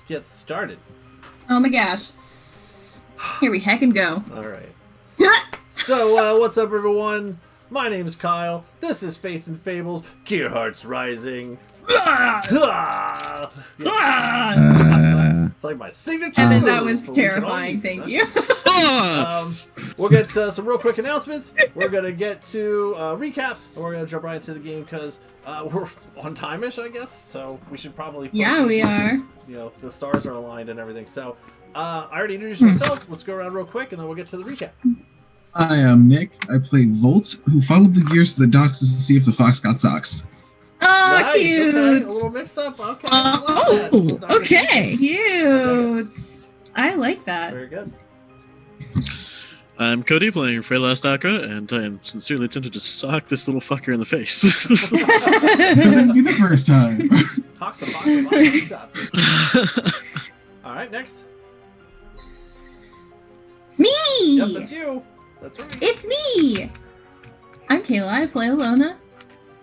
get started. Oh my gosh. Here we heck and go. Alright. So, what's up, everyone? My name is Kyle. This is Fates and Fables, Gearhearts Rising. Yeah. It's like my signature. Evan, that was terrifying. Thank you. We'll get some real quick announcements. We're going to get to recap, and we're going to jump right into the game because we're on time-ish, I guess. So we should probably... Yeah, we are. Since, you know, the stars are aligned and everything. So I already introduced myself. Let's go around real quick, and then we'll get to the recap. I am Nick. I play Volt, who followed the gears to the docks to see if the fox got socks. Oh, nice, cute. Okay. A little mix-up. Okay. Okay. Cute. I like that. Very good. I'm Cody, playing Freylas Daka, and I am sincerely tempted to sock this little fucker in the face. It'll be the first time. Alright, next. Me! Yep, that's you. That's right. It's me! I'm Kayla. I play Alona.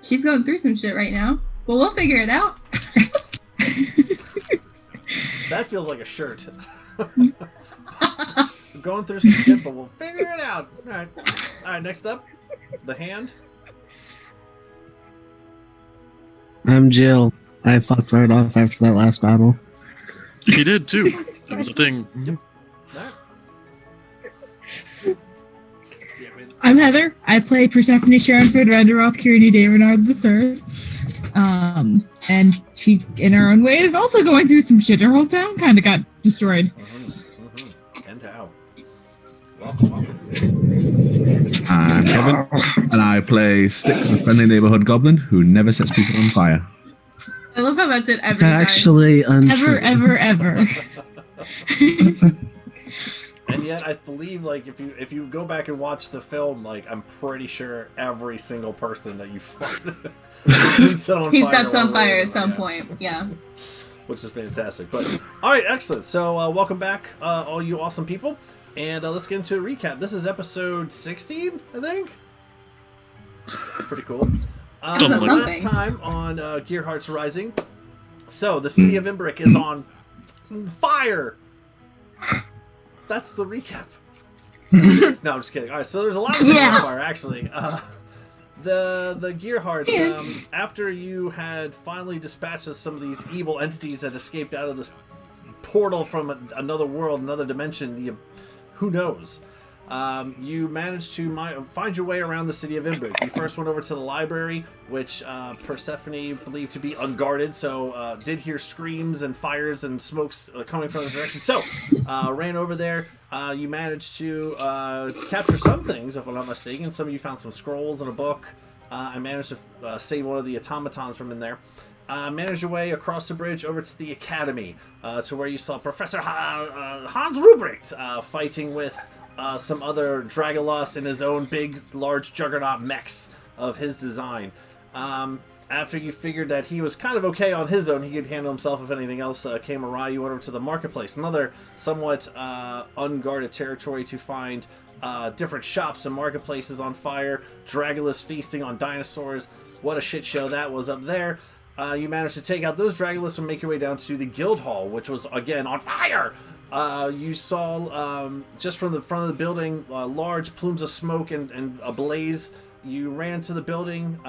She's going through some shit right now, but we'll figure it out. That feels like a shirt. We're going through some shit, but we'll figure it out. Alright, next up. The hand. I'm Jill. I fucked right off after that last battle. He did, too. It was a thing. Yep. I'm Heather. I play Persephone Sharonford Renderoth Kirini Davenard III. And she, in her own way, is also going through some shit. Her whole town kind of got destroyed. And how? Welcome. I'm Kevin, and I play Styx, the friendly neighborhood goblin who never sets people on fire. I love how that's it every time. Actually, untrue. Ever. And yet, I believe, like, if you go back and watch the film, like, I'm pretty sure every single person that you fought he sets on fire at some point. Yeah. Which is fantastic. But all right, excellent. So welcome back, all you awesome people, and let's get into a recap. This is episode 16, I think. Pretty cool. Last time on Gearhearts Rising, so the city of Imbric is on fire. That's the recap. No, I'm just kidding. All right, so there's a lot of fire actually. The Gearhearts, after you had finally dispatched some of these evil entities that escaped out of this portal from another world, another dimension, who knows? You managed to find your way around the city of Imbric. You first went over to the library, which Persephone believed to be unguarded, so did hear screams and fires and smokes coming from the direction. So, ran over there. You managed to capture some things, if I'm not mistaken. Some of you found some scrolls and a book. I managed to save one of the automatons from in there. Managed your way across the bridge over to the academy, to where you saw Professor Hans Ruprecht fighting with some other Dragolus in his own big, large juggernaut mechs of his design. After you figured that he was kind of okay on his own, he could handle himself if anything else came awry, you went over to the marketplace, another somewhat unguarded territory to find different shops and marketplaces on fire, Dragolus feasting on dinosaurs. What a shit show that was up there. You managed to take out those Dragolus and make your way down to the guild hall, which was again on fire. You saw, just from the front of the building, large plumes of smoke and a blaze. You ran to the building.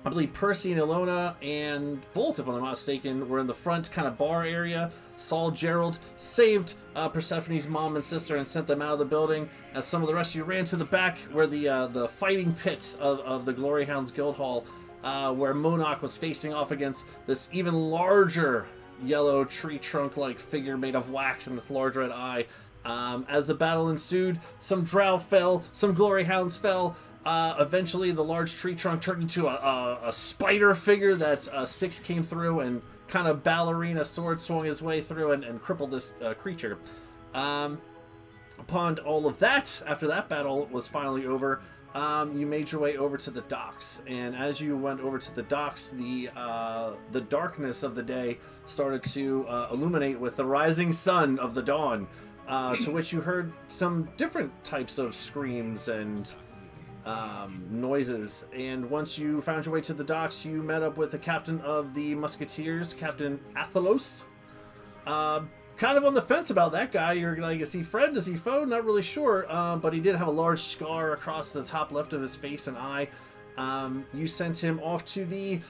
I believe Percy and Ilona and Volt, if I'm not mistaken, were in the front kind of bar area. Saul Gerald saved Persephone's mom and sister and sent them out of the building. As some of the rest of you ran to the back where the fighting pit of the Glory Hounds Guild Hall, where Monarch was facing off against this even larger yellow tree trunk-like figure made of wax and this large red eye. As the battle ensued, some drow fell, some glory hounds fell. Eventually, the large tree trunk turned into a spider figure that Styx came through and kind of ballerina sword swung his way through and crippled this creature. Upon all of that, after that battle was finally over, you made your way over to the docks, and as you went over to the docks, the darkness of the day started to illuminate with the rising sun of the dawn, to which you heard some different types of screams and noises. And once you found your way to the docks, you met up with the captain of the Musketeers, Captain Athelos. kind of on the fence about that guy. You're like, is he friend? Is he foe? Not really sure. But he did have a large scar across the top left of his face and eye. You sent him off to the...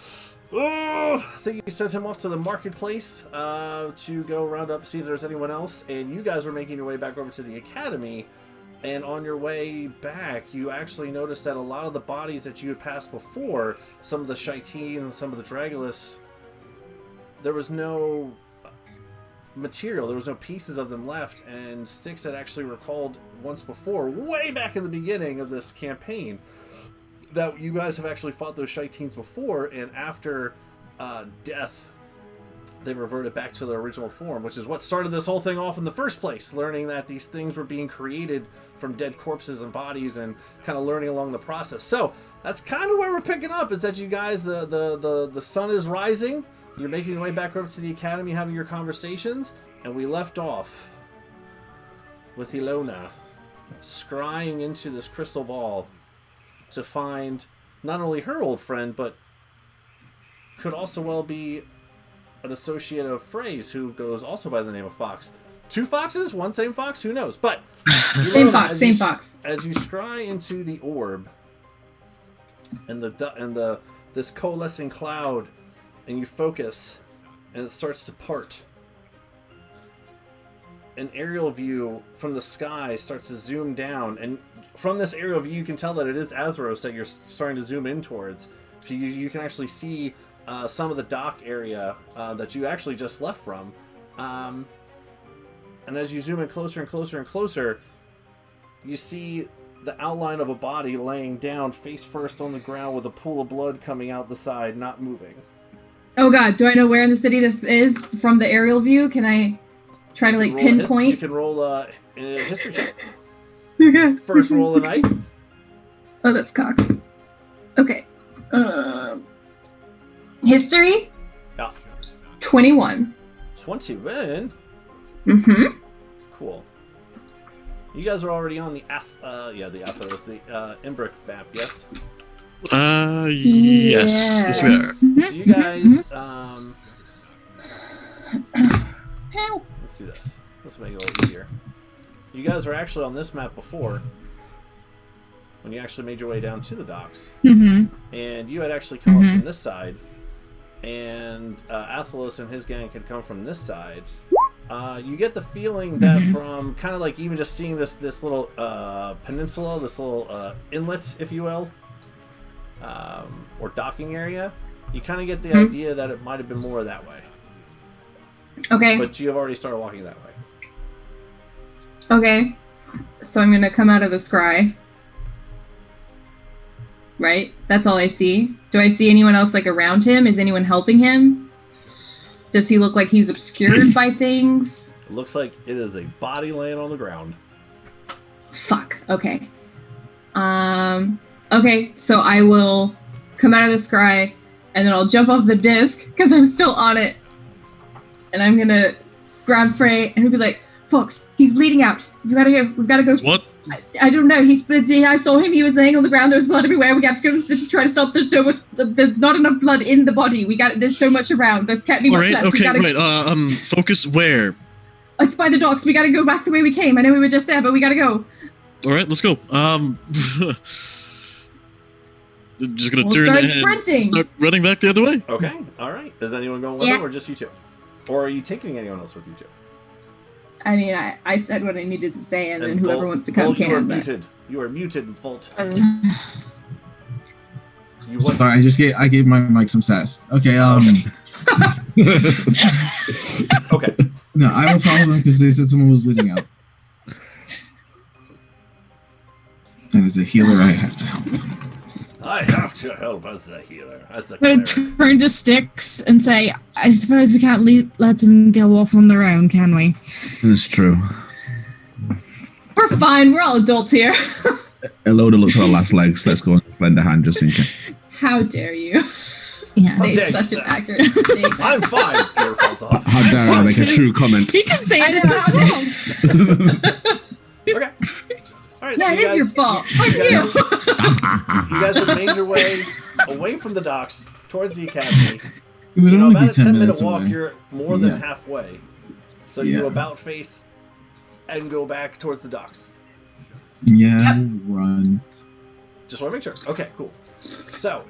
I think you sent him off to the marketplace to go round up, see if there's anyone else. And you guys were making your way back over to the academy. And on your way back, you actually noticed that a lot of the bodies that you had passed before, some of the Shaitines and some of the Dragulus, there was no material, there was no pieces of them left. And Styx had actually recalled once before, way back in the beginning of this campaign, that you guys have actually fought those Shaitines before, and after death, they reverted back to their original form, which is what started this whole thing off in the first place, learning that these things were being created from dead corpses and bodies, and kind of learning along the process. So that's kind of where we're picking up, is that you guys, the sun is rising, you're making your way back over to the academy, having your conversations, and we left off with Ilona scrying into this crystal ball to find not only her old friend, but could also well be an associate of Frey's, who goes also by the name of Fox. Two foxes? One same fox? Who knows? But same fox. As you scry into the orb and this coalescing cloud, and you focus, and it starts to part, an aerial view from the sky starts to zoom down, and from this aerial view you can tell that it is Azeros that you're starting to zoom in towards. You can actually see some of the dock area that you actually just left from. And as you zoom in closer and closer and closer, you see the outline of a body laying down face first on the ground with a pool of blood coming out the side, not moving. Oh god, do I know where in the city this is from the aerial view? Can I try to like pinpoint? You can roll a history check. Okay. First roll of the night. Oh, that's cocked. Okay. History? Yeah. 21. 21? Mm-hmm. Cool. You guys are already on the Atheros, the Imbric map, yes? Yes. Yes, we are. So you guys, let's do this. This will make it a little easier. You guys were actually on this map before, when you actually made your way down to the docks. Mm-hmm. And you had actually come up from this side, and Athelos and his gang had come from this side. You get the feeling that from kind of like even just seeing this little peninsula, this little inlet, if you will, or docking area, you kind of get the idea that it might have been more that way. Okay. But you have already started walking that way. Okay. So I'm gonna come out of the scry. Right? That's all I see. Do I see anyone else like around him? Is anyone helping him? Does he look like he's obscured by things? It looks like it is a body laying on the ground. Fuck. Okay. Okay, so I will come out of the scry, and then I'll jump off the disc, because I'm still on it. And I'm gonna grab Frey, and he'll be like, Fox, he's bleeding out. We've gotta go. What? I don't know. I saw him. He was laying on the ground. There was blood everywhere. We have to go to try to stop. There's not enough blood in the body. There's so much around. There can't be much left. Okay, right. Focus where? It's by the docks. We gotta go back the way we came. I know we were just there, but we gotta go. All right, let's go. Just gonna turn start and sprinting. Start running back the other way. Okay, all right. Is anyone going with him, or just you two? Or are you taking anyone else with you two? I mean, I said what I needed to say, and then whoever Volt, wants to come Volt, can. You are but... muted. You are muted, Volt. Sorry, I gave my mic some sass. Okay, Okay. No, I will follow them because they said someone was bleeding out. And as a healer, I have to help. I have to help as the healer, as the I'm gonna cleric. turn to Styx and say, I suppose we can't let them go off on their own, can we? That's true. We're fine. We're all adults here. Elona looks at her last legs. Let's go and lend a hand just in case. How dare you? Yeah. How Say dare you, such sir. an accurate statement. I'm fine. Ear falls off. How dare I make a true comment? He can say I it. know It's how Okay. All right. That so is your fault. Fuck you you. You guys have made your way away from the docks towards the academy. It would You know, only about be a 10 10-minute minutes walk, away. you're more than Yeah. halfway. So you about face and go back towards the docks. Yeah, run. Just want to make sure. Okay, cool. So,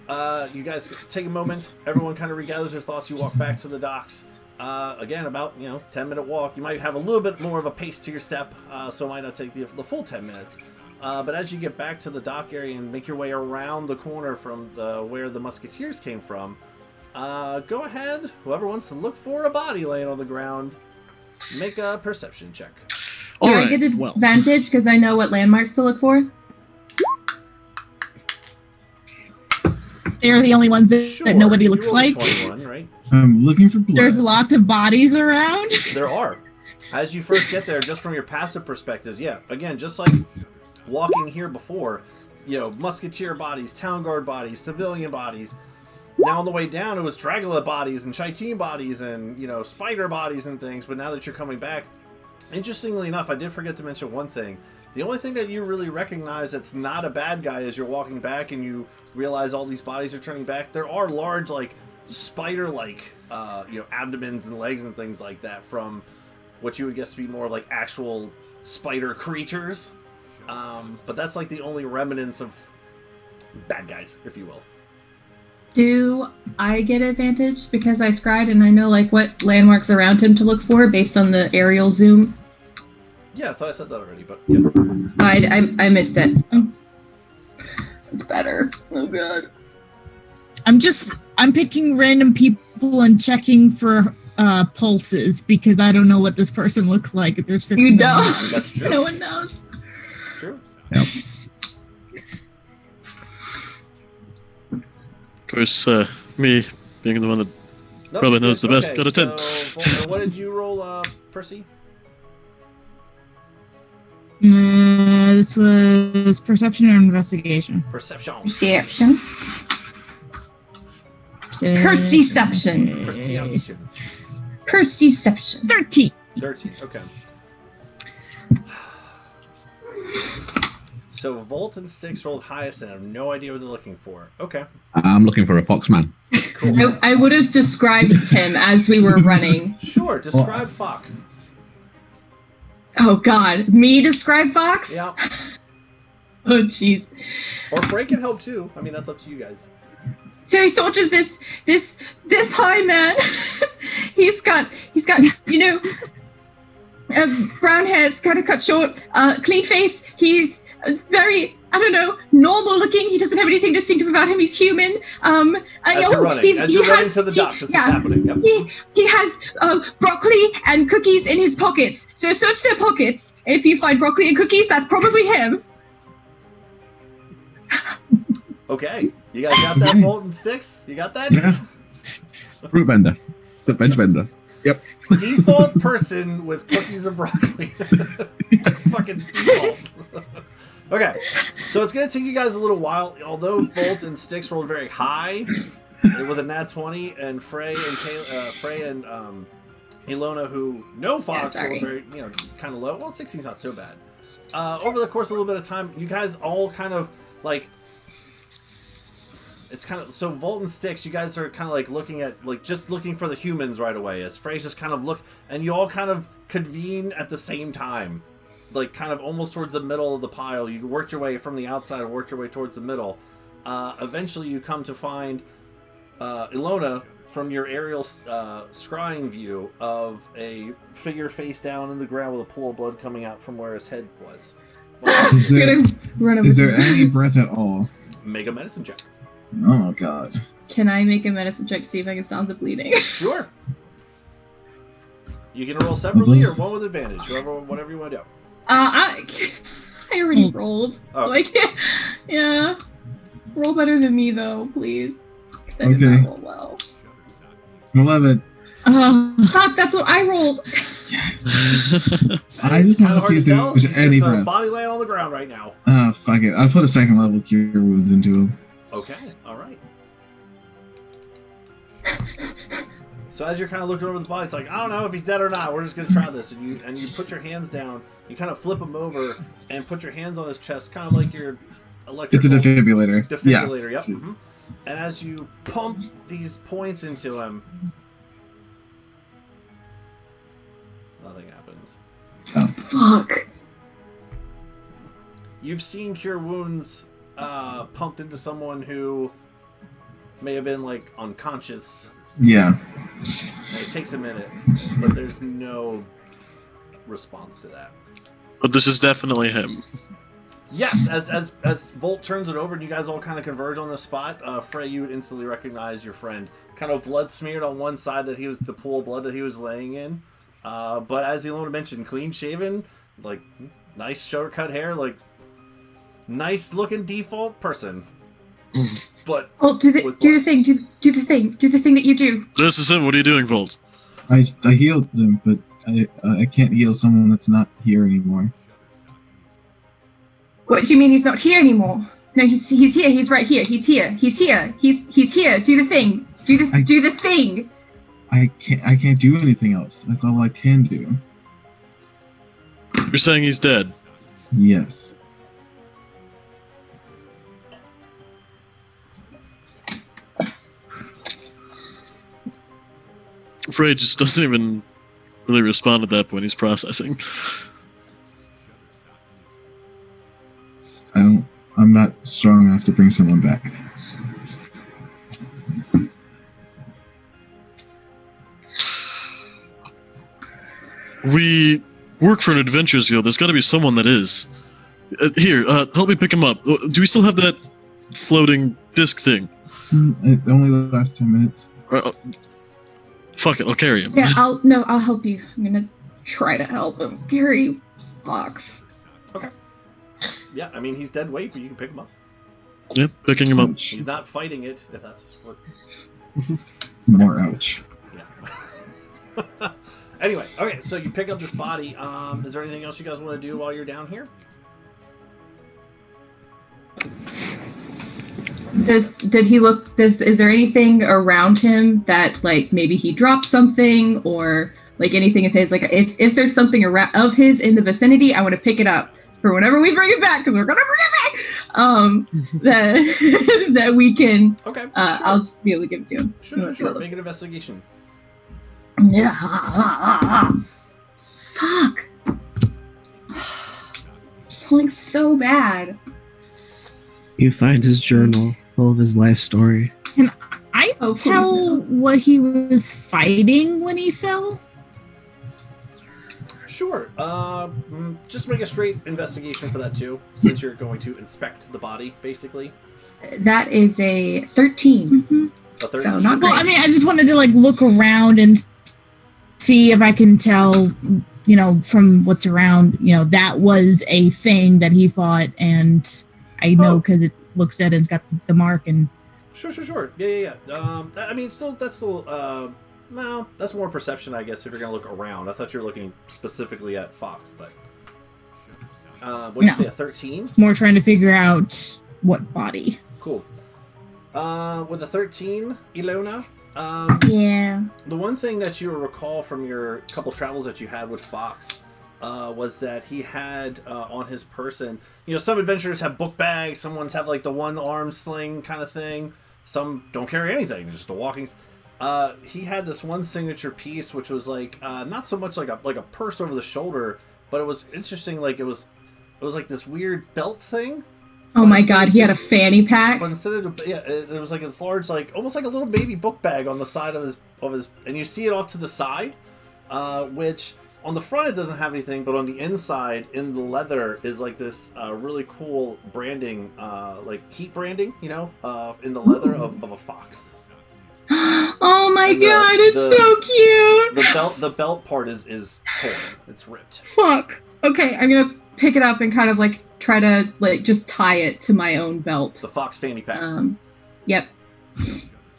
you guys take a moment. Everyone kind of regathers their thoughts. You walk back to the docks. Again, about 10-minute walk. You might have a little bit more of a pace to your step, so it might not take the full 10 minutes. But as you get back to the dock area and make your way around the corner from where the musketeers came from, go ahead. Whoever wants to look for a body laying on the ground, make a perception check. Do I get advantage because I know what landmarks to look for? They're the only ones that nobody looks like. 21, right? I'm looking for blood. There's lots of bodies around. There are. As you first get there, just from your passive perspective, yeah. Again, just like walking here before, musketeer bodies, town guard bodies, civilian bodies. Now on the way down, it was Dragula bodies and Shaiteen bodies and, spider bodies and things. But now that you're coming back, interestingly enough, I did forget to mention one thing. The only thing that you really recognize that's not a bad guy as you're walking back and you realize all these bodies are turning back, there are large, spider-like, abdomens and legs and things like that from what you would guess to be more of, actual spider creatures. But that's, the only remnants of bad guys, if you will. Do I get advantage because I scried and I know, what landmarks around him to look for based on the aerial zoom? Yeah, I thought I said that already, but yeah. I missed it. It's better. Oh god. I'm picking random people and checking for pulses because I don't know what this person looks like if there's 50. You don't. That's true. No one knows. It's true. Yep. Of course, me being the one that probably knows the best, got a 10. So, what did you roll, Percy? This was perception or investigation? Perception. Perception. Perception. Perception. Perception. 13. 13, okay. So Volt and Styx rolled highest and I have no idea what they're looking for. Okay. I'm looking for a foxman. Cool. I would have described him as we were running. Sure, describe Fox. Oh god. Me describe Fox? Yeah. Oh jeez. Or Frank can help too. I mean, that's up to you guys. So he's sort of this high man. he's got brown hair, kind of cut short, clean face. He's very, normal looking. He doesn't have anything distinctive about him. He's human. As you're running to the docks, this is happening. Yep. He has broccoli and cookies in his pockets. So search their pockets. If you find broccoli and cookies, that's probably him. Okay. You guys got that, Volt and Styx? You got that? Yeah. Fruit vendor. The bench vendor. Yep. Default person with cookies and broccoli. Just fucking default. Okay. So it's going to take you guys a little while. Although Volt and Styx rolled very high with a nat 20, and Frey and Ilona, who know Fox, rolled very, kind of low. Well, 16's not so bad. Over the course of a little bit of time, you guys all kind of, it's kind of, so Volt and Styx, you guys are kind of looking at, just looking for the humans right away, as Frey's just kind of look, and you all kind of convene at the same time, kind of almost towards the middle of the pile. You worked your way from the outside and worked your way towards the middle. Eventually you come to find Ilona from your aerial scrying view of a figure face down in the ground with a pool of blood coming out from where his head was. Is there any breath at all? Make a medicine check. Oh god. Can I make a medicine check to see if I can stop the bleeding? Sure. You can roll separately or one with advantage, whatever you want to do. I already rolled, so I can't. Yeah, roll better than me though, please. I did not roll well. 11. Fuck, that's what I rolled. Yes. I just want to see if there's any breath. Body laying on the ground right now. Fuck it. I'll put a second level cure wounds into him. Okay, all right. So as you're kind of looking over the body, it's I don't know if he's dead or not. We're just gonna try this, and you put your hands down. You kind of flip him over and put your hands on his chest, kind of like your electrical. It's a defibrillator. Defibrillator, yep. Mm-hmm. And as you pump these points into him, Nothing happens. Oh. Fuck. You've seen Cure Wounds pumped into someone who may have been, like, unconscious. Yeah. And it takes a minute, but there's no response to that. But this is definitely him. Yes, as Volt turns it over and you guys all kind of converge on the spot, Frey, you would instantly recognize your friend. Kind of blood smeared on one side that he was, the pool of blood that he was laying in. But as Ilona mentioned, clean shaven, like, nice shoulder cut hair, like, nice looking default person. But Oh, do the thing that you do. This is him. What are you doing, Volt? I healed them, but I can't heal someone that's not here anymore. What do you mean he's not here anymore? No, he's here. He's right here. He's here. He's here. He's here. Do the thing. Do the thing. I can't do anything else. That's all I can do. You're saying he's dead? Yes. Frey just doesn't even really respond at that point. He's processing. I'm not strong enough to bring someone back. We work for an adventures guild. There's got to be someone that is. Here, help me pick him up. Do we still have that floating disc thing? It only lasts 10 minutes. Fuck it, I'll carry him. Yeah, I'll help you. I'm gonna try to help him. Gary Fox. okay. Yeah, I mean, he's dead weight, but you can pick him up. Yep, picking him up. He's not fighting it, if that's what... More ouch. Yeah. Anyway, okay, so you pick up this body. Is there anything else you guys want to do while you're down here? Is there anything around him that, like, maybe he dropped something, or like anything of his, like, if there's something around of his in the vicinity, I want to pick it up for whenever we bring it back, because we're gonna bring it back. That we can. Okay. Sure. I'll just be able to give it to him. Sure. Make an investigation. Yeah. Fuck. Like, so bad. You find his journal full of his life story. Can I Oh, tell what he was fighting when he fell? Sure. Just make a straight investigation for that too, since you're going to inspect the body, basically. That is a 13. Mm-hmm. A 13. So not Well, great. I mean, I just wanted to like look around and see if I can tell, you know, from what's around, you know, that was a thing that he fought, and I know because it looks at it, it's got the mark and. Sure. Yeah. I mean, well, that's more perception, I guess, if you're gonna look around. I thought you were looking specifically at Fox, but what did you say? A 13? More trying to figure out what body. Cool. With a 13, Ilona. Yeah. The one thing that you recall from your couple travels that you had with Fox was that he had on his person, you know, some adventurers have book bags, some ones have like the one arm sling kind of thing, some don't carry anything, just a walking. He had this one signature piece, which was like not so much like a purse over the shoulder, but it was interesting. Like it was like this weird belt thing. Oh my god, he had a fanny pack. But instead of it was like this large, like almost like a little baby book bag on the side of his, and you see it off to the side, which on the front it doesn't have anything, but on the inside in the leather is like this really cool branding, like heat branding, you know, in the leather of a fox. Oh my god, it's so cute. The belt part is torn. It's ripped. Fuck. Okay, I'm gonna pick it up and kind of like try to like just tie it to my own belt. The fox fanny pack. Yep.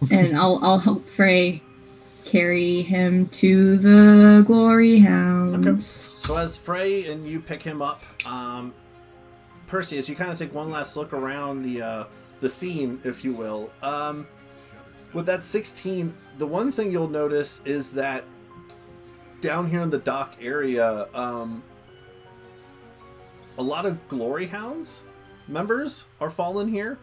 And I'll help Frey carry him to the glory hounds. Okay. So as Frey and you pick him up, Percy, as you kind of take one last look around the scene, if you will, with that 16, the one thing you'll notice is that down here in the dock area, a lot of glory hounds members are fallen here.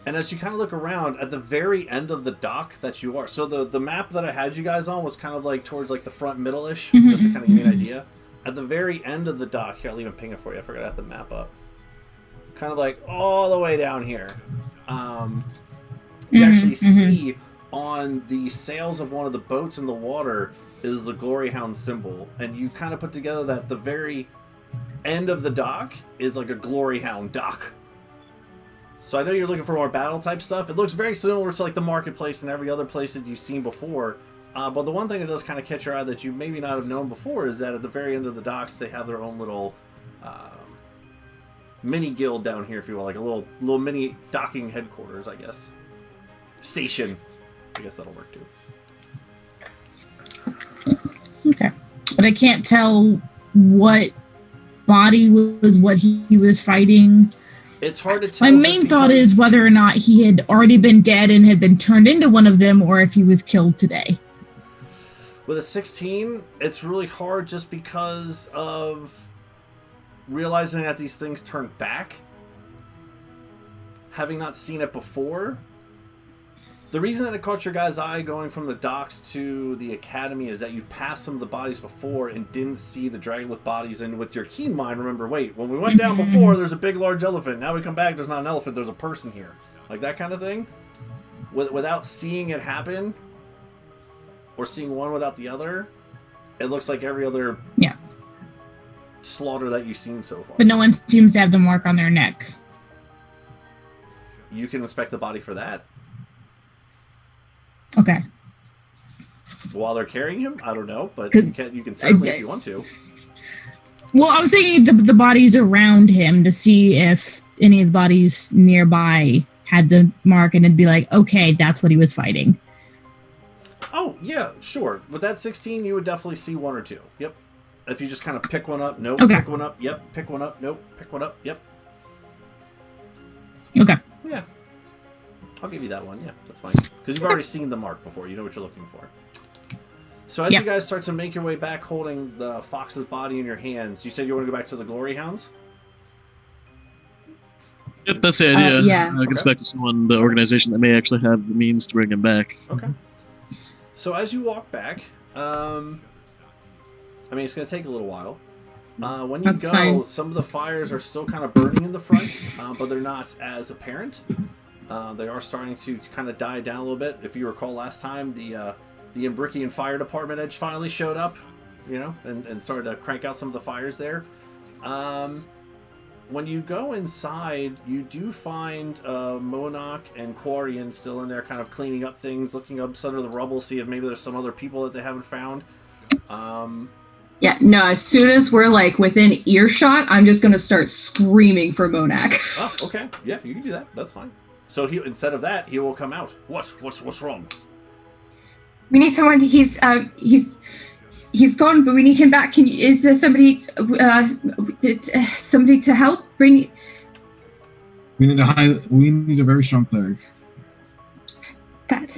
And as you kind of look around, at the very end of the dock that you are, so the map that I had you guys on was kind of like towards like the front middle-ish, just to kind of give you an idea. At the very end of the dock, here, I'll even ping it for you. I forgot I had the map up. Kind of like all the way down here. You actually see on the sails of one of the boats in the water is the Glory Hound symbol. And you kind of put together that the very end of the dock is like a Glory Hound dock. So I know you're looking for more battle type stuff. It looks very similar to like the marketplace and every other place that you've seen before. But the one thing that does kind of catch your eye that you maybe not have known before is that at the very end of the docks they have their own little mini guild down here, if you will, like a little mini docking headquarters, I guess. Station. I guess that'll work too. Okay, but I can't tell what body was what he was fighting. It's hard to tell. My main thought is whether or not he had already been dead and had been turned into one of them, or if he was killed today. With a 16, it's really hard just because of realizing that these things turn back. Having not seen it before. The reason that it caught your guys' eye going from the docks to the academy is that you passed some of the bodies before and didn't see the Dragolith bodies, and with your keen mind, remember, wait, when we went down before, there's a big, large elephant. Now we come back, there's not an elephant, there's a person here. Like that kind of thing. Without seeing it happen, or seeing one without the other, it looks like every other slaughter that you've seen so far. But no one seems to have the mark on their neck. You can inspect the body for that. Okay. While they're carrying him, I don't know, but you can certainly if you want to. Well, I was thinking the bodies around him to see if any of the bodies nearby had the mark, and it'd be like, okay, that's what he was fighting. Oh, yeah, sure. With that 16, you would definitely see one or two. Yep. If you just kind of pick one up, nope. Okay. Pick one up, yep. Pick one up, nope. Pick one up, yep. Okay. Yeah. I'll give you that one, yeah. That's fine. Because you've already seen the mark before. You know what you're looking for. So as you guys start to make your way back holding the fox's body in your hands, you said you want to go back to the Glory Hounds? Yep, that's the idea. Yeah. I can expect someone, the organization that may actually have the means to bring him back. Okay. So as you walk back, I mean, it's going to take a little while. When you That's go, fine. some of the fires are still kind of burning in the front, but they're not as apparent. They are starting to kind of die down a little bit. If you recall last time, the Imbrickian Fire Department edge finally showed up, you know, and started to crank out some of the fires there. When you go inside, you do find Monarch and Quarian still in there kind of cleaning up things, looking up under the rubble, see if maybe there's some other people that they haven't found. Yeah, no, as soon as we're like within earshot, I'm just gonna start screaming for Monarch. Oh, okay. Yeah, you can do that. That's fine. So he, instead of that, he will come out. What's wrong? We need someone. He's gone, but we need him back. Is there somebody to help bring? We need a very strong cleric. That.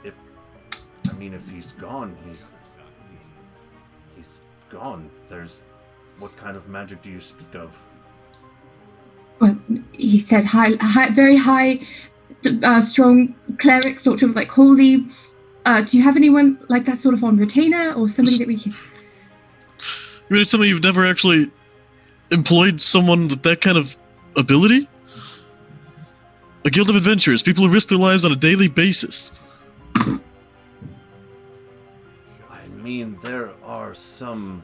If he's gone, he's gone. What kind of magic do you speak of? Well, he said very high, strong cleric, sort of like holy. Do you have anyone like that sort of on retainer, or somebody that we can? You mean to tell me you've never actually employed someone with that kind of ability? A guild of adventurers, people who risk their lives on a daily basis. I mean, there are some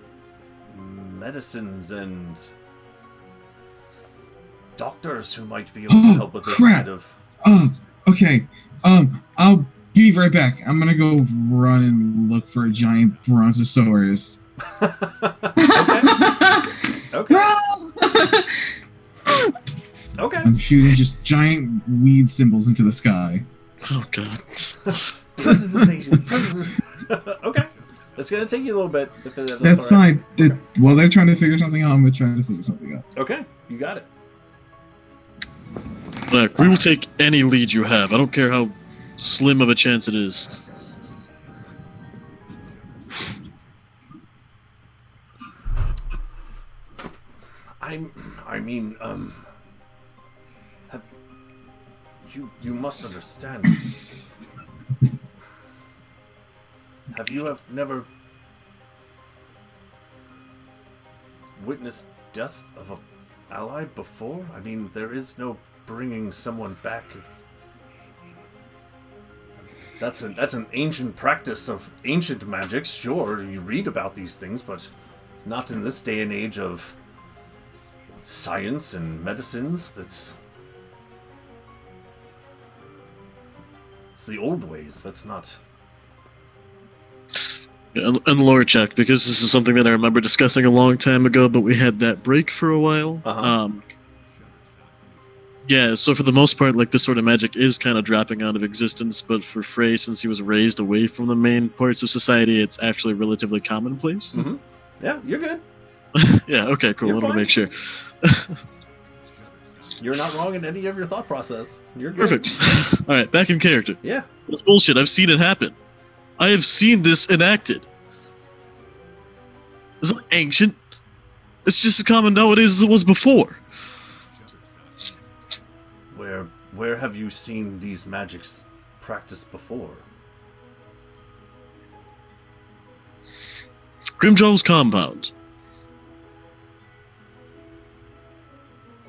medicines and doctors who might be able to help with this kind of... Okay. I'll be right back. I'm gonna go run and look for a giant brontosaurus. Okay. Okay. I'm shooting just giant weed symbols into the sky. Oh, God. Presentation. Okay. It's going to take you a little bit. If That's all right. fine. While they're trying to figure something out, I'm going to try to figure something out. Okay. You got it. Look, we will take any lead you have. I don't care how slim of a chance it is. You must understand. Have you never witnessed death of an ally before? I mean, there is no bringing someone back. That's an ancient practice of ancient magics. Sure, you read about these things, but not in this day and age of science and medicines. It's the old ways. That's not... And lore check, because this is something that I remember discussing a long time ago, but we had that break for a while. Yeah, so for the most part, like, this sort of magic is kind of dropping out of existence, but for Frey, since he was raised away from the main parts of society, it's actually relatively commonplace. Mm-hmm. Yeah, you're good. Yeah, okay, cool. I want to make sure. You're not wrong in any of your thought process. You're good. Perfect. All right, back in character. Yeah. That's bullshit. I've seen it happen. I have seen this enacted. It's not ancient. It's just as common nowadays as it was before. Where have you seen these magics practiced before? Grimjaw's compound.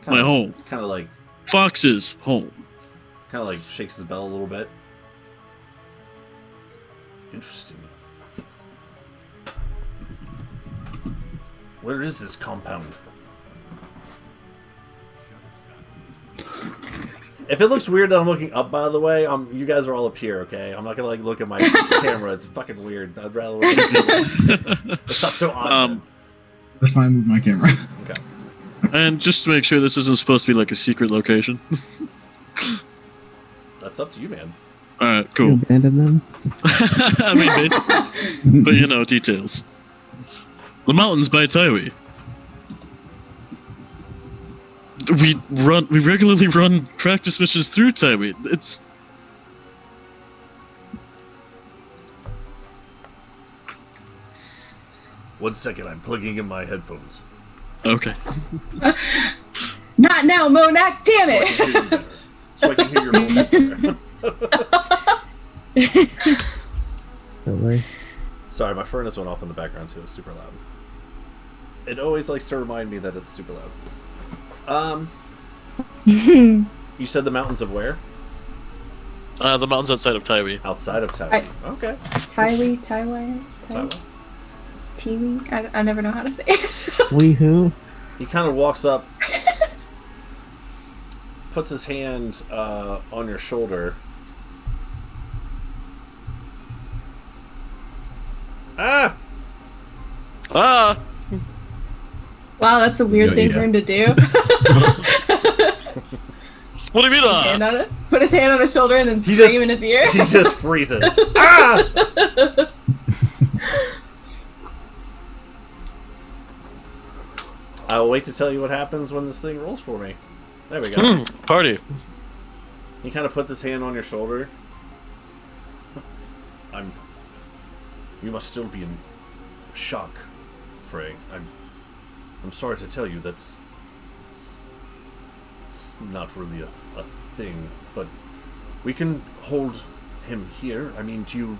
My home. Kind of like... Fox's home. Kind of like shakes his bell a little bit. Interesting. Where is this compound? If it looks weird that I'm looking up, by the way, you guys are all up here, okay? I'm not gonna like look at my camera. It's fucking weird. I'd rather look at you guys. It's not so odd. That's why I moved my camera. Okay. And just to make sure this isn't supposed to be like a secret location. That's up to you, man. Alright, cool. You abandoned them? I mean, basically. But you know, details. The mountains by Taiwi. We regularly run practice missions through Taiwi. It's... One second, I'm plugging in my headphones. Okay. Not now, Monak, damn it! So I can hear your better. Really? Sorry, my furnace went off in the background too. It's super loud. It always likes to remind me that it's super loud. You said the mountains of where? The mountains outside of Taiwi. Outside of Taiwan. Okay. Taiwan? Tiwi? I never know how to say it. We who? He kind of walks up, puts his hand on your shoulder. Ah! Ah! Wow, that's a weird thing for him to do. What do you mean, Put his hand on his shoulder and then scream in his ear. He just freezes. Ah! I will wait to tell you what happens when this thing rolls for me. There we go. Party. He kind of puts his hand on your shoulder. You must still be in shock, Frey. I'm sorry to tell you it's not really a thing, but we can hold him here. I mean, do you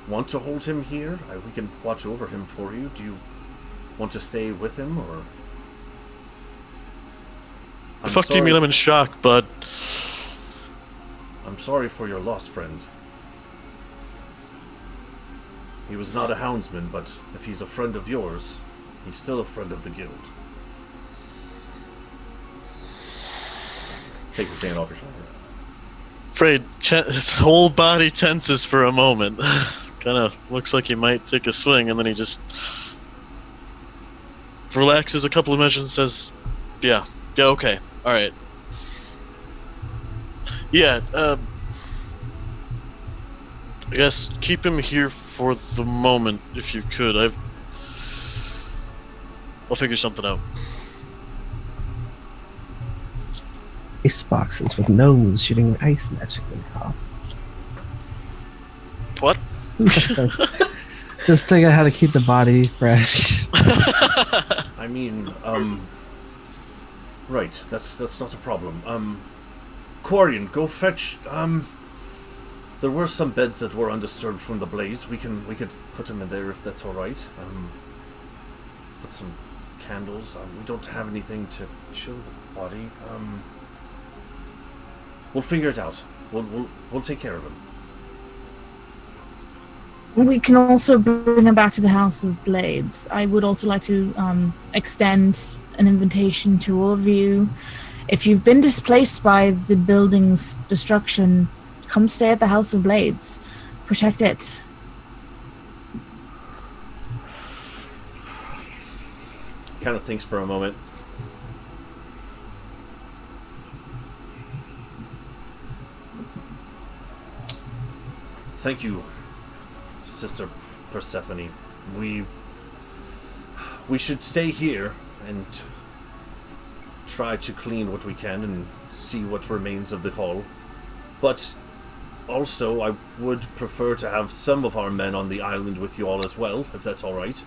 want to hold him here? We can watch over him for you. Do you want to stay with him, or... The fuck do you mean I'm in shock, bud? I'm sorry for your loss, friend. He was not a houndsman, but if he's a friend of yours, he's still a friend of the guild. Take his hand off your shoulder. Afraid his whole body tenses for a moment. Kind of looks like he might take a swing, and then he just relaxes a couple of measures and says, yeah, okay, alright. Yeah, I guess keep him here for the moment, if you could. I'll figure something out. Ice boxes with gnomes shooting ice magic in top. What? Just thinking how to keep the body fresh. I mean, right, that's not a problem. Quarian, go fetch. There were some beds that were undisturbed from the blaze. We could put them in there if that's all right. Put some candles. We don't have anything to chill the body. We'll figure it out. We'll take care of him. We can also bring him back to the House of Blades. I would also like to extend an invitation to all of you. If you've been displaced by the building's destruction, come stay at the House of Blades. Protect it. Kind of thinks for a moment. Thank you, Sister Persephone. We should stay here and try to clean what we can and see what remains of the hall. But also, I would prefer to have some of our men on the island with you all as well, if that's all right.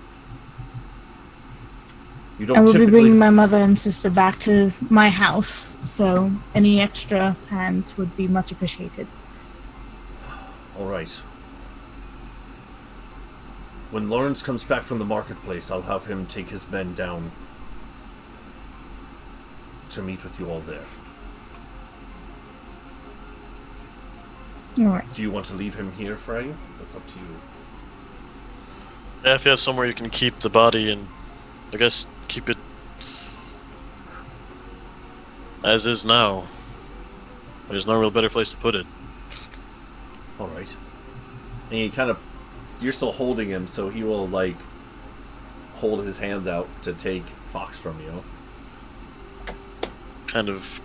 You don't I will typically... be bringing my mother and sister back to my house, so any extra hands would be much appreciated. All right. When Lawrence comes back from the marketplace, I'll have him take his men down to meet with you all there. All right. Do you want to leave him here, Frey? That's up to you. Yeah, if you have somewhere you can keep the body and, I guess, keep it as is now. There's no real better place to put it. All right. And you kind of... You're still holding him, so he will, like, hold his hands out to take Fox from you. Kind of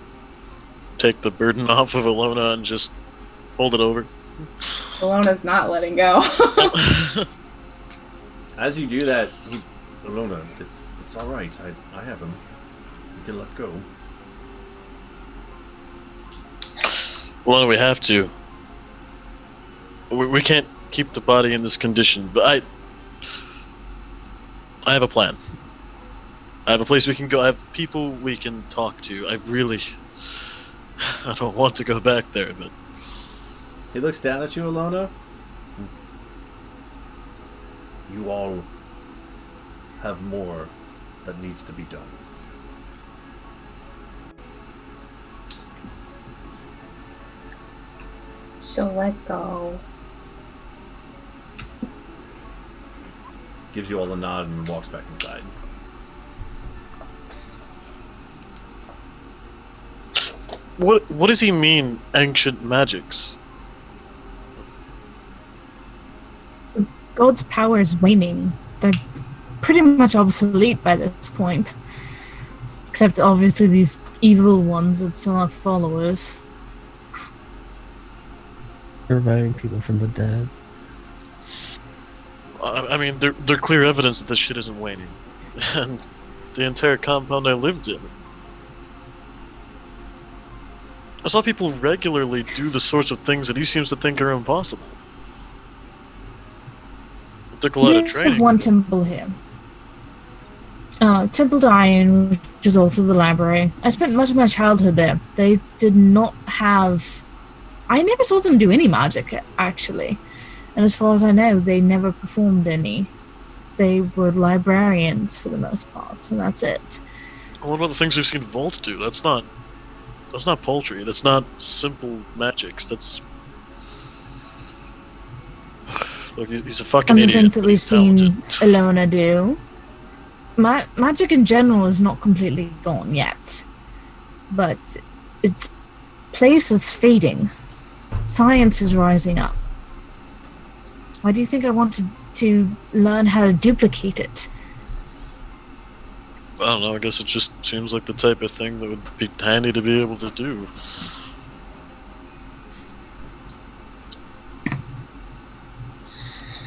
take the burden off of Alona and just hold it over. Alona's not letting go. As you do that, Alona, it's all right. I have him. You can let go. Alona, we have to. We can't keep the body in this condition, but I have a plan. I have a place we can go. I have people we can talk to. I don't want to go back there, but... He looks down at you, Alona. You all have more that needs to be done. She'll let go. Gives you all a nod and walks back inside. What does he mean, ancient magics? God's power is waning. They're pretty much obsolete by this point. Except obviously these evil ones that still have followers. Reviving people from the dead. I mean, they're clear evidence that this shit isn't waning. And the entire compound I lived in. I saw people regularly do the sorts of things that he seems to think are impossible. It took a lot of We training. have one temple here. Temple to Iron, which is also the library. I spent much of my childhood there. They did not have... I never saw them do any magic, actually. And as far as I know, they never performed any. They were librarians for the most part, and that's it. What about the things we've seen Volt do? That's not poultry. That's not simple magics. That's... Look, he's a fucking And the idiot. things that but we've he's seen talented. Ilona do. Magic in general is not completely gone yet. But its place is fading. Science is rising up. Why do you think I wanted to learn how to duplicate it? I don't know, I guess it just seems like the type of thing that would be handy to be able to do.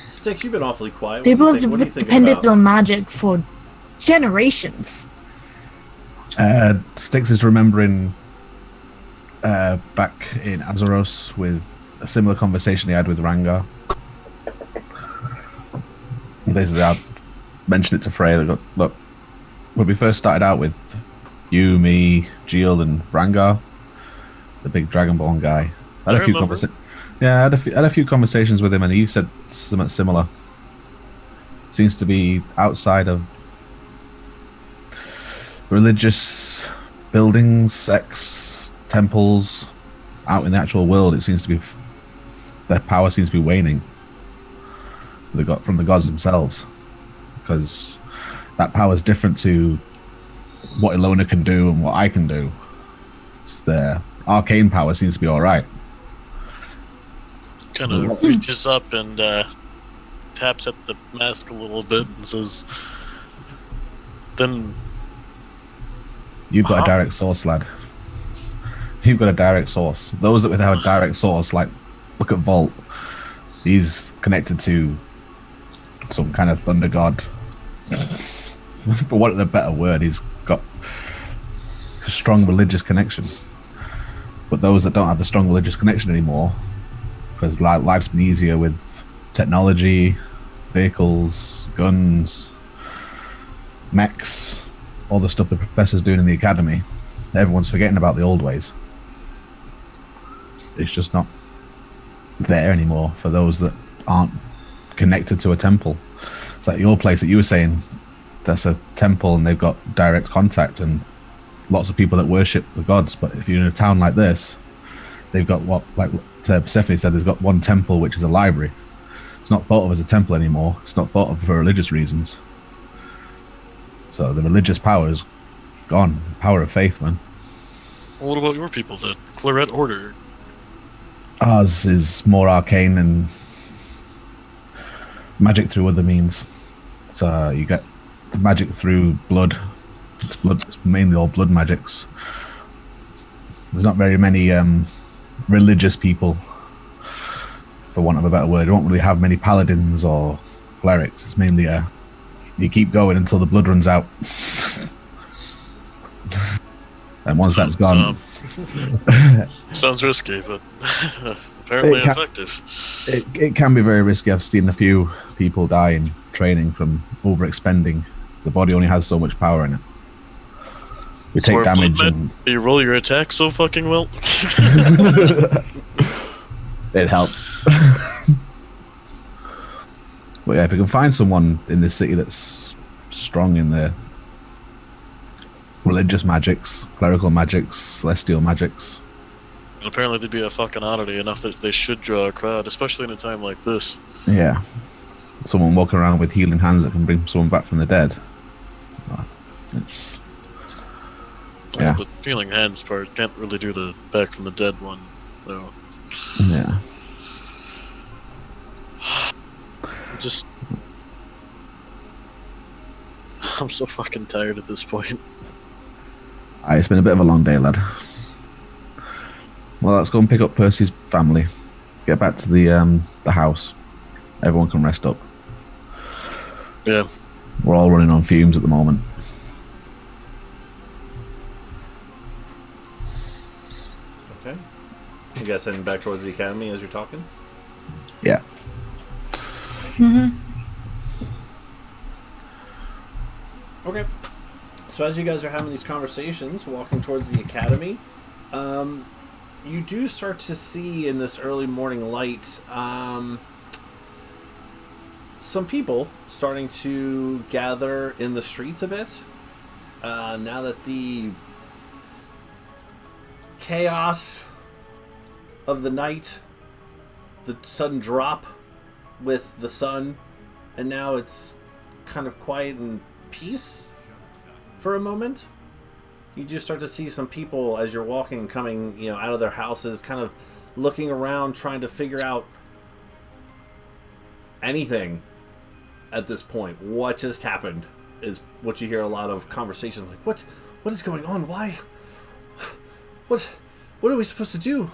Sticks, you've been awfully quiet. People What do you have think depended about? on magic for generations. Styx is remembering back in Azeros with a similar conversation he had with Rangar. Basically, I mentioned it to Frey. Look, when we first started out with you, me, Jill, and Rangar, the big Dragonborn guy. I I had a few remember. Yeah, I had a few conversations with him, and he said something similar. Seems to be outside of religious buildings, sects, temples, out in the actual world. It seems to be their power seems to be waning. They got from the gods themselves, because that power is different to what Ilona can do and what I can do. It's their arcane power seems to be all right. Kind of reaches up and taps at the mask a little bit and says, "Then You've got a direct source, lad. You've got a direct source. Those that without a direct source, like, look at Volt. He's connected to some kind of thunder god. For want of a better word, he's got a strong religious connection. But those that don't have the strong religious connection anymore, because life's been easier with technology, vehicles, guns, mechs, all the stuff the professor's doing in the academy, everyone's forgetting about the old ways. It's just not there anymore for those that aren't connected to a temple. It's like your place that you were saying, that's a temple and they've got direct contact and lots of people that worship the gods. But if you're in a town like this, they've got what, like Persephone said, there's got one temple which is a library. It's not thought of as a temple anymore. It's not thought of for religious reasons. So the religious power is gone. Power of faith, man. what about your people, the Claret Order?" Ours is more arcane and magic through other means. So you get the magic through blood. It's mainly all blood magics. There's not very many religious people, for want of a better word. You won't really have many paladins or clerics. It's mainly you keep going until the blood runs out. And once that's gone... Sounds risky, but apparently It can- effective. It can be very risky. I've seen a few people die in training from overexpending. The body only has so much power in it. We take For a damage blood and You roll your attack so fucking well. it helps. But yeah, if we can find someone in this city that's strong in their religious magics, clerical magics, celestial magics. And apparently they'd be a fucking oddity enough that they should draw a crowd, especially in a time like this. Yeah. Someone walking around with healing hands that can bring someone back from the dead. It's... Yeah. The healing hands part can't really do the back from the dead one, though. Yeah. Just... I'm so fucking tired at this point. It's been a bit of a long day, lad. Well, let's go and pick up Percy's family. Get back to the house. Everyone can rest up. Yeah. We're all running on fumes at the moment. Okay. You guys heading back towards the academy as you're talking? Yeah. Okay. So as you guys are having these conversations, walking towards the academy, you do start to see in this early morning light some people starting to gather in the streets a bit. Now that the chaos of the night, the sudden drop with the sun, and now it's kind of quiet and peace for a moment. You do start to see some people as you're walking, coming, out of their houses, kind of looking around, trying to figure out anything at this point. What just happened is what you hear a lot of conversations like, what is going on? Why? What are we supposed to do?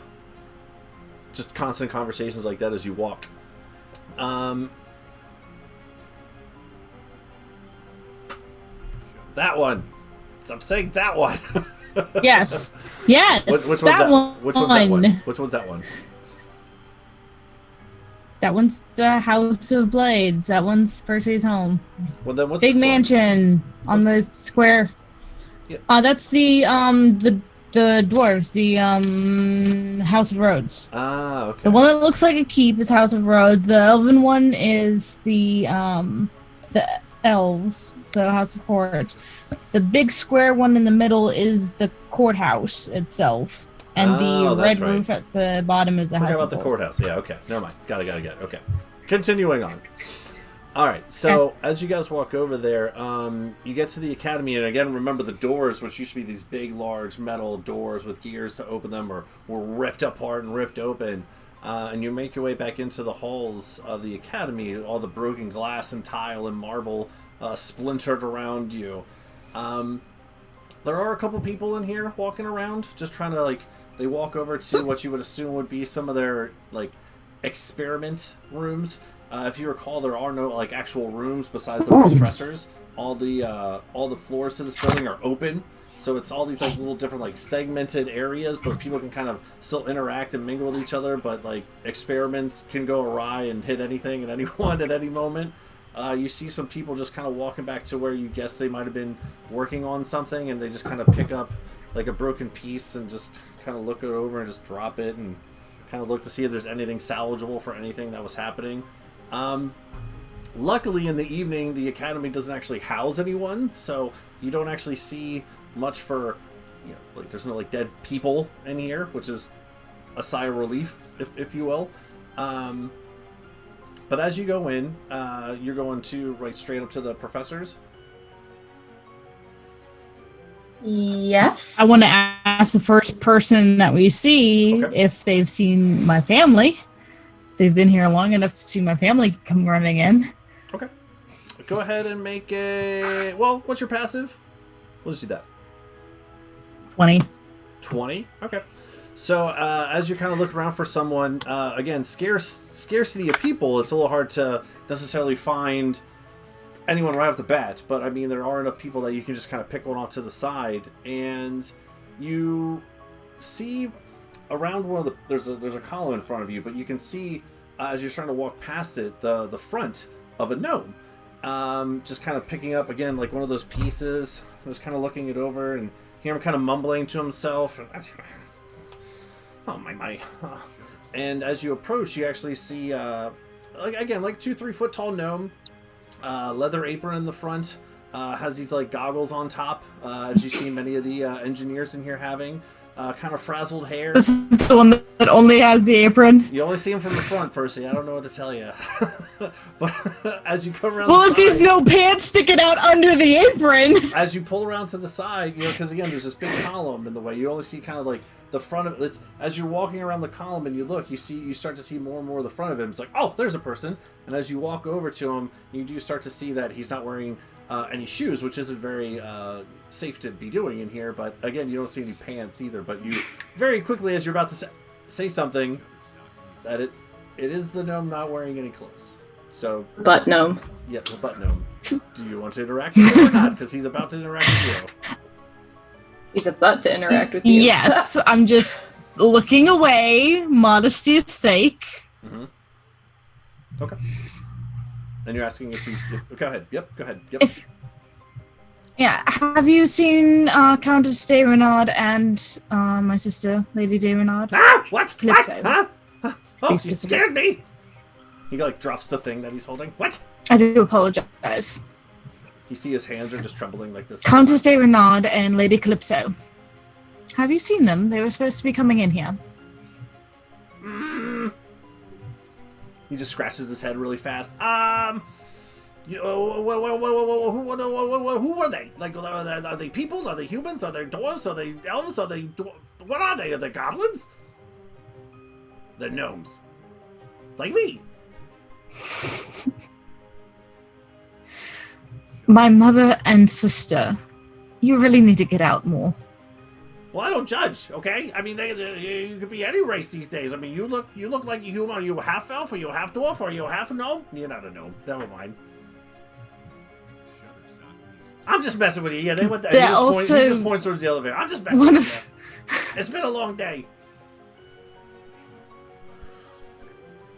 Just constant conversations like that as you walk. That one. I'm saying that one. Yes. Yes. Which that one. Which one's that one? Which one's that one? That one's the House of Blades. That one's Percy's home. Well, then what's Big this mansion on the square. Yeah. That's the The dwarves, the House of Rhodes. Ah, okay. The one that looks like a keep is House of Rhodes. The elven one is the elves, so House of Court. The big square one in the middle is the courthouse itself, and the red roof at the bottom is the House. Forgot about the courthouse. Yeah, okay, never mind. Got it. Okay, continuing on. All right, so as you guys walk over there, you get to the academy, and again, remember the doors, which used to be these big, large metal doors with gears to open them, were ripped apart and ripped open. And you make your way back into the halls of the academy, all the broken glass and tile and marble splintered around you. There are a couple people in here walking around, just trying to, they walk over to what you would assume would be some of their, experiment rooms. If you recall, there are no, actual rooms besides the compressors. All the floors to this building are open. So it's all these little different segmented areas, but people can kind of still interact and mingle with each other. But experiments can go awry and hit anything and anyone at any moment. You see some people just kind of walking back to where you guess they might have been working on something, and they just kind of pick up a broken piece and just kind of look it over and just drop it and kind of look to see if there's anything salvageable for anything that was happening. Luckily, in the evening, the academy doesn't actually house anyone, so you don't actually see much for, there's no dead people in here, which is a sigh of relief, if you will. But as you go in, you're going to right straight up to the professors. Yes. I want to ask the first person that we see if they've seen my family. They've been here long enough to see my family come running in. Okay. Go ahead and make a... Well, what's your passive? We'll just do that. 20. 20? Okay. So, as you kind of look around for someone, again, scarcity of people, it's a little hard to necessarily find anyone right off the bat. But, I mean, there are enough people that you can just kind of pick one off to the side. And you see around one of the... There's a column in front of you, but you can see, as you're trying to walk past it, the front of a gnome. Just kind of picking up, again, one of those pieces. Just kind of looking it over and hear him kind of mumbling to himself. Oh my. And as you approach, you actually see, again, 2-3 foot tall gnome, leather apron in the front, has these goggles on top, as you see many of the engineers in here having, kind of frazzled hair. This is the one that only has the apron. You only see him from the front, Percy. I don't know what to tell you. But as you come around, Well, if there's no pants sticking out under the apron. As you pull around to the side, because again, there's this big column in the way. You only see kind of the front of it. As you're walking around the column and you look, you start to see more and more of the front of him. It's oh, there's a person. And as you walk over to him, you do start to see that he's not wearing any shoes, which isn't very safe to be doing in here. But again, you don't see any pants either. But you very quickly, as you're about to say something, that it is the gnome not wearing any clothes. So Butt gnome. Yeah, the butt gnome. Do you want to interact with him or not? Because he's about to interact with you. He's about to interact with you. Yes, I'm just looking away, modesty's sake. Mm-hmm. Okay. And you're asking if he's... go ahead. Yep, go ahead. Yep. Have you seen Countess de Renaud and my sister, Lady de Renaud? Ah! What? Calypso. What? Huh? Oh, you scared me! He drops the thing that he's holding. What? I do apologize. You see his hands are just trembling like this. Countess de Renaud and Lady Calypso. Have you seen them? They were supposed to be coming in here. He just scratches his head really fast. Who are they? Are they people? Are they humans? Are they dwarves? Are they elves? Are they... What are they? Are they goblins? They're gnomes. Like me. My mother and sister. You really need to get out more. Well, I don't judge, okay? I mean, you could be any race these days. I mean, you look like a human. Are you a half elf? Are you a half dwarf? Are you a half gnome? You're not a gnome. Never mind. I'm just messing with you. Yeah, they went there. He just points towards the elevator. I'm just messing with you. It's been a long day.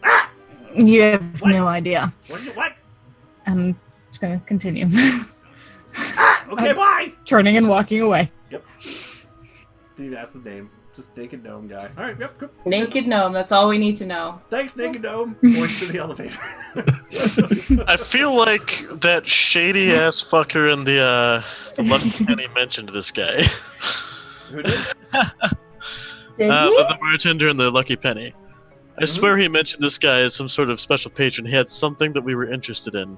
Ah! You have no idea. What? I'm just gonna continue. Ah! Okay, bye! Turning and walking away. Yep. even ask his name. Just naked gnome guy. All right, yep, good. Naked gnome. That's all we need to know. Thanks, naked gnome. Points to the elevator. I feel like that shady ass fucker in the Lucky Penny mentioned this guy. Who did? Did he? The bartender in the Lucky Penny. I swear he mentioned this guy as some sort of special patron. He had something that we were interested in,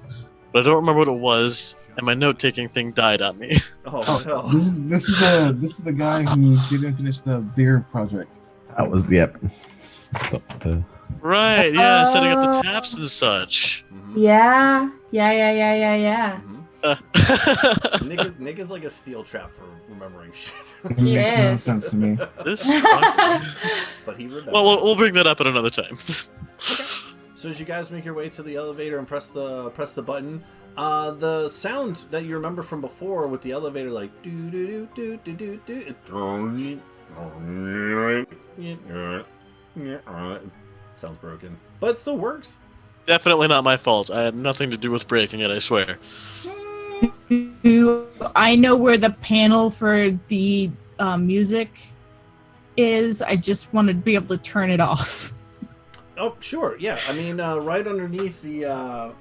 but I don't remember what it was, and my note-taking thing died on me. Oh no. This is the guy who didn't finish the beer project. That was yep. Right, yeah, setting up the taps and such. Yeah. Nick is like a steel trap for remembering shit. It makes no Yes. sense to me. This fucker. But he remembers. Well, we'll bring that up at another time. Okay. So as you guys make your way to the elevator and press the button, the sound that you remember from before with the elevator, like do do do do do do do, sounds broken, but it still works. Definitely not my fault. I had nothing to do with breaking it, I swear. I know where the panel for the music is. I just want to be able to turn it off. Oh, sure, yeah. I mean, right underneath the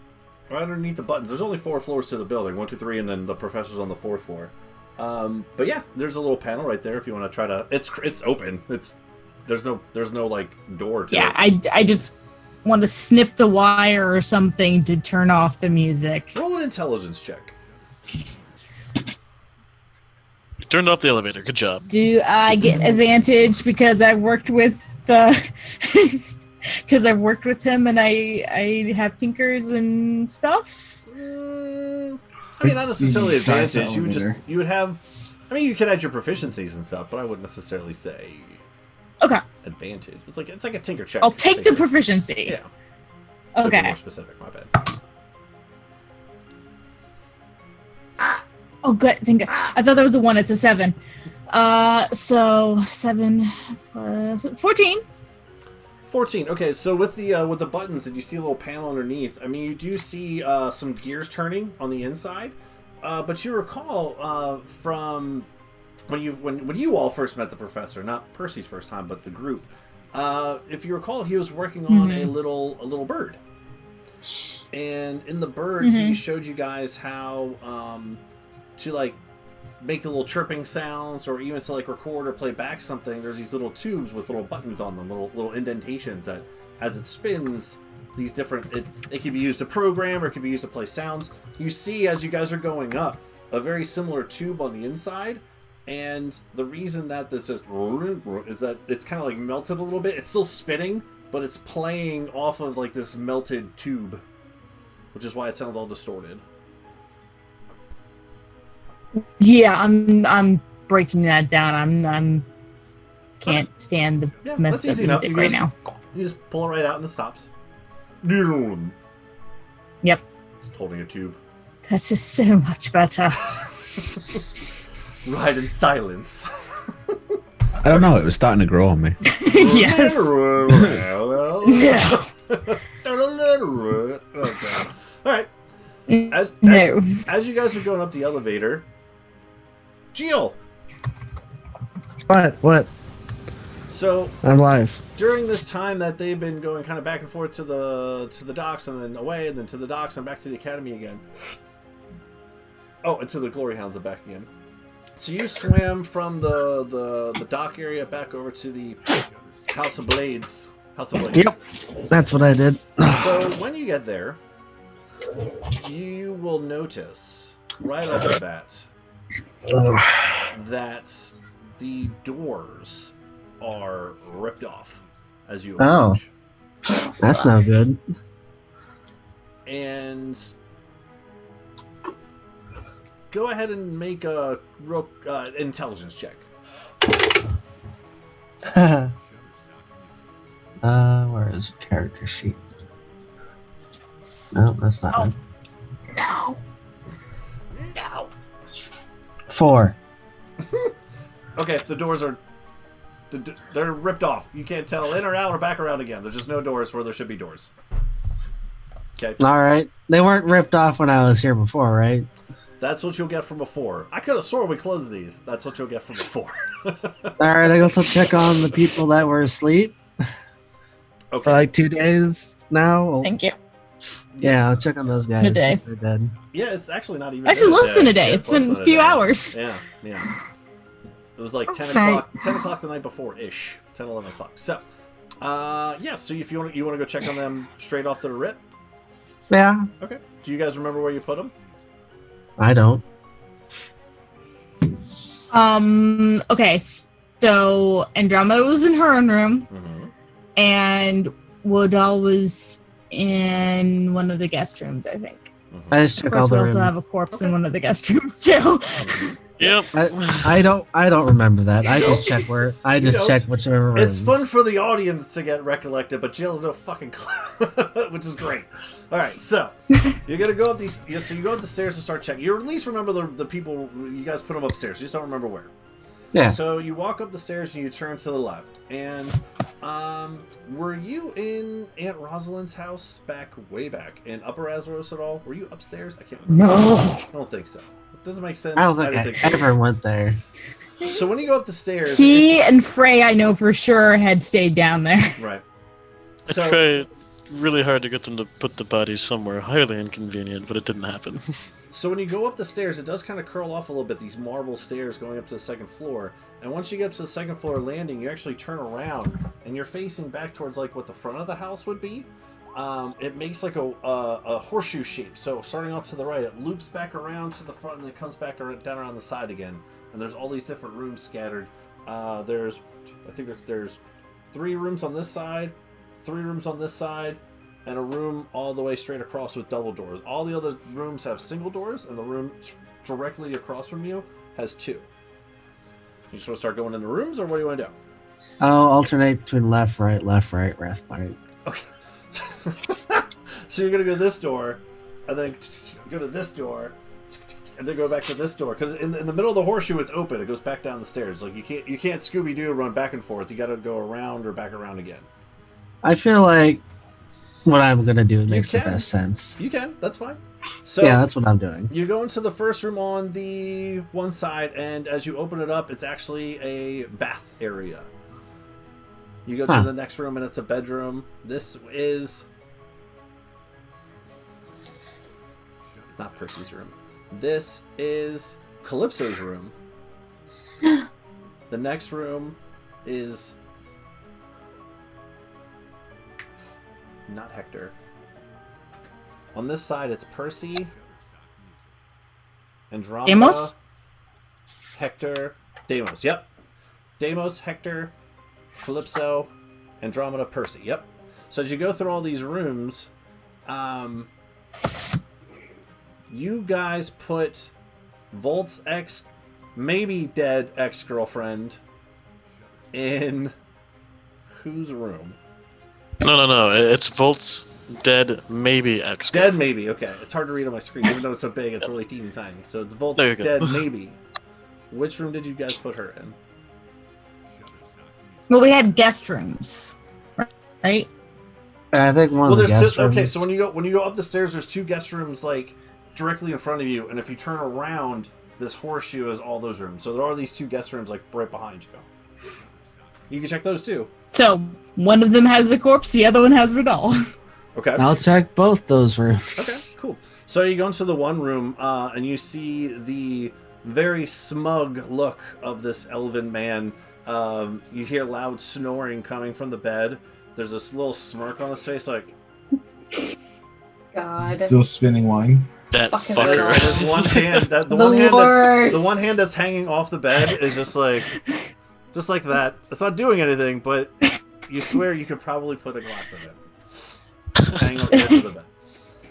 buttons. There's only 4 floors to the building, 1, 2, 3, and then the professor's on the 4th floor. But yeah, there's a little panel right there if you want to try to. It's open. There's no like door to Yeah, it. I just want to snip the wire or something to turn off the music. Roll an intelligence check. You turned off the elevator. Good job. Do I get advantage because I worked with the because I've worked with him and I have tinkers and stuffs? I mean, not necessarily It's just advantage. elevator. You would have. I mean, you could add your proficiencies and stuff, but I wouldn't necessarily say Okay, advantage. It's like a tinker check. I'll take the basically. proficiency. Yeah. Should be Okay. more specific. My bad. Oh, good. Thank God. I thought that was a 1. It's a 7. So 7 plus 14. 14. Okay, so with the buttons and you see a little panel underneath. I mean, you do see some gears turning on the inside, but you recall from when you all first met the professor, not Percy's first time, but the group. If you recall, he was working on a little bird, and in the bird, he showed you guys how to like make the little chirping sounds, or even to like record or play back something. There's these little tubes with little buttons on them, little indentations that, as it spins, these different. It can be used to program, or it can be used to play sounds. You see, as you guys are going up, a very similar tube on the inside, and the reason that this is that it's kind of like melted a little bit. It's still spinning, but it's playing off of like this melted tube, which is why it sounds all distorted. Yeah, I'm breaking that down. I'm can't stand the Yeah, mess that's easy of enough. music You right just- now. You just pull it right out and it stops. Yep, Just holding a tube. that's just so much better. Ride in silence. I don't know. It was starting to grow on me. Yes. Oh, God. All right. As you guys are going up the elevator, Jill. What? So I'm live. during this time that they've been going kind of back and forth to the docks and then away and then to the docks and back to the academy again. Oh, and to the glory hounds and back again. So you swam from the dock area back over to the House of Blades. Yep, that's what I did. So when you get there, you will notice right off the bat that the doors are ripped off as you approach. That's no good. And go ahead and make a real intelligence check. Where is the character sheet? No, that's not it. No. No. 4. Okay, the doors are they're ripped off. You can't tell in or out or back around again. There's just no doors where there should be doors. Okay. All right. They weren't ripped off when I was here before, right? That's what you'll get from a 4. I could have sworn we closed these. That's what you'll get from a 4. Alright, I guess I'll check on the people that were asleep Okay. for like 2 days now. Thank you. Yeah, I'll check on those guys. A day. If they're dead. Yeah, it's actually not even. Actually, been less than a day. Yeah, It's less been than a few day. hours. Yeah. It was like 10 Okay. o'clock. 10 o'clock the night before ish. 10, 11 o'clock. So, yeah. So if you want to go check on them straight off the rip. Yeah, Okay. Do you guys remember where you put them? I don't. Okay, so Andromeda was in her own room, Mm-hmm. and Woodall was in one of the guest rooms, I think. Mm-hmm. I just Of check course, all we the also rooms. have a corpse in one of the guest rooms too. Yep. I don't remember that. I just check where. I You just don't. check whichever rooms. It's fun for the audience to get recollected, but Jill has no fucking clue, which is great. All right, so you're gonna go up these. Yeah, so you go up the stairs and start checking. You at least remember the people. You guys put them upstairs. You just don't remember where. Yeah. So you walk up the stairs and you turn to the left. And were you in Aunt Rosalind's house way back in Upper Azeros at all? Were you upstairs? I can't remember. No. I don't think so. It doesn't make sense. I don't think didn't I so. ever went there. So when you go up the stairs, He and Frey, I know for sure, had stayed down there. right. I So tried really hard to get them to put the bodies somewhere highly inconvenient, but it didn't happen. So when you go up the stairs, it does kind of curl off a little bit, these marble stairs going up to the second floor. And once you get up to the second floor landing, you actually turn around, and you're facing back towards like what the front of the house would be. It makes like a horseshoe shape. So starting off to the right, it loops back around to the front, and then it comes back down around the side again. And there's all these different rooms scattered. I think there's 3 rooms on this side, 3 rooms on this side, and a room all the way straight across with double doors. All the other rooms have single doors, and the room directly across from you has 2. You just want to start going into rooms, or what do you want to do? I'll alternate between left, right, left, right. Okay. So you're going to go this door, and then go to this door, and then go back to this door. Because in the middle of the horseshoe, it's open. It goes back down the stairs. Like you can't Scooby-Doo run back and forth. You got to go around or back around again. I feel like what I'm gonna do makes the can. best sense. You can. That's fine. So Yeah, that's what I'm doing. you go into the first room on the one side, and as you open it up, it's actually a bath area. You go to the next room, and it's a bedroom. This is not Percy's room. This is Calypso's room. The next room is not Hector. On this side, it's Percy, Andromeda, Deimos? Hector, Deimos. Yep, Deimos, Hector, Calypso, Andromeda, Percy. Yep. So as you go through all these rooms, you guys put Volt's maybe dead ex-girlfriend in whose room? No. It's Volt's dead, maybe ex. Dead maybe. Okay, it's hard to read on my screen, even though it's so big. It's really teeny tiny. So it's Volt's There you go. dead maybe. Which room did you guys put her in? Well, we had guest rooms, right? I think one Well, of the there's guest two. Okay, rooms- so when you go up the stairs, there's 2 guest rooms like directly in front of you, and if you turn around, this horseshoe is all those rooms. So there are these 2 guest rooms like right behind you. You can check those too. So one of them has the corpse, the other one has Vidal. Okay. I'll check both those rooms. Okay, cool. So you go into the one room, and you see the very smug look of this elven man. You hear loud snoring coming from the bed. There's this little smirk on his face, like God. Still spinning wine. That Fucking and fucker. his one hand. That the The one hand worst. the one hand that's hanging off the bed is just like that. It's not doing anything, but you swear you could probably put a glass in it. Just hanging off the edge of the bed.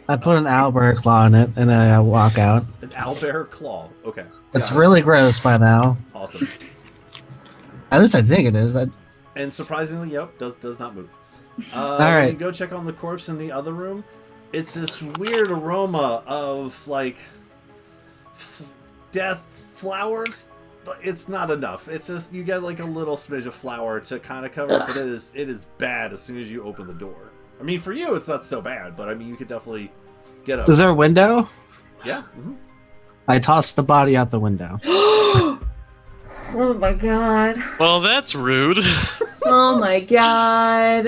I put an owlbear claw in it, and then I walk out. An owlbear claw. Okay. It's Got it. really gross by now. Awesome. At least I think it is. And surprisingly, yep, does not move. All right. When you go check on the corpse in the other room, it's this weird aroma of like death flowers. It's not enough. It's just you get like a little smidge of flour to kind of cover it, but it is bad as soon as you open the door. I mean, for you, it's not so bad, but I mean, you could definitely get a Is there a window? yeah. I tossed the body out the window. Oh my god. Well, that's rude. Oh my god.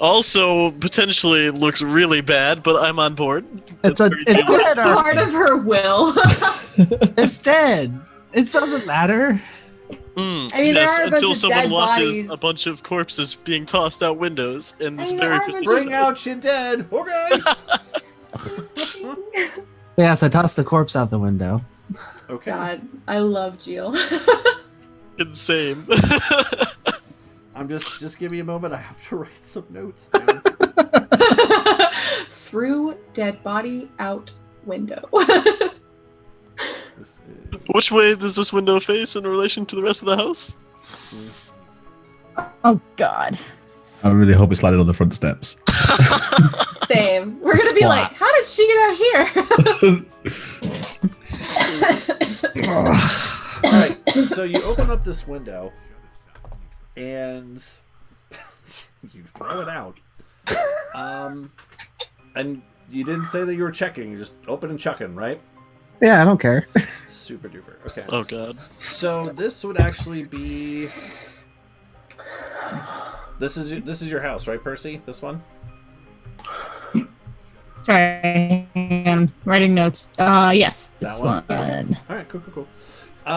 Also, potentially looks really bad, but I'm on board. It's That's a very it's true. dead. Part of her will. It's dead. It doesn't matter. Mm, I mean, there yes, are a bunch until of someone dead watches bodies. a bunch of corpses being tossed out windows in this I mean, very there are a bunch prestigious Bring out your dead. Okay. Yes, I tossed the corpse out the window. Okay. God, I love Jill. insane. I'm just give me a moment. I have to write some notes down. Through dead body out window. This is, Which way does this window face in relation to the rest of the house? Oh God. I really hope it's landed on the front steps. Same. We're gonna be Splat. like, how did she get out here? all right. So you open up this window, and you throw it out. And you didn't say that you were checking. You just open and chucking, right? Yeah, I don't care. Super duper. Okay. Oh god. So this would actually be. This is your house, right, Percy? This one. Sorry, I'm writing notes. Yes, this That one? one. All right. Cool. Yeah.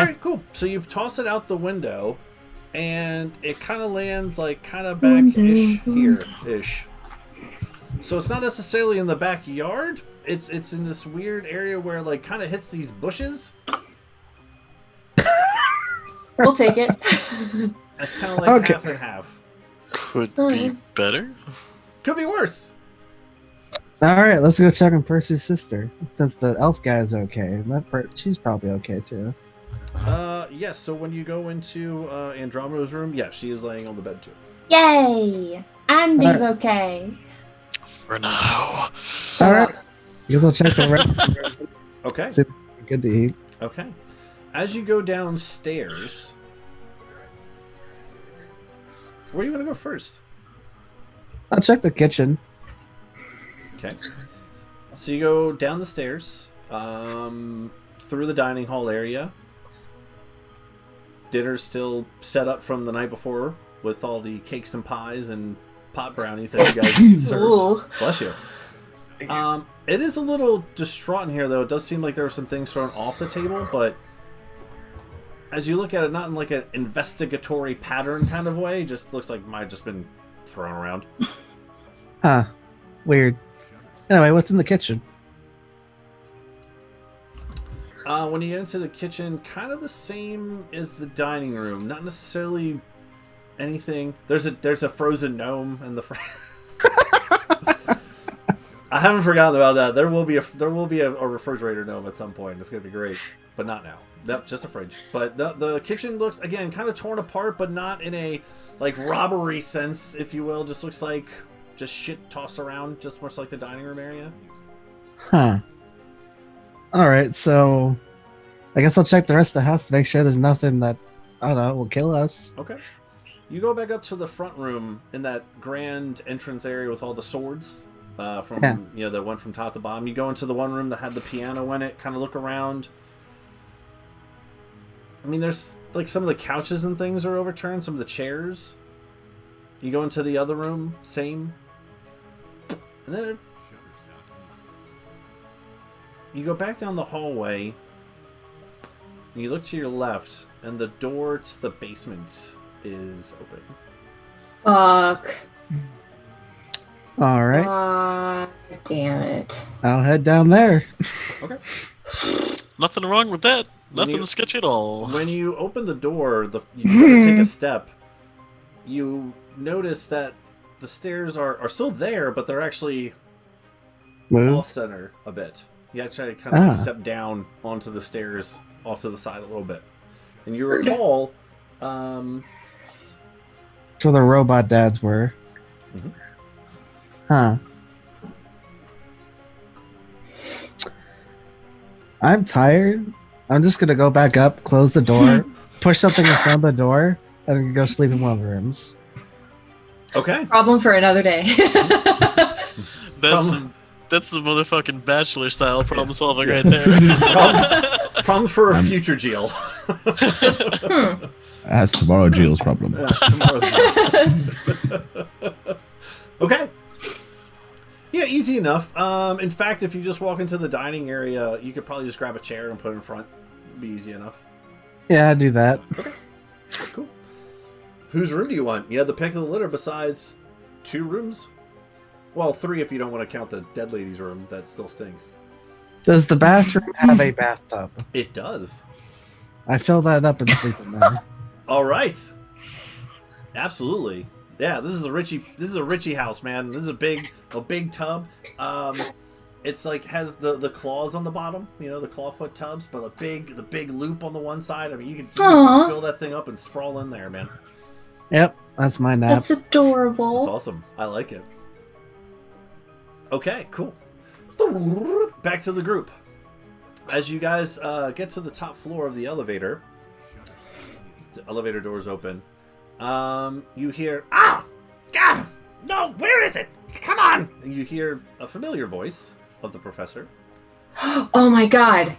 All right. Cool. So you toss it out the window, and it kind of lands like kind of back-ish here-ish. So it's not necessarily in the backyard. It's in this weird area where like kind of hits these bushes. We'll take it. It's kind of like Okay. half and half. Could be better. Could be worse. All right, let's go check on Percy's sister. Since the elf guy is okay, she's probably okay too. Yes. So when you go into Andromeda's room, yeah, she is laying on the bed too. Yay! Andy's okay. For now. All right, I guess I'll check the rest. Of the room. Okay. See if it's good to eat. Okay. As you go downstairs, where are you gonna go first? I'll check the kitchen. Okay. So you go down the stairs, through the dining hall area. Dinner's still set up from the night before with all the cakes and pies and pot brownies that you guys served. Ooh. Bless you. It is a little distraught in here, though. It does seem like there were some things thrown off the table, but as you look at it, not in like an investigatory pattern kind of way, it just looks like it might have just been thrown around. Huh. Weird. Anyway, what's in the kitchen? When you get into the kitchen, kind of the same as the dining room. Not necessarily anything. There's a frozen gnome in the I haven't forgotten about that. There will be a refrigerator gnome at some point. It's gonna be great, but not now. Nope, just a fridge. But the kitchen looks again kind of torn apart, but not in a like robbery sense, if you will. Just looks like just shit tossed around, just much like the dining room area. Huh. All right, so I guess I'll check the rest of the house to make sure there's nothing that I don't know will kill us. Okay. You go back up to the front room in that grand entrance area with all the swords from that went from top to bottom. You go into the one room that had the piano in it. Kind of look around. I mean, there's like some of the couches and things are overturned. Some of the chairs. You go into the other room, same. And then you go back down the hallway. And you look to your left, and the door to the basement is open. Fuck. All right, Damn it. I'll head down there. Okay. Nothing wrong with that. When Nothing you- sketchy at all. When you open the door, you gotta take a step. You notice that the stairs are still there, but they're actually Move. off center a bit. You actually kind of like step down onto the stairs off to the side a little bit. And you recall, That's where the robot dads were. Mhm. Huh. I'm tired. I'm just gonna go back up, close the door, push something in front of the door, and then go sleep in one of the rooms. okay. Problem for another day. That's some That's the motherfucking bachelor style problem solving right there. Problem for a future Jill. That's tomorrow Jill's problem. Okay. Yeah, easy enough. In fact, if you just walk into the dining area, you could probably just grab a chair and put it in front. It'd be easy enough. Yeah, I do that. Okay. Cool. Whose room do you want? You have the pick of the litter besides 2 rooms? Well, 3 if you don't want to count the dead lady's room. That still stinks. Does the bathroom have a bathtub? It does. I fill that up and sleep in there. All right. Absolutely. Yeah, this is a Richie house, man. This is a big tub. It's like has the claws on the bottom, the clawfoot tubs, but the big loop on the one side. I mean, you can fill that thing up and sprawl in there, man. Yep, that's my nap. That's adorable. That's awesome. I like it. Okay, cool. Back to the group. As you guys get to the top floor of the elevator doors open. You hear, God, no, where is it? Come on! And you hear a familiar voice of the professor. Oh my god.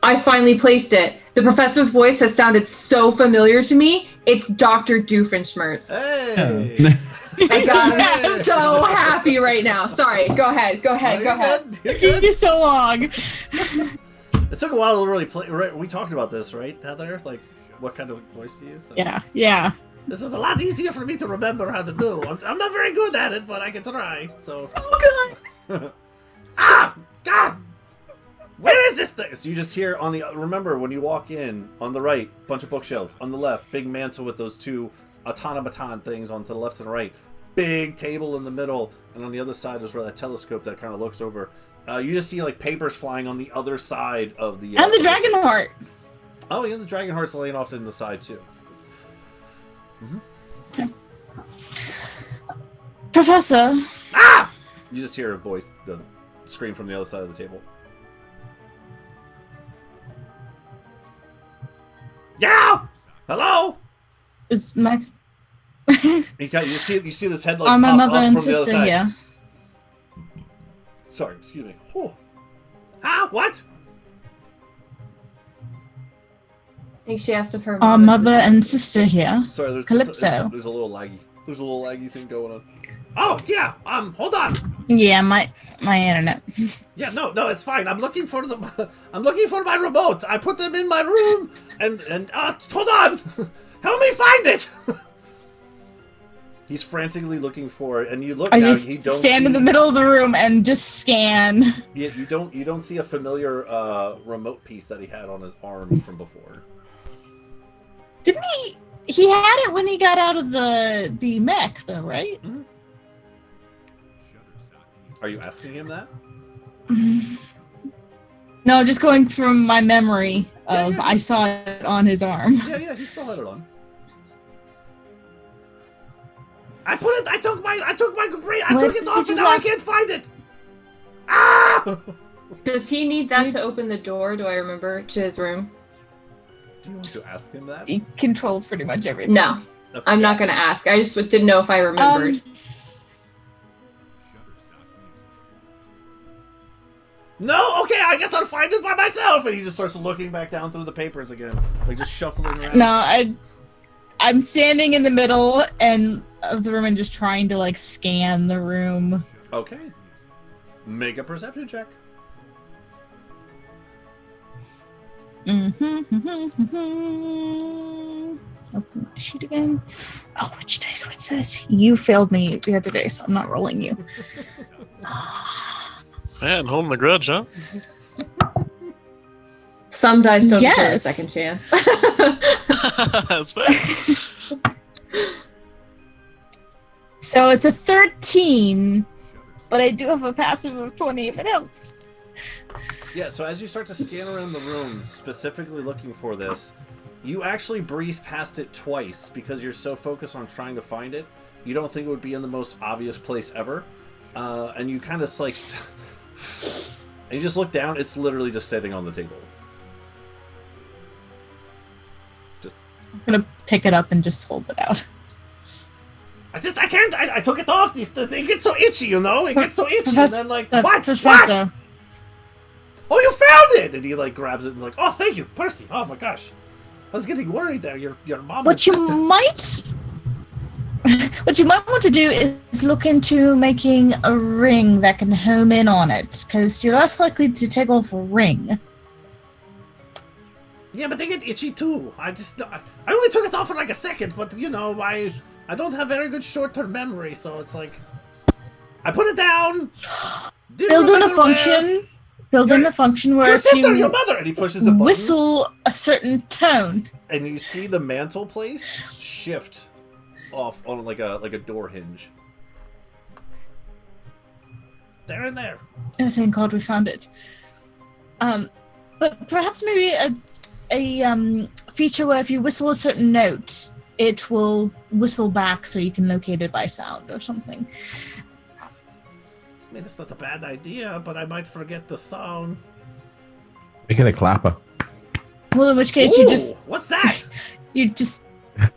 I finally placed it. The professor's voice has sounded so familiar to me. It's Dr. Doofenshmirtz. Hey! I got I'm so happy right now. Sorry, go ahead. You're good. You're so long. It took a while to really play. Right? We talked about this, right, Heather? Like, what kind of voice to use? So. Yeah. This is a lot easier for me to remember how to do. I'm not very good at it, but I can try. So good. God! Where is this thing? So you just hear on the. Remember when you walk in on the right, bunch of bookshelves. On the left, big mantle with those 2 automaton things on to the left and right. Big table in the middle, and on the other side is where that telescope that kind of looks over. You just see like papers flying on the other side of the. And the dragon heart. Oh yeah, the dragon heart's laying off to the side too. Okay. Professor. You just hear a voice, the scream from the other side of the table. Yeah! Hello? Is my You see this head like are my pop mother up and from the other sister side. here? Sorry, excuse me. What? I think she asked if her Our mother and sister here. Sorry, there's Calypso. There's a little laggy. There's a little laggy thing going on. Oh yeah. Hold on. Yeah, my internet. Yeah, no, it's fine. I'm looking for my remote. I put them in my room, and hold on. Help me find it. He's frantically looking for it, and you look I down. just You don't stand in the middle of the room and just scan. You don't see a familiar remote piece that he had on his arm from before. Didn't he? He had it when he got out of the mech, though, right? Mm-hmm. Are you asking him that? No, just going from my memory of Yeah. I saw it on his arm. Yeah, he still had it on. I took it off and now I can't find it. Does he need that to open the door? Do I remember to his room? Do you want to ask him that? He controls pretty much everything. No, Okay. I'm not going to ask. I just didn't know if I remembered. No, okay, I guess I'll find it by myself. And he just starts looking back down through the papers again, like just shuffling around. No, I'm standing in the middle of the room and just trying to like scan the room. Okay. Make a perception check. Open my sheet again. Oh, which dice? You failed me the other day, so I'm not rolling you. Man, holding the grudge, huh? Some dice don't deserve a Yes. second chance. That's fair. So it's a 13, but I do have a passive of 20 if it helps. Yeah, so as you start to scan around the room, specifically looking for this, you actually breeze past it twice because you're so focused on trying to find it. You don't think it would be in the most obvious place ever. And you kind of like... and you just look down, it's literally just sitting on the table. I'm gonna pick it up and just hold it out. I can't. I took it off. It gets so itchy, you know. It gets so itchy, and Professor- then like what? Professor. Oh, you found it! And he like grabs it and like, oh, thank you, Percy. Oh my gosh, I was getting worried there. Your mom. What you might want to do is look into making a ring that can home in on it, because you're less likely to take off a ring. Yeah, but they get itchy too. I only took it off for like a second, but you know, I don't have very good short-term memory, so it's like I put it down. Build in a function where your if sister, you your mother, and he pushes a button, whistle a certain tone. and you see the mantle place shift off on like a door hinge. There and there. Oh, thank God we found it. But perhaps maybe a feature where if you whistle a certain note, it will whistle back so you can locate it by sound or something. I mean, it's not a bad idea, but I might forget the song. Make it a clapper. Well, in which case What's that? you just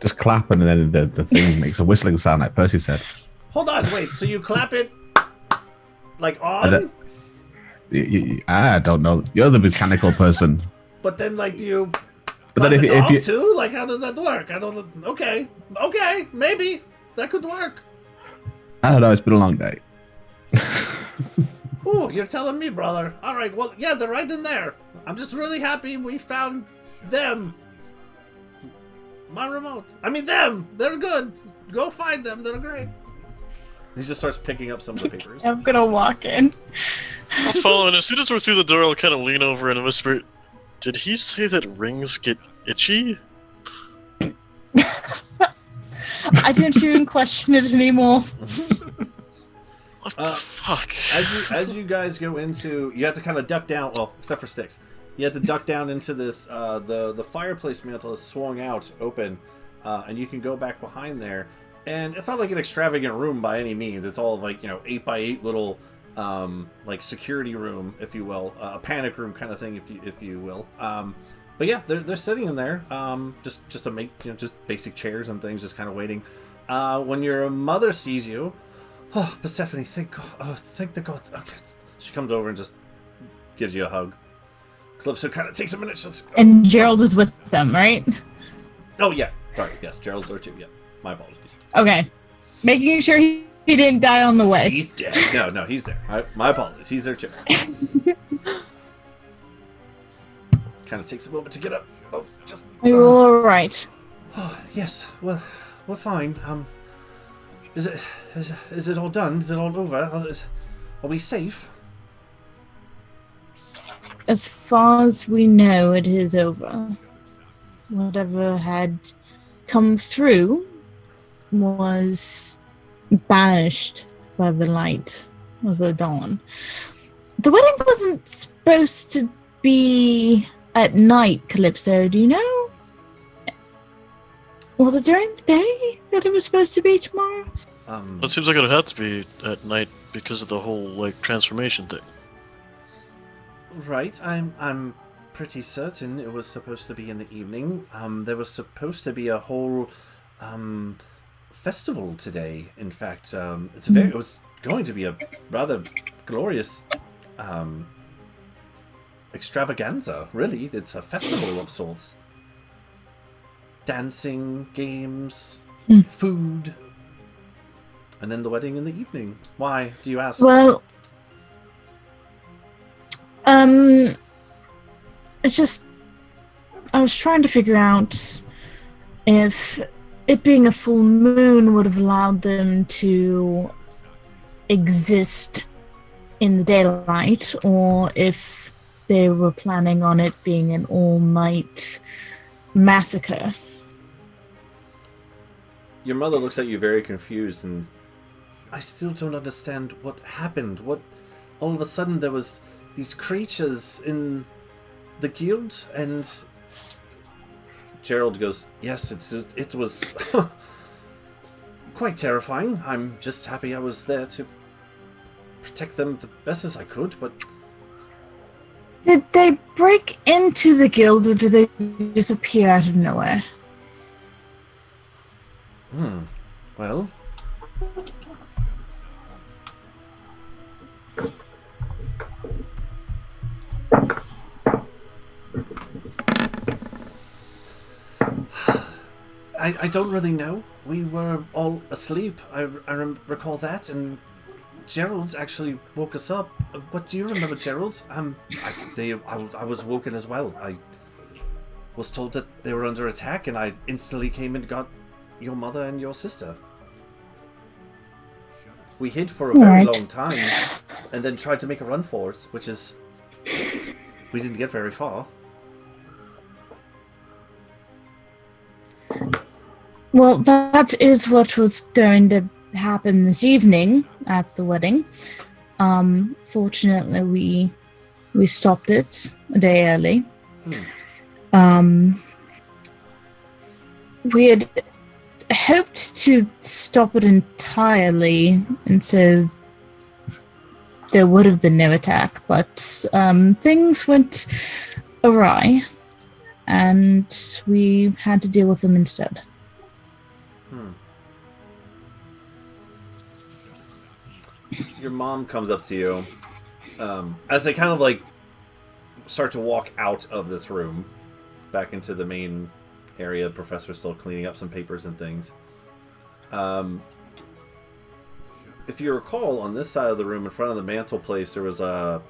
Just clap and then the thing makes a whistling sound like Percy said. Hold on, wait. So you clap it like on, I don't know. You're the mechanical person. but then like do you But then clap it if off you too? Like how does that work? I don't. Okay, maybe that could work. I don't know, it's been a long day. Ooh, you're telling me, brother. All right, well, yeah, they're right in there. I'm just really happy we found them. My remote. I mean, them. They're good. Go find them. They're great. He just starts picking up some of the papers. I'm gonna walk in. I'll follow, and as soon as we're through the door, I'll kind of lean over and whisper, "Did he say that rings get itchy?" I don't even question it anymore. What the fuck? As you guys go into, you have to kind of duck down. Well, except for Sticks, you have to duck down into this. The fireplace mantle is swung out, open, and you can go back behind there. And it's not like an extravagant room by any means. It's all like 8x8 little like security room, if you will, a panic room kind of thing, if you will. But yeah, they're sitting in there, just to make just basic chairs and things, just kind of waiting. When your mother sees you. Oh, Persephone, thank God. Oh, thank the gods. Okay. She comes over and just gives you a hug. Calypso kind of takes a minute. Just, And Gerald is with them, right? Oh, yeah. Sorry. Yes, Gerald's there too. Yeah. My apologies. Okay. Making sure he didn't die on the way. He's dead. No, he's there. My apologies. He's there too. Kind of takes a moment to get up. Oh, just. Are you all right? Oh, yes. Well, we're fine. Is it all done? Is it all over? Are we safe? As far as we know, it is over. Whatever had come through was banished by the light of the dawn. The wedding wasn't supposed to be at night, Calypso, do you know? Was it during the day that it was supposed to be tomorrow? It seems like it had to be at night because of the whole transformation thing. Right, I'm pretty certain it was supposed to be in the evening. There was supposed to be a whole festival today. In fact, it was going to be a rather glorious extravaganza. Really, it's a festival of sorts. Dancing, games, food, and then the wedding in the evening. Why, do you ask? Well, it's just I was trying to figure out if it being a full moon would have allowed them to exist in the daylight, or if they were planning on it being an all-night massacre. Your mother looks at you very confused, and I still don't understand what happened. What, all of a sudden there was these creatures in the guild, and Gerald goes, yes, it was quite terrifying. I'm just happy I was there to protect them the best as I could, but... Did they break into the guild, or did they just appear out of nowhere? Well, I don't really know. We were all asleep. I recall that, and Gerald actually woke us up. What do you remember, Gerald? I was woken as well. I was told that they were under attack, and I instantly came and got your mother and your sister. We hid for a very long time, and then tried to make a run for it, which is... we didn't get very far. Well, that is what was going to happen this evening at the wedding. Fortunately, we stopped it a day early. We had hoped to stop it entirely, and so there would have been no attack, but things went awry, and we had to deal with them instead. Your mom comes up to you as they kind of like start to walk out of this room back into the main area. The professor's still cleaning up some papers and things. If you recall, on this side of the room in front of the mantelpiece, there was a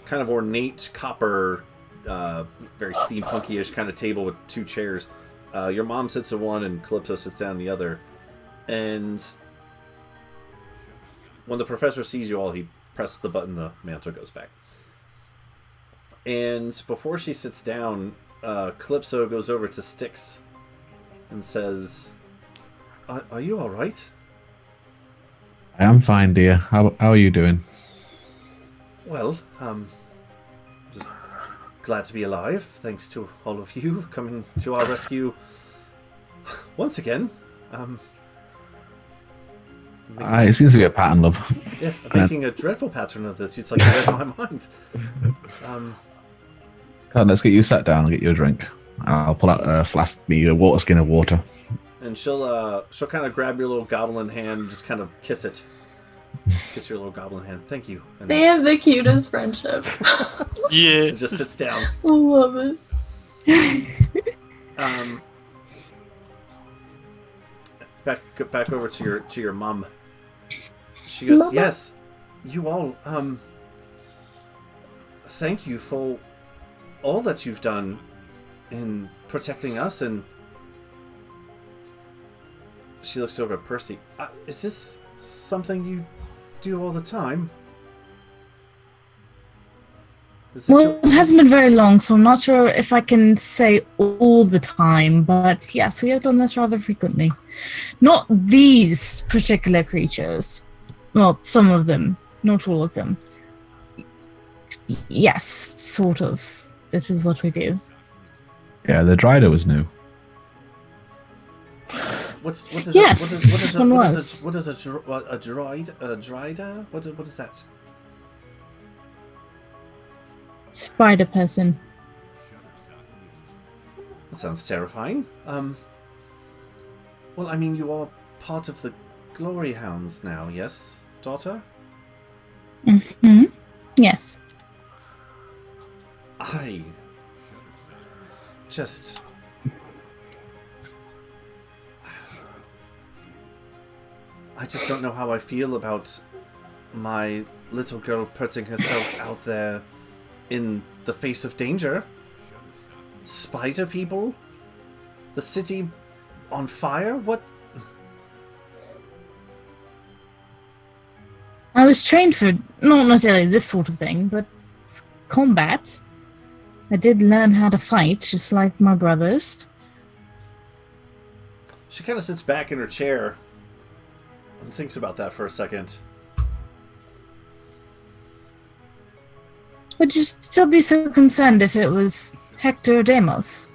kind of ornate copper, very steampunky-ish kind of table with two chairs. Your mom sits at one and Calypso sits down the other. And when the professor sees you all, he presses the button, the mantle goes back. And before she sits down, Calypso goes over to Styx and says, Are you alright? I am fine, dear. How are you doing? Well, just glad to be alive, thanks to all of you coming to our rescue once again. It seems to be a pattern, love. Yeah, I'm making a dreadful pattern of this. It's like read my mind. Come on, let's get you sat down and get you a drink. I'll pull out a flask, me a water skin of water. And she'll kind of grab your little goblin hand and just kind of kiss it. Kiss your little goblin hand. Thank you. And They have the cutest friendship. Yeah. it just sits down. I love it. Back over to your mum. She goes, Mama. Yes, you all, thank you for all that you've done in protecting us. And she looks over at Percy. Is this something you do all the time? Well, it hasn't been very long, so I'm not sure if I can say all the time, but yes, we have done this rather frequently. Not these particular creatures. Well, some of them, not all of them. Yes, sort of. This is what we do. Yeah, the Drider was new. What is Yes, what is one a was. drider? What is that? Spider person. That sounds terrifying. Well, I mean, you are part of the Glory Hounds now, yes, daughter? Mm-hmm. Yes. I just... I just don't know how I feel about my little girl putting herself out there in the face of danger. Spider people? The city on fire? What? I was trained for not necessarily this sort of thing, but for combat. I did learn how to fight, just like my brothers. She kind of sits back in her chair and thinks about that for a second. Would you still be so concerned if it was Hector or Deimos?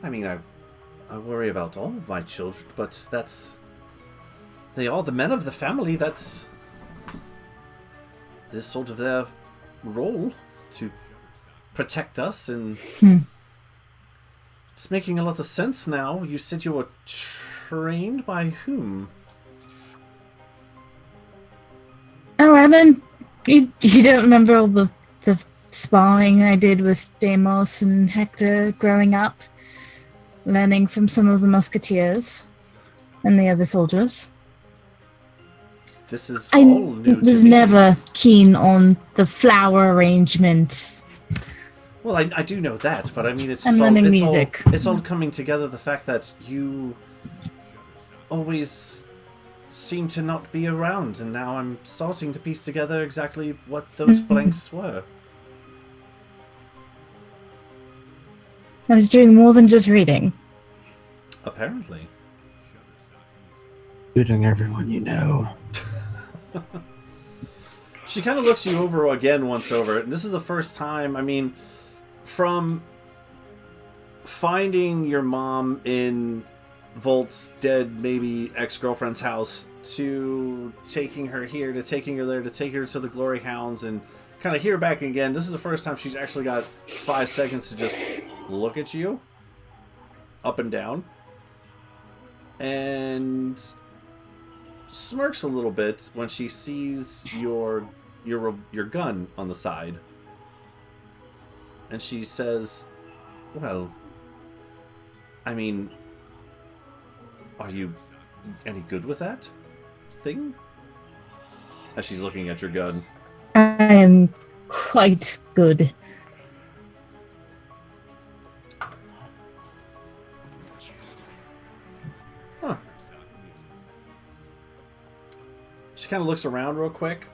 I mean, I worry about all of my children, but that's... They are the men of the family. That's this sort of their role, to protect us, and it's making a lot of sense now. You said you were Trained by whom? Oh, Evan, you don't remember all the sparring I did with Deimos and Hector growing up? Learning from some of the musketeers and the other soldiers. This is I all new to was me. never keen on the flower arrangements. Well, I do know that, but I mean, it's And just all, learning it's music. all it's all coming together. The fact that you always seem to not be around, and now I'm starting to piece together exactly what those blanks were. I was doing more than just reading. Apparently. Shooting everyone you know. She kind of looks you over again once over, and this is the first time, I mean, from finding your mom in Volt's dead, maybe ex-girlfriend's house, to taking her here, to taking her there, to take her to the Glory Hounds, and kind of here back again. This is the first time she's actually got 5 seconds to just look at you, up and down, and smirks a little bit when she sees your gun on the side, and she says, "Well, I mean, are you any good with that thing?" As she's looking at your gun. I am quite good. Huh. She kind of looks around real quick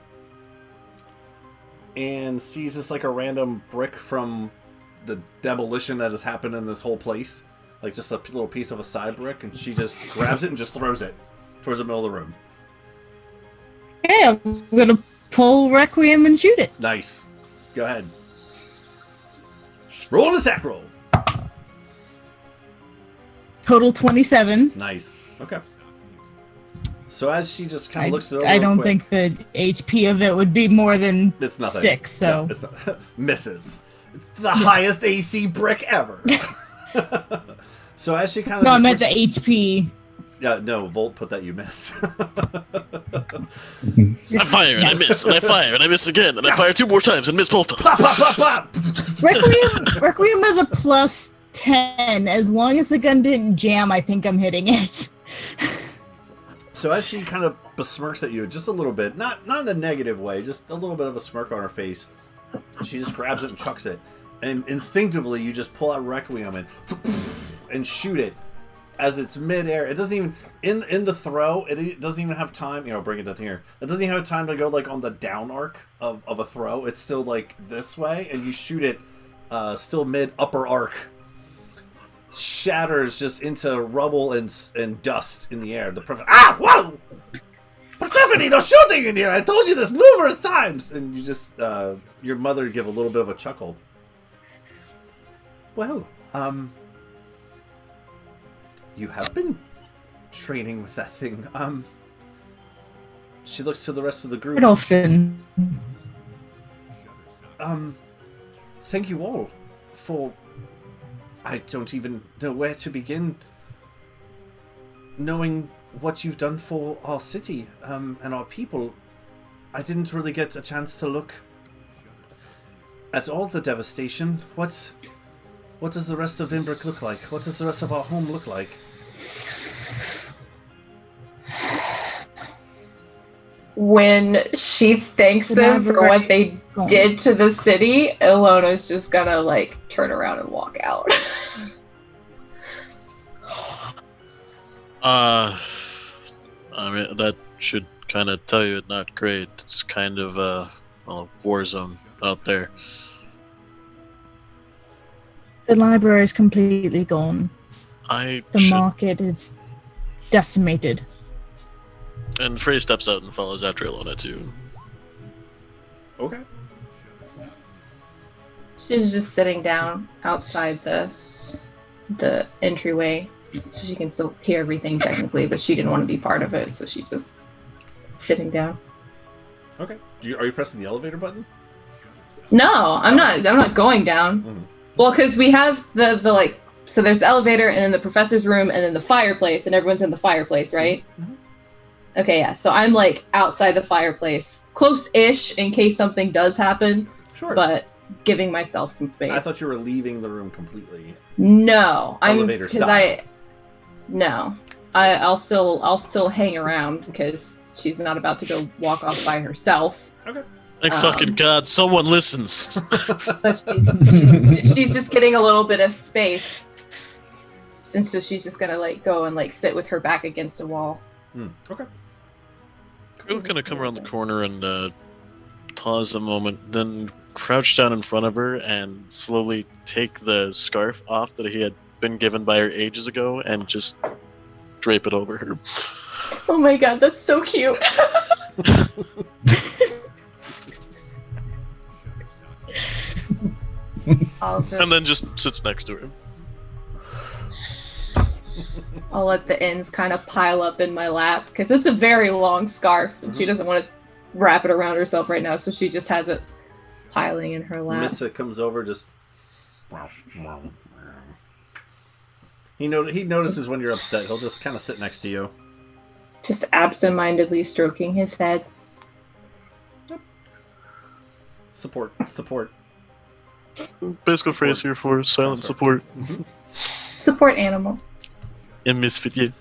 and sees just like a random brick from the demolition that has happened in this whole place. Like just a little piece of a side brick, and she just grabs it and just throws it towards the middle of the room. Yeah, I'm gonna pull Requiem and shoot it. Nice. Go ahead. Roll an attack roll. Total 27. Nice. Okay. So as she just kind of looks it over I don't quick, think the HP of it would be more than it's nothing. 6, so... No, it's not. Misses. The highest AC brick ever. So as she kind of... No, I meant the HP. Yeah, no, Volt put that you miss. I fire and I miss, and I fire and I miss again, and I fire 2 more times and miss both times. Pop, pop, pop, pop! Requiem has a plus 10. As long as the gun didn't jam, I think I'm hitting it. So as she kind of besmirks at you just a little bit, not in a negative way, just a little bit of a smirk on her face, she just grabs it and chucks it. And instinctively, you just pull out Requiem and shoot it. As it's midair, it doesn't even in the throw. It doesn't even have time. Bring it down here. It doesn't even have time to go like on the down arc of a throw. It's still like this way, and you shoot it still mid upper arc. Shatters just into rubble and dust in the air. Whoa! Persephone, no shooting in here! I told you this numerous times. And you just your mother give a little bit of a chuckle. Well, you have been training with that thing. She looks to the rest of the group. Quite often. Thank you all for... I don't even know where to begin knowing what you've done for our city and our people. I didn't really get a chance to look at all the devastation. What does the rest of Imbric look like? What does the rest of our home look like? When she thanks them for what they did to the city, Ilona's just gonna like turn around and walk out. I mean, that should kind of tell you it's not great. It's kind of a war zone out there. The library is completely gone. The market is decimated. And Frey steps out and follows after Ilona too. Okay. She's just sitting down outside the entryway, so she can still hear everything technically, but she didn't want to be part of it, so she's just sitting down. Okay. Are you pressing the elevator button? No, I'm not going down. Mm-hmm. Well, because we have the like so there's the elevator, and then the professor's room, and then the fireplace, and everyone's in the fireplace, right? Mm-hmm. Okay, yeah. So I'm like outside the fireplace, close-ish in case something does happen, Sure. but giving myself some space. I thought you were leaving the room completely. No, I'm Elevator because I'll still hang around because she's not about to go walk off by herself. Okay. Thank fucking God, someone listens. But she's just getting a little bit of space. And so she's just gonna like go and like sit with her back against a wall. Okay. We'll kind of come around the corner and pause a moment, then crouch down in front of her and slowly take the scarf off that he had been given by her ages ago and just drape it over her. Oh my God, that's so cute. And then just sits next to her. I'll let the ends kind of pile up in my lap because it's a very long scarf and she doesn't want to wrap it around herself right now, so she just has it piling in her lap. Missa comes over, just he notices when you're upset. He'll just kind of sit next to you. Just absentmindedly stroking his head. Support. Basic phrase here for silent support. Support animal. And misfit you.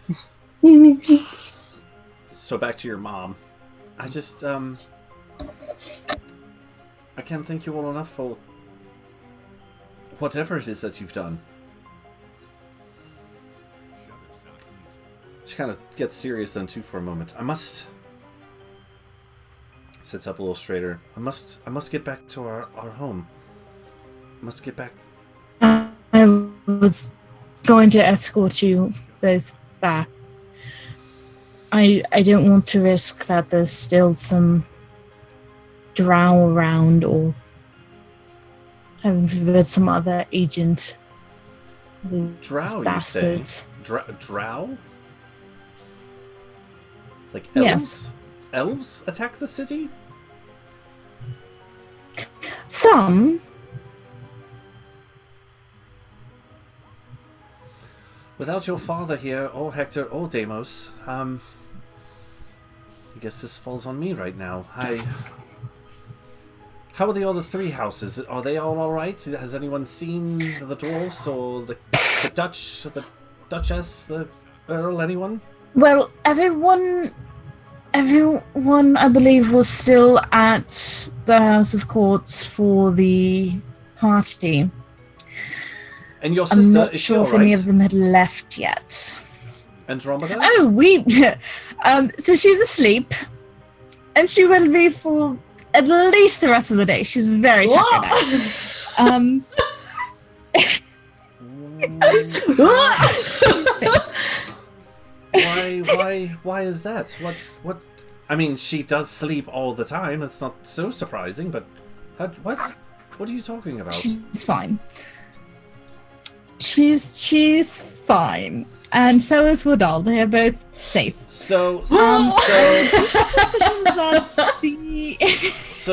So back to your mom. I just I can't thank you all enough for whatever it is that you've done. She kind of gets serious then too for a moment. I must. Sits up a little straighter. I must get back to our home. I must get back. I was going to escort you both back. I don't want to risk that there's still some drow around or having forbid some other agent. Drow, you say? Bastards. Drow? Like elves? Yes. Elves attack the city? Some. Without your father here, or Hector, or Deimos, I guess this falls on me right now. How are the other three houses? Are they all alright? Has anyone seen the dwarves, or the Duchess, the Earl, anyone? Well, everyone I believe was still at the House of Courts for the party. And your I'm sister, not is she sure if alright? any of them had left yet. Andromeda? Oh, so she's asleep, and she will be for at least the rest of the day. She's very tuckered out. Why is that? What? I mean, she does sleep all the time. It's not so surprising, but what? What are you talking about? She's fine. She's fine, and so is Woodall. They are both safe. So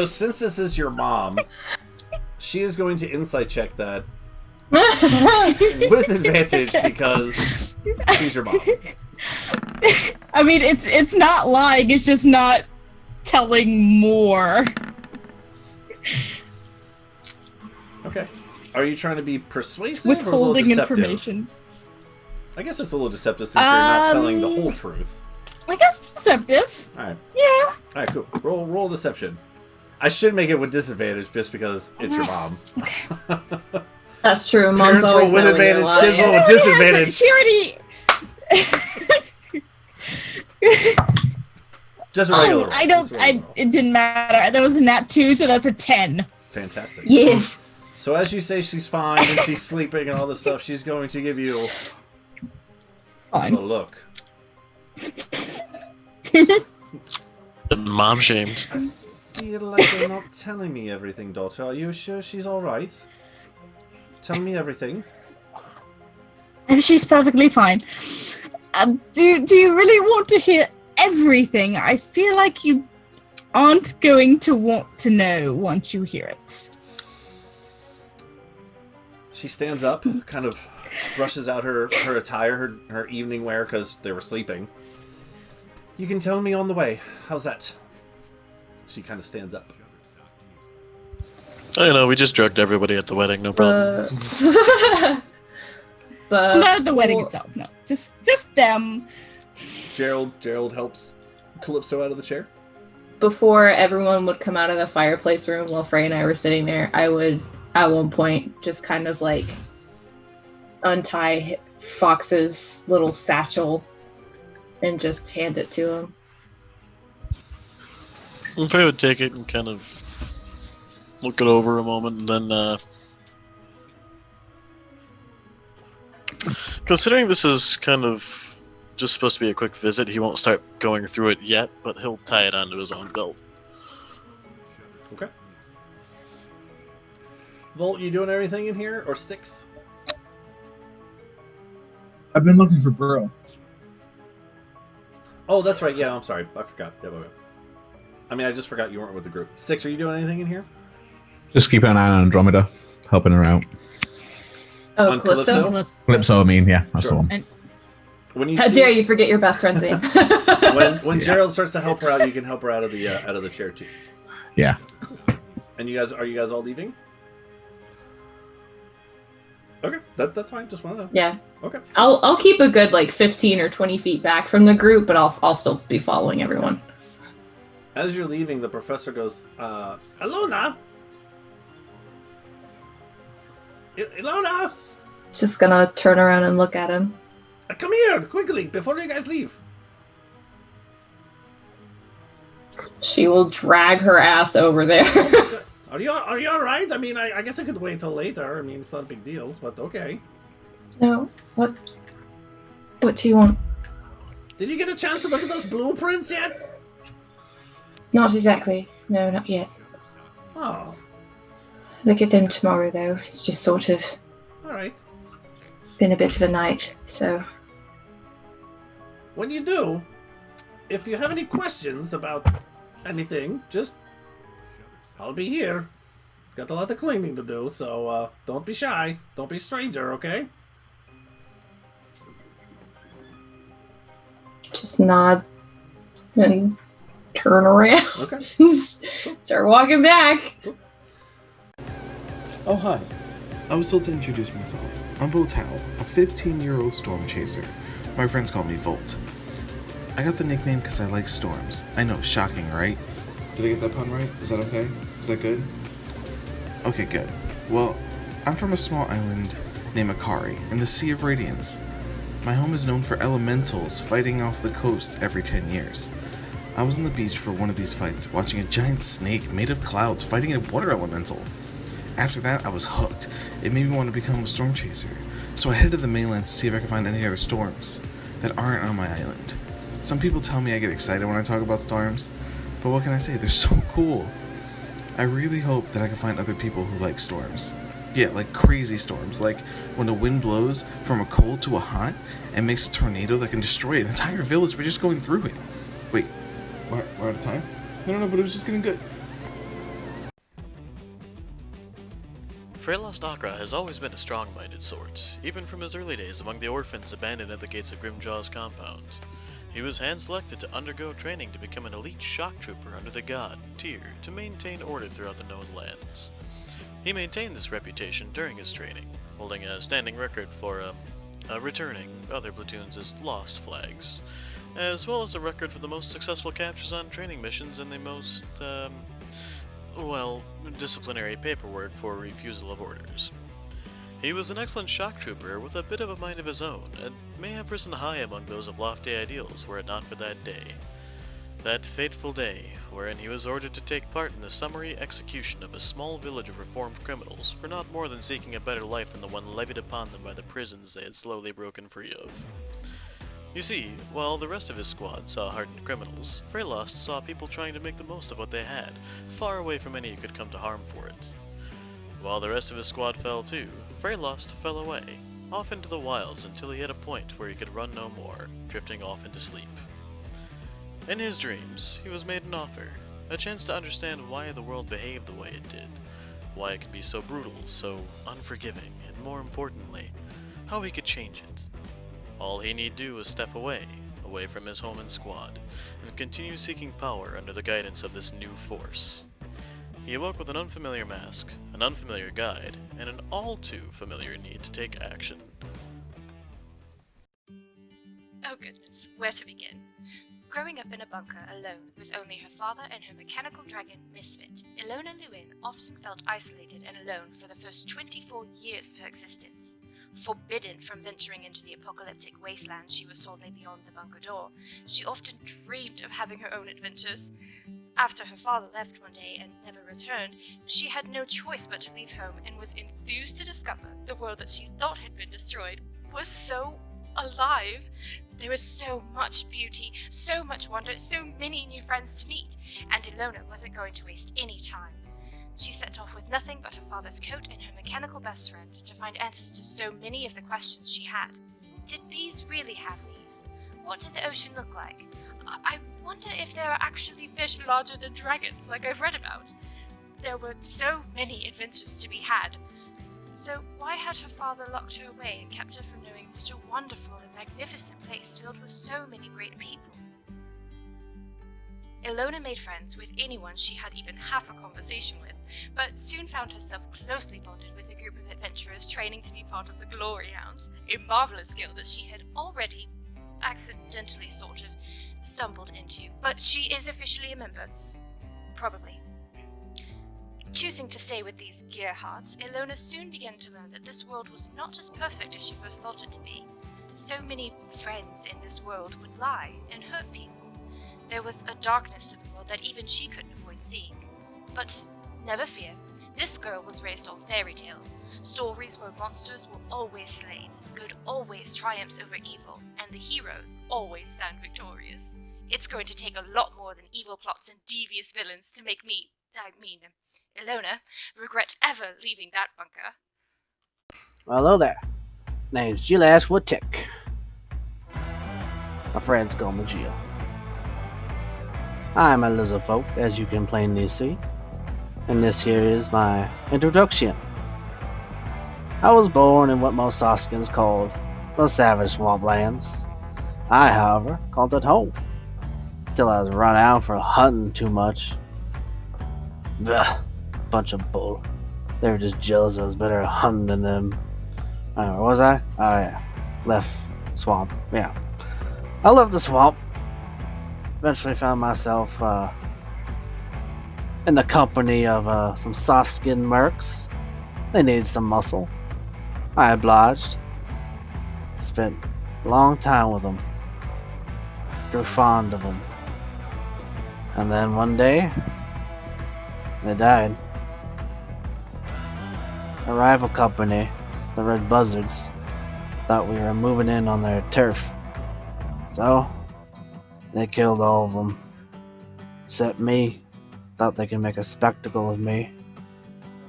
since this is your mom, she is going to insight check that with advantage because she's your mom. I mean, it's not lying. It's just not telling more. Okay. Are you trying to be persuasive or a little Withholding deceptive? information. I guess it's a little deceptive since you're not telling the whole truth. I guess deceptive. Alright. Yeah. Alright, cool. Roll deception. I should make it with disadvantage just because it's your mom. That's true. Mom's Parents always roll with knowing advantage, you're lying. kids roll with disadvantage. She already. Just a regular roll. I don't. Just a regular roll. It didn't matter. That was a nat 2, so that's a 10. Fantastic. Yeah. So as you say she's fine and she's sleeping and all this stuff, she's going to give you Fine. a look. Mom shamed. I feel like you're not telling me everything, daughter. Are you sure she's alright? Tell me everything. And she's perfectly fine. Do you really want to hear everything? I feel like you aren't going to want to know once you hear it. She stands up, kind of brushes out her attire, her evening wear, because they were sleeping. You can tell me on the way. How's that? She kind of stands up. I don't know, we just drugged everybody at the wedding, no problem. But Not the wedding itself, no. Just them. Gerald helps Calypso out of the chair. Before everyone would come out of the fireplace room while Frey and I were sitting there, I would, at one point, just kind of like untie Fox's little satchel and just hand it to him. Frey would take it and kind of look it over a moment, and then, considering this is kind of just supposed to be a quick visit, he won't start going through it yet, but he'll tie it onto his own belt. Okay. Volt, you doing anything in here, or Sticks? I've been looking for Bro. Oh, that's right. Yeah, I'm sorry. I forgot. Yeah, I mean, I just forgot you weren't with the group. Sticks, are you doing anything in here? Just keeping an eye on Andromeda, helping her out. Oh, On Calypso? Calypso? Calypso, I mean, yeah, that's Sure. the one. When you How see, dare you forget your best friend's name? when Gerald starts to help her out, you can help her out of the chair too. Yeah. And are you guys all leaving? Okay, that's fine. Just want to know. Yeah. Okay. I'll keep a good like 15 or 20 feet back from the group, but I'll still be following everyone. As you're leaving, the professor goes, Ilona! Ilona! Just gonna turn around and look at him. Come here, quickly, before you guys leave. She will drag her ass over there. Are you all right? I mean, I guess I could wait till later. I mean, it's not big deals, but okay. No. What do you want? Did you get a chance to look at those blueprints yet? Not exactly. No, not yet. Oh, Look at them tomorrow, though. It's just sort of all right. been a bit of a night, so... When you do, if you have any questions about anything, just... I'll be here. Got a lot of cleaning to do, so don't be shy. Don't be a stranger, okay? Just nod and turn around. Okay. Start walking back. Oh, hi. I was told to introduce myself. I'm Voltao, a 15-year-old storm chaser. My friends call me Volt. I got the nickname because I like storms. I know, shocking, right? Did I get that pun right? Is that okay? Is that good? Okay, good. Well, I'm from a small island named Akari in the Sea of Radiance. My home is known for elementals fighting off the coast every 10 years. I was on the beach for one of these fights, watching a giant snake made of clouds fighting a water elemental. After that, I was hooked. It made me want to become a storm chaser. So I headed to the mainland to see if I could find any other storms that aren't on my island. Some people tell me I get excited when I talk about storms, but what can I say? They're so cool. I really hope that I can find other people who like storms. Yeah, like crazy storms, like when the wind blows from a cold to a hot and makes a tornado that can destroy an entire village by just going through it. Wait, we're out of time? No, but it was just getting good. Freylost Akra has always been a strong-minded sort, even from his early days among the orphans abandoned at the gates of Grimjaw's compound. He was hand-selected to undergo training to become an elite shock trooper under the God, Tyr, to maintain order throughout the known lands. He maintained this reputation during his training, holding a standing record for returning other platoons as lost flags, as well as a record for the most successful captures on training missions and the most, disciplinary paperwork for refusal of orders. He was an excellent shock trooper with a bit of a mind of his own, and may have risen high among those of lofty ideals were it not for that day. That fateful day, wherein he was ordered to take part in the summary execution of a small village of reformed criminals for not more than seeking a better life than the one levied upon them by the prisons they had slowly broken free of. You see, while the rest of his squad saw hardened criminals, Freylost saw people trying to make the most of what they had, far away from any who could come to harm for it. While the rest of his squad fell too, Freylost fell away, off into the wilds until he hit a point where he could run no more, drifting off into sleep. In his dreams, he was made an offer, a chance to understand why the world behaved the way it did, why it could be so brutal, so unforgiving, and more importantly, how he could change it. All he need do was step away from his home and squad, and continue seeking power under the guidance of this new force. He awoke with an unfamiliar mask, an unfamiliar guide, and an all too familiar need to take action. Oh goodness, where to begin? Growing up in a bunker alone with only her father and her mechanical dragon, Misfit, Ilona Lewin often felt isolated and alone for the first 24 years of her existence. Forbidden from venturing into the apocalyptic wasteland she was told lay beyond the bunker door, she often dreamed of having her own adventures. After her father left one day and never returned, she had no choice but to leave home and was enthused to discover the world that she thought had been destroyed was so alive. There was so much beauty, so much wonder, so many new friends to meet, and Ilona wasn't going to waste any time. She set off with nothing but her father's coat and her mechanical best friend to find answers to so many of the questions she had. Did bees really have leaves? What did the ocean look like? I wonder if there are actually fish larger than dragons, like I've read about. There were so many adventures to be had. So why had her father locked her away and kept her from knowing such a wonderful and magnificent place filled with so many great people? Ilona made friends with anyone she had even half a conversation with, but soon found herself closely bonded with a group of adventurers training to be part of the Glory Hounds, a marvelous skill that she had already accidentally sort of stumbled into, but she is officially a member. Probably. Choosing to stay with these gearhearts, Ilona soon began to learn that this world was not as perfect as she first thought it to be. So many friends in this world would lie and hurt people. There was a darkness to the world that even she couldn't avoid seeing. But never fear, this girl was raised on fairy tales, stories where monsters were always slain, good always triumphs over evil, and the heroes always stand victorious. It's going to take a lot more than evil plots and devious villains to make Ilona, regret ever leaving that bunker. Hello there. Name's Jill Woodtick. My friends call me Jill. I'm a lizard folk, as you can plainly see, and this here is my introduction. I was born in what most Soskins called the Savage Swamplands. I, however, called it home, till I was run out for hunting too much. Ugh, bunch of bull. They were just jealous I was better at hunting than them. Where was I? Oh yeah, left swamp. Yeah, I left the swamp. Eventually found myself in the company of some soft-skinned mercs. They needed some muscle. I obliged. Spent a long time with them. Grew fond of them. And then one day, they died. A rival company, the Red Buzzards, thought we were moving in on their turf. So, they killed all of them. Except me. Thought they could make a spectacle of me.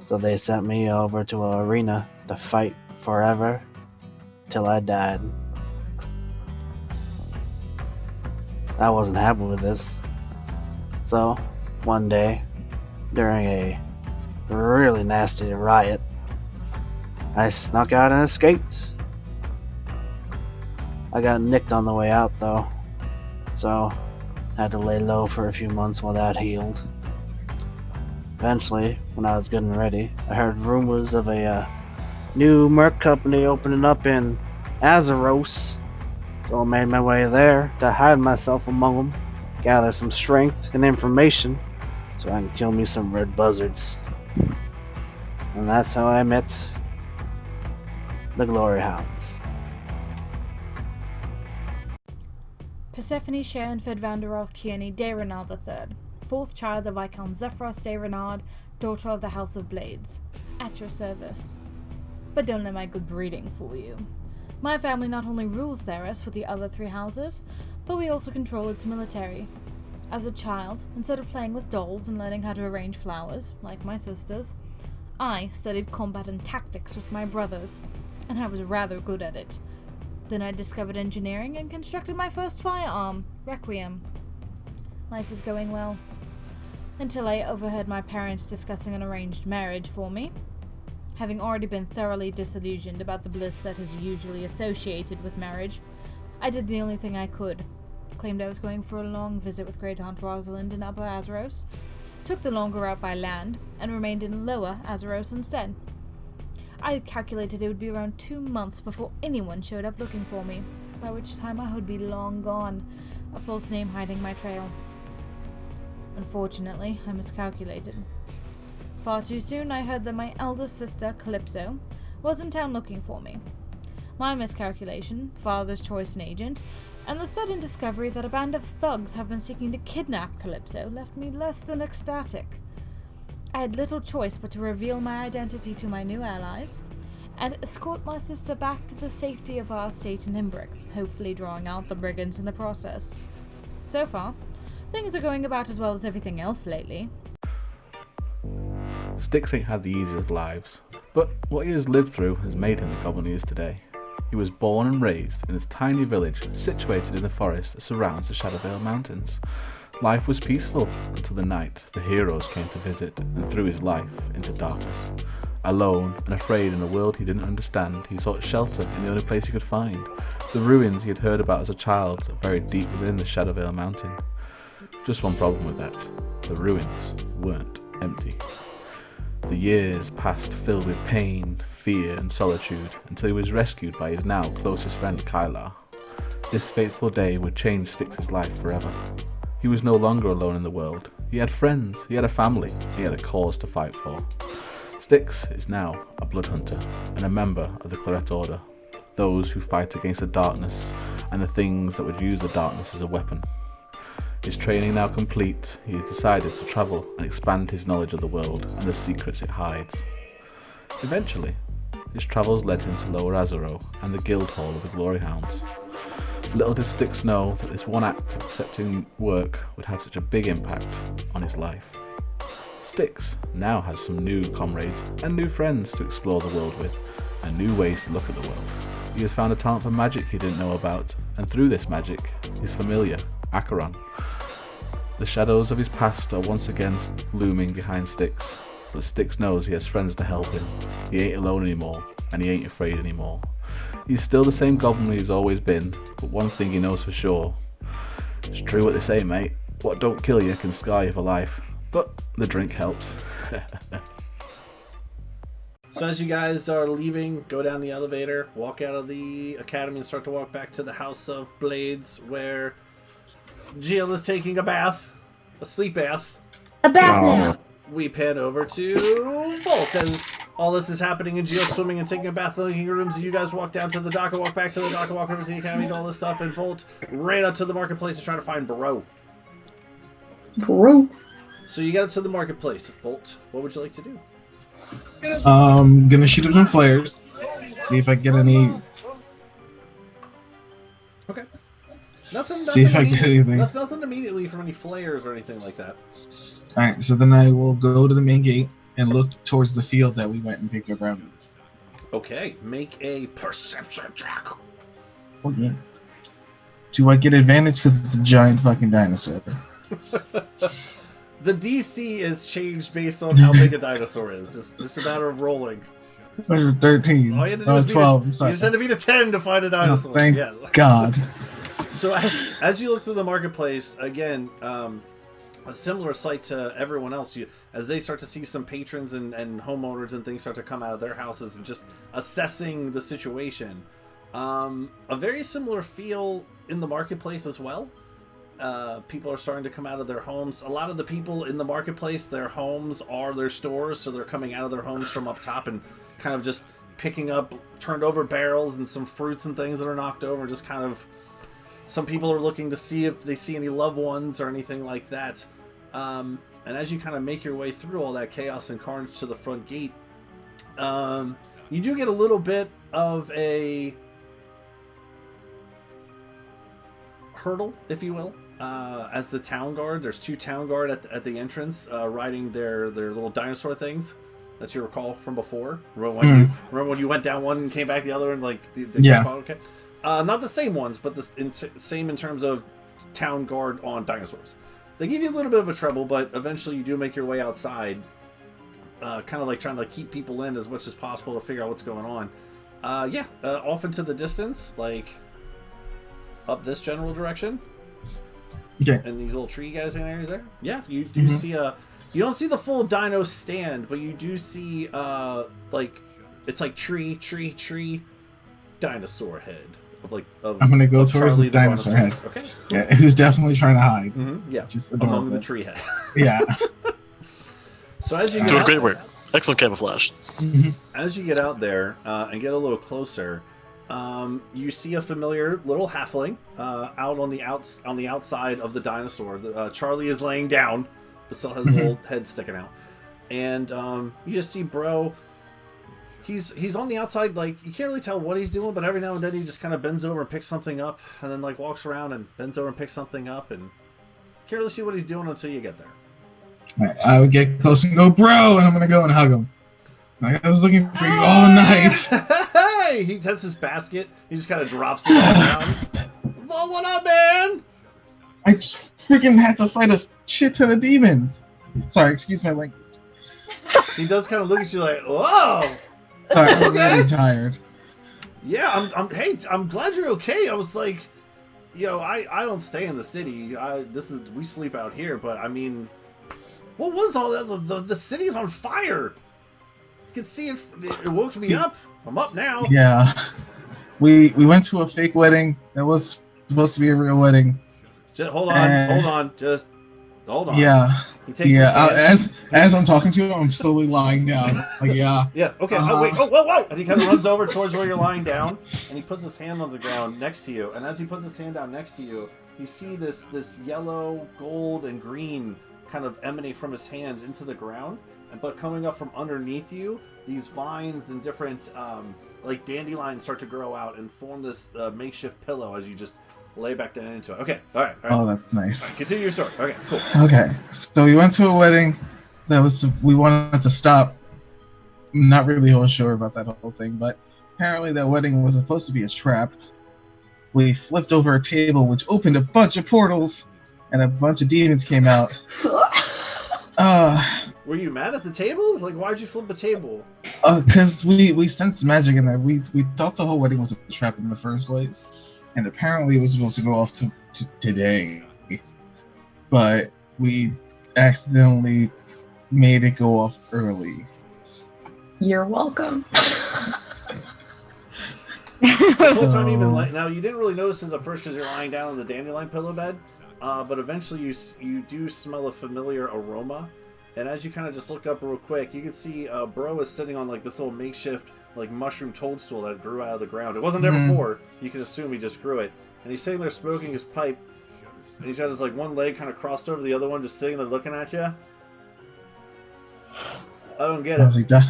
So they sent me over to an arena to fight forever till I died. I wasn't happy with this. So, one day, during a really nasty riot, I snuck out and escaped. I got nicked on the way out though, so had to lay low for a few months while that healed. Eventually, when I was good and ready, I heard rumors of a new merc company opening up in Azeros, so I made my way there to hide myself among them, gather some strength and information so I can kill me some red buzzards. And that's how I met the Glory Hounds. Persephone Sharonford Vanderoth Kearney de Renard III, fourth child of Viscount Zephyros de Renard, daughter of the House of Blades. At your service. But don't let my good breeding fool you. My family not only rules Theros with the other three houses, but we also control its military. As a child, instead of playing with dolls and learning how to arrange flowers, like my sisters, I studied combat and tactics with my brothers, and I was rather good at it. Then I discovered engineering and constructed my first firearm, Requiem. Life was going well, until I overheard my parents discussing an arranged marriage for me. Having already been thoroughly disillusioned about the bliss that is usually associated with marriage, I did the only thing I could. Claimed I was going for a long visit with Great Aunt Rosalind in Upper Azeros, took the longer route by land, and remained in Lower Azeros instead. I calculated it would be around 2 months before anyone showed up looking for me, by which time I would be long gone, a false name hiding my trail. Unfortunately, I miscalculated. Far too soon I heard that my eldest sister, Calypso, was in town looking for me. My miscalculation, father's choice and agent, and the sudden discovery that a band of thugs have been seeking to kidnap Calypso left me less than ecstatic. I had little choice but to reveal my identity to my new allies, and escort my sister back to the safety of our estate in Imbrick, hopefully drawing out the brigands in the process. So far, things are going about as well as everything else lately. Styx ain't had the easiest of lives, but what he has lived through has made him the goblin he is today. He was born and raised in a tiny village situated in the forest that surrounds the Shadowvale Mountains. Life was peaceful until the night the heroes came to visit and threw his life into darkness. Alone and afraid in a world he didn't understand, he sought shelter in the only place he could find, the ruins he had heard about as a child buried deep within the Shadowvale Mountain. Just one problem with that: the ruins weren't empty. The years passed filled with pain, fear and solitude until he was rescued by his now closest friend Kylar. This fateful day would change Styx's life forever. He was no longer alone in the world. He had friends, he had a family, he had a cause to fight for. Styx is now a blood hunter and a member of the Claret Order, those who fight against the darkness and the things that would use the darkness as a weapon. His training now complete, he has decided to travel and expand his knowledge of the world and the secrets it hides. Eventually, his travels led him to Lower Azero and the Guild Hall of the Glory Hounds. Little did Styx know that this one act of accepting work would have such a big impact on his life. Styx now has some new comrades and new friends to explore the world with, and new ways to look at the world. He has found a talent for magic he didn't know about, and through this magic, his familiar, Acheron. The shadows of his past are once again looming behind Styx, but Styx knows he has friends to help him. He ain't alone anymore, and he ain't afraid anymore. He's still the same goblin he's always been, but one thing he knows for sure. It's true what they say, mate. What don't kill you can scar you for life. But the drink helps. So as you guys are leaving, go down the elevator, walk out of the academy and start to walk back to the House of Blades, where Jill is taking a bath, a sleep bath. A bath now. We pan over to Volt as all this is happening, and Jill swimming and taking a bath in the living rooms. You guys walk down to the dock and walk back to the dock and walk over to the academy and all this stuff, and Volt ran up to the marketplace to try to find Bro. Bro. So you get up to the marketplace. Volt, what would you like to do? Gonna shoot up some flares. See if I get any. Okay. Nothing See if I get anything. Nothing immediately from any flares or anything like that. Alright, so then I will go to the main gate and look towards the field that we went and picked up rabbits. Okay, make a perception check. Oh, yeah. Do I get advantage because it's a giant fucking dinosaur? The DC is changed based on how big a dinosaur is. It's just a matter of rolling. 13. All you had to do was 12. I'm sorry. You just had to beat a 10 to find a dinosaur. Oh, thank yeah. God. So as you look through the marketplace, again, a similar sight to everyone else. As they start to see some patrons and homeowners and things start to come out of their houses and just assessing the situation. A very similar feel in the marketplace as well. People are starting to come out of their homes. A lot of the people in the marketplace, their homes are their stores, so they're coming out of their homes from up top and kind of just picking up turned over barrels and some fruits and things that are knocked over. Just kind of, some people are looking to see if they see any loved ones or anything like that. And as you kind of make your way through all that chaos and carnage to the front gate, you do get a little bit of a hurdle, if you will. As the town guard, there's 2 town guard at the entrance, riding their little dinosaur things that you recall from before. Remember when you went down one and came back the other, and like yeah. Okay, not the same ones, but the same in terms of town guard on dinosaurs. They give you a little bit of a trouble, but eventually you do make your way outside. kind of like trying to keep people in as much as possible to figure out what's going on. Off into the distance, like up this general direction. Okay. And these little tree guys in areas there. Yeah, you do see you don't see the full dino stand, but you do see it's like tree dinosaur head. I'm gonna go towards the dinosaur head. Okay. Cool. Yeah, who's definitely trying to hide. Mm-hmm. Yeah. Just among the tree head. Yeah. So as you get doing great work. Excellent camouflage. As you get out there and get a little closer, you see a familiar little halfling out on the outside of the dinosaur. Charlie is laying down, but still has his little head sticking out. And you just see Bro. He's on the outside, like you can't really tell what he's doing, but every now and then he just kind of bends over and picks something up, and then like walks around and bends over and picks something up, and you can't really see what he's doing until you get there. Right, I would get close and go, bro, and I'm gonna go and hug him. Like, I was looking for you all night. Hey, he has his basket. He just kind of drops it on down. Oh, what up, man? I just freaking had to fight a shit ton of demons. Sorry, excuse my language. He does kind of look at you like, whoa. Sorry, I'm really tired. Yeah, I'm glad you're okay. I was like, I don't stay in the city. We sleep out here, but I mean, what was all that? The city's on fire. You can see it woke me up. I'm up now. Yeah. We went to a fake wedding that was supposed to be a real wedding. Just hold on. Just hold on. Yeah. He takes as I'm talking to him, I'm slowly lying down. Like, yeah. Yeah, okay. Oh, wait. Oh, whoa. And he kind of runs over towards where you're lying down, and he puts his hand on the ground next to you. And as he puts his hand down next to you, you see this yellow, gold, and green kind of emanate from his hands into the ground. But coming up from underneath you, these vines and different like dandelions start to grow out and form this makeshift pillow as you just lay back down into it. Okay, all right. Oh, that's nice. Right, continue your story. Okay, cool. Okay, so we went to a wedding we wanted to stop. I'm not really sure about that whole thing, but apparently that wedding was supposed to be a trap. We flipped over a table, which opened a bunch of portals, and a bunch of demons came out. Were you mad at the table? Like, why'd you flip the table? Because we sensed magic in there. We thought the whole wedding was a trap in the first place, and apparently it was supposed to go off to today, but we accidentally made it go off early. You're welcome. Now you didn't really notice it at first because you're lying down on the dandelion pillow bed, but eventually you do smell a familiar aroma. And as you kind of just look up real quick, you can see Bro is sitting on like this little makeshift like mushroom toadstool that grew out of the ground. It wasn't there before. You can assume he just grew it. And he's sitting there smoking his pipe. And he's got his like one leg kind of crossed over the other one, just sitting there looking at you. I don't get it.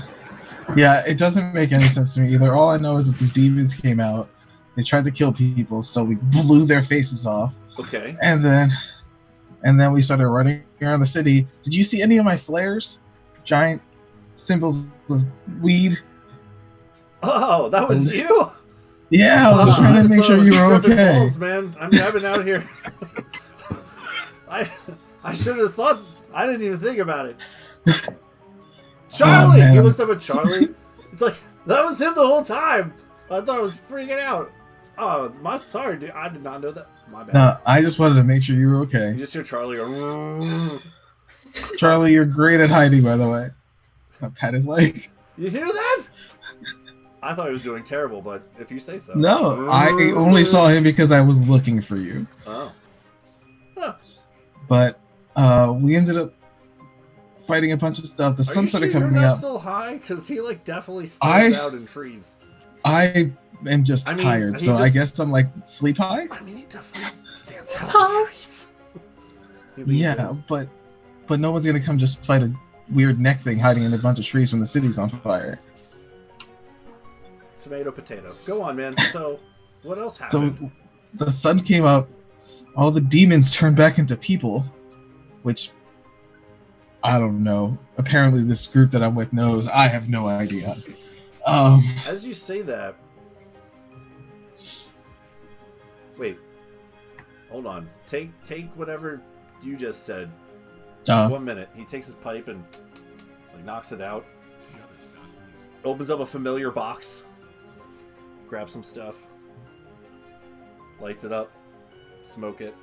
Yeah, it doesn't make any sense to me either. All I know is that these demons came out. They tried to kill people, so we blew their faces off. Okay. And then we started running around the city. Did you see any of my flares? Giant symbols of weed. Oh, that was you? Yeah, I was trying to make sure you were okay. Balls, man. I mean, I've been out here. I should have thought. I didn't even think about it. Charlie! He looks up at Charlie. It's like, that was him the whole time. I thought I was freaking out. Oh, sorry, dude. I did not know that. My bad. No, I just wanted to make sure you were okay. You just hear Charlie go. Charlie, you're great at hiding, by the way. I'll pat his leg. You hear that? I thought he was doing terrible, but if you say so. No, I only saw him because I was looking for you. Oh. Huh. But we ended up fighting a bunch of stuff. The sun started coming up. You're not so high? Because he like definitely stands out in trees. I am just tired, so I guess I'm like sleep high. I mean, he definitely stands out in trees. Yeah, but no one's gonna come just fight a weird neck thing hiding in a bunch of trees when the city's on fire. Tomato, potato. Go on, man. So, what else happened? So, the sun came up. All the demons turned back into people, which I don't know. Apparently, this group that I'm with knows. I have no idea. As you say that, wait, hold on. Take whatever you just said. 1 minute. He takes his pipe and Like, knocks it out. Opens up a familiar box. Grabs some stuff. Lights it up. Smoke it.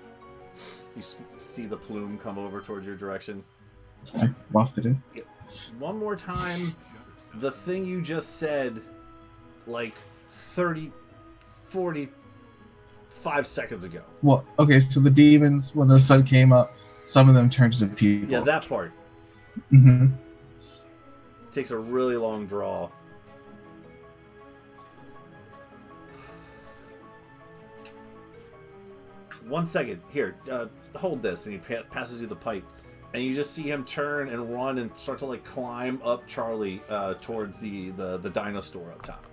You see the plume come over towards your direction. I wafted it. One more time, the thing you just said, like 30, 45 seconds ago. Well, okay, so the demons, when the sun came up, some of them turned into people. Yeah, that part. Mm-hmm. Takes a really long draw. One second. Here, hold this. And he passes you the pipe. And you just see him turn and run and start to like climb up Charlie towards the dino store up top.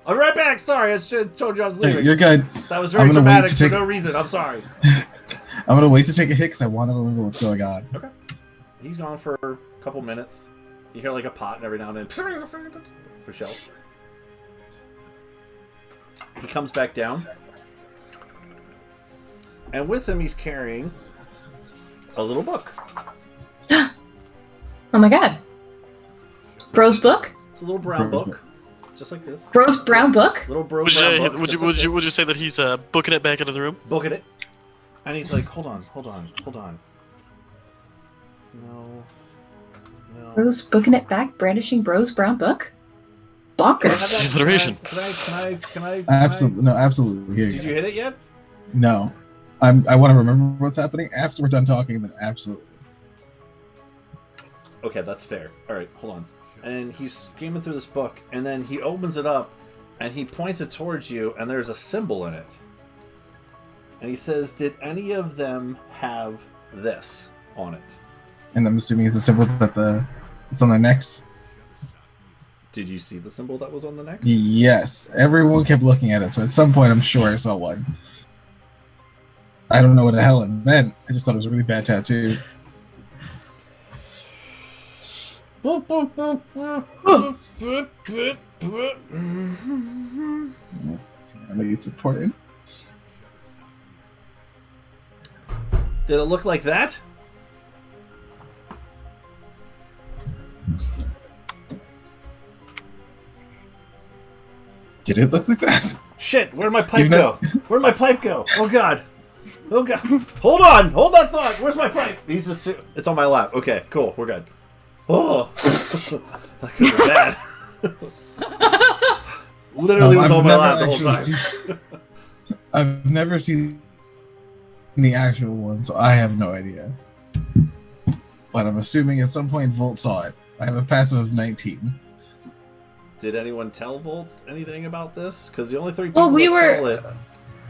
I'll be right back. Sorry, I just told you I was leaving. Hey, you're good. That was very dramatic for no reason. I'm sorry. I'm gonna wait to take a hit because I want to remember what's going on. Okay. He's gone for a couple minutes. You hear like a pot every now and then for shelf. He comes back down. And with him, he's carrying a little book. Oh my god. Bro's book? It's a little brown book. Just like this. Bro's brown book? Little brown book. Would you say that he's booking it back into the room? Booking it. And he's like, hold on. No. Bro's booking it back, brandishing Bro's brown book? Bonkers. Alliteration. Can I? Absolutely. Here Did you hit it yet? No. I want to remember what's happening after we're done talking, then absolutely. Okay, that's fair. Alright, hold on. And he's skimming through this book, and then he opens it up, and he points it towards you, and there's a symbol in it. And he says, did any of them have this on it? And I'm assuming it's a symbol that it's on their necks. Did you see the symbol that was on the necks? Yes. Everyone kept looking at it, so at some point I'm sure I saw one. I don't know what the hell it meant. I just thought it was a really bad tattoo. I think it's important. Did it look like that? Did it look like that? Shit, where'd my pipe go? Where'd my pipe go? Oh god. Oh god. Hold on! Hold that thought! Where's my pipe? He's just... It's on my lap. Okay, cool. We're good. Oh! That could be bad. Literally was on my lap the whole time. I've never seen the actual one, so I have no idea. But I'm assuming at some point Volt saw it. I have a passive of 19. Did anyone tell Volt anything about this? Because the only three people we that saw it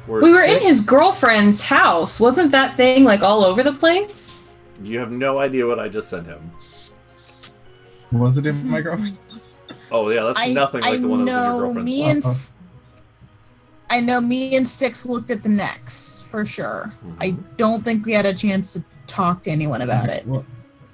we were in his girlfriend's house. Wasn't that thing like all over the place? You have no idea what I just sent him. Was it in my girlfriend's house? Oh yeah, that's nothing like the one that was in your girlfriend's. I know me and Styx looked at the necks for sure. I don't think we had a chance to talk to anyone about it.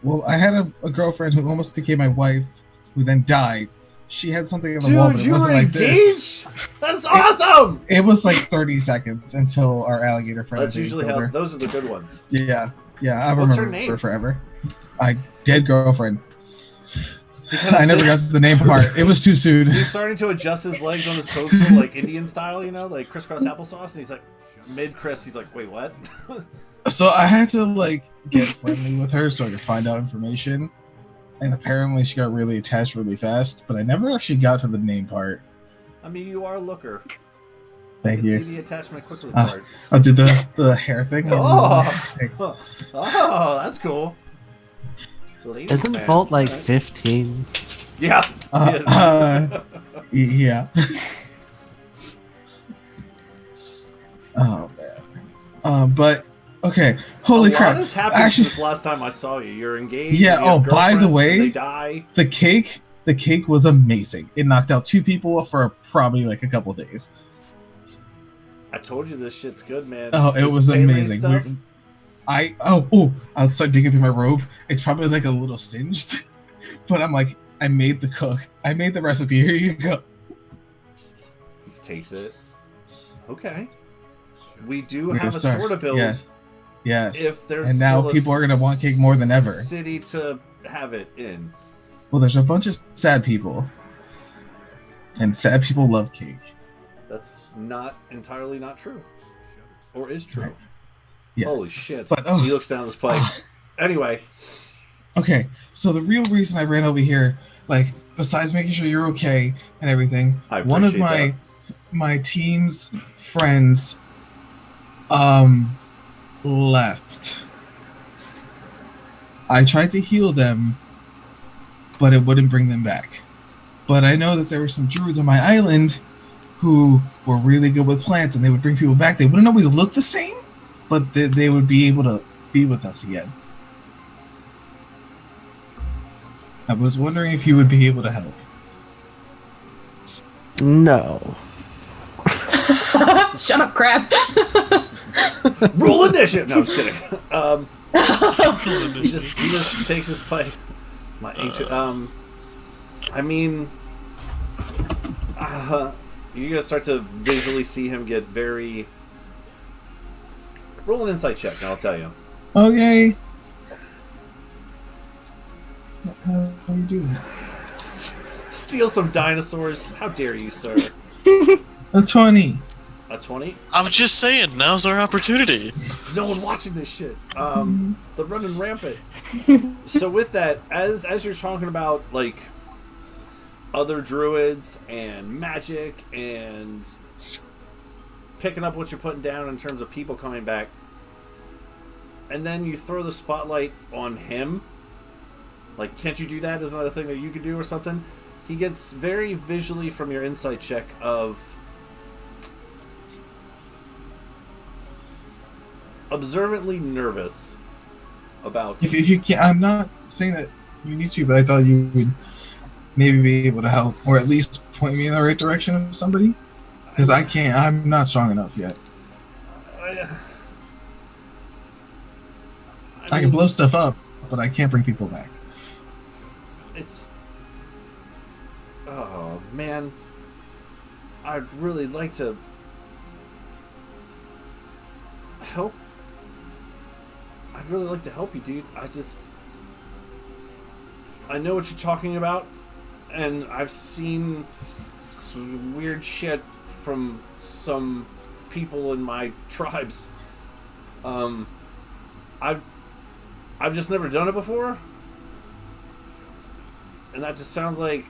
Well, I had a girlfriend who almost became my wife, who then died. She had something on the wall, but it wasn't like this. That's awesome! It was like 30 seconds until our alligator friend. That's usually how. Those are the good ones. Yeah, I What's remember her name? her forever. My dead girlfriend. I never got to the name part. It was too soon. He's starting to adjust his legs on his toadstool, like Indian style, you know, like crisscross applesauce, and he's like, mid-Chris, he's like, wait, what? So I had to, like, get friendly with her so I could find out information. And apparently she got really attached really fast, but I never actually got to the name part. I mean, you are a looker. Thank you. See the attachment quickly part. I'll do the hair thing. Oh, that's cool. Isn't Volt like 15? Yeah. Yeah. Oh man. But okay. Holy crap! What has happened since last time I saw you? You're engaged. Yeah. Oh, by the way, they die. The cake was amazing. It knocked out 2 people for probably like a couple days. I told you this shit's good, man. Oh, it was amazing. I'll start digging through my robe. It's probably like a little singed, but I'm like, I made the cook. I made the recipe. Here you go. He takes it. Okay. We do have a store to build. Yeah. Yes. if there's And now still a people are gonna want cake more than ever. city to have it in. Well, there's a bunch of sad people, and sad people love cake. That's not entirely not true, or is true. Right. Yes. Holy shit! But, He looks down at his plate. Anyway, okay. So the real reason I ran over here, like, besides making sure you're okay and everything, I one of appreciate my team's friends, left. I tried to heal them, but it wouldn't bring them back. But I know that there were some druids on my island who were really good with plants, and they would bring people back. They wouldn't always look the same, but they would be able to be with us again. I was wondering if you would be able to help. No. Shut up, crab. roll initiative. No, I'm just kidding. He just takes his plate. My ancient. I mean, you're gonna start to visually see him get very. Roll an insight check, and I'll tell you. Okay. How do you do that? Steal some dinosaurs? How dare you, sir? A 20. A 20? I was just saying, now's our opportunity. There's no one watching this shit. They're running rampant. So with that, as you're talking about like other druids and magic and picking up what you're putting down in terms of people coming back, and then you throw the spotlight on him. Like, can't you do that? Is that a thing that you could do or something? He gets very visually from your insight check of observantly nervous about. If you can, I'm not saying that you need to, but I thought you would maybe be able to help, or at least point me in the right direction of somebody, because I can't. I'm not strong enough yet. I can blow stuff up, but I can't bring people back. It's. Oh man, I'd really like to help. I'd really like to help you, dude. I know what you're talking about, and I've seen some weird shit from some people in my tribes. I've just never done it before, and that just sounds like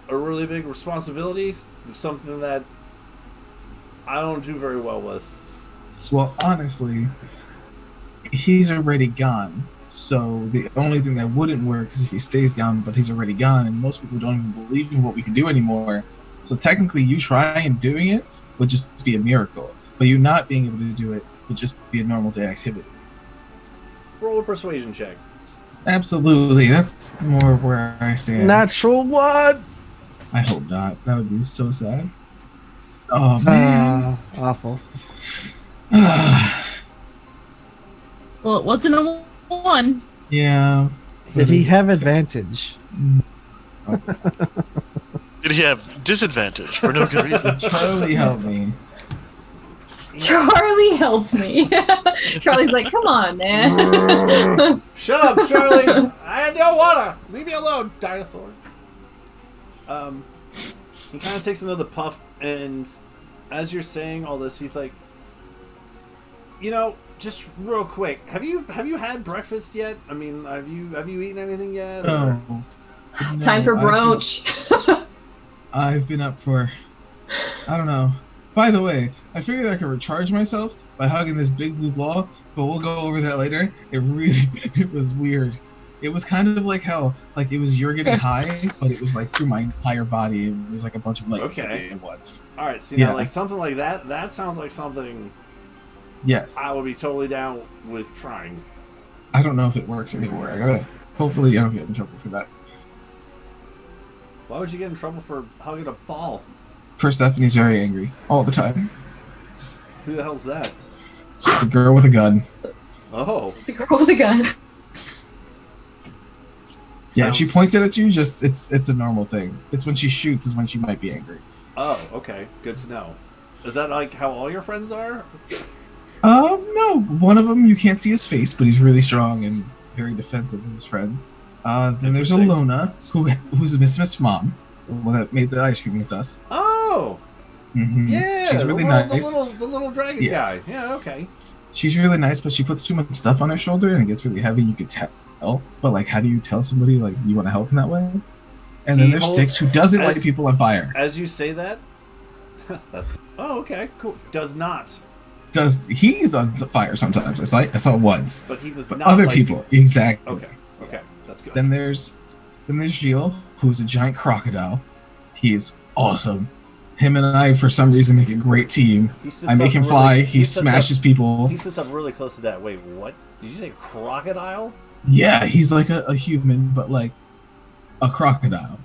a really big responsibility, something that I don't do very well with. Well, honestly, he's already gone. So the only thing that wouldn't work is if he stays gone, but he's already gone, and most people don't even believe in what we can do anymore. So technically, you trying doing it would just be a miracle, but you not being able to do it would just be a normal day activity. Roll a persuasion check. Absolutely, that's more where I stand. Natural one. I hope not. That would be so sad. Oh man, Awful. Well, it wasn't a 1. Yeah. Did he have advantage? Did he have disadvantage for no good reason? Charlie helped me. Charlie helped me. Charlie's like, come on, man. Shut up, Charlie! I don't wanna! Leave me alone, dinosaur. He kind of takes another puff, and as you're saying all this, he's like, you know, just real quick, have you had breakfast yet? I mean, have you eaten anything yet? No, Time for brunch. I've been up for, I don't know. By the way, I figured I could recharge myself by hugging this big blue ball, but we'll go over that later. It was weird. It was kind of like how, like, it was you're getting high, but it was like through my entire body. It was like a bunch of like Okay. at once. All right, so now, like something like that. That sounds like something. Yes. I would be totally down with trying. I don't know if it works anymore. Hopefully I don't get in trouble for that. Why would you get in trouble for hugging a ball? Persephone's very angry all the time. Who the hell's that? She's a girl with a gun. Oh. It's the girl with a gun. Yeah, if she points it at you, it's a normal thing. It's when she shoots is when she might be angry. Oh, okay. Good to know. Is that like how all your friends are? No. One of them, you can't see his face, but he's really strong and very defensive of his friends. Then there's Alona, who's Miss Smith's mom, the one that made the ice cream with us. Oh! Mm-hmm. Yeah! She's really nice. The little dragon guy. Yeah, okay. She's really nice, but she puts too much stuff on her shoulder and it gets really heavy. You could tell. But, like, how do you tell somebody, like, you want to help in that way? And then there's Styx, who doesn't light people on fire. As you say that, that's... Oh, okay, cool. Does not. He's on fire sometimes. I saw it once. But he does but not other light people. Exactly. Okay, that's good. Then there's Gilles, who's a giant crocodile. He's awesome. Him and I, for some reason, make a great team. I make him fly. He smashes people. He sits up really close to that. Wait, what? Did you say crocodile? Yeah, he's like a human, but like a crocodile.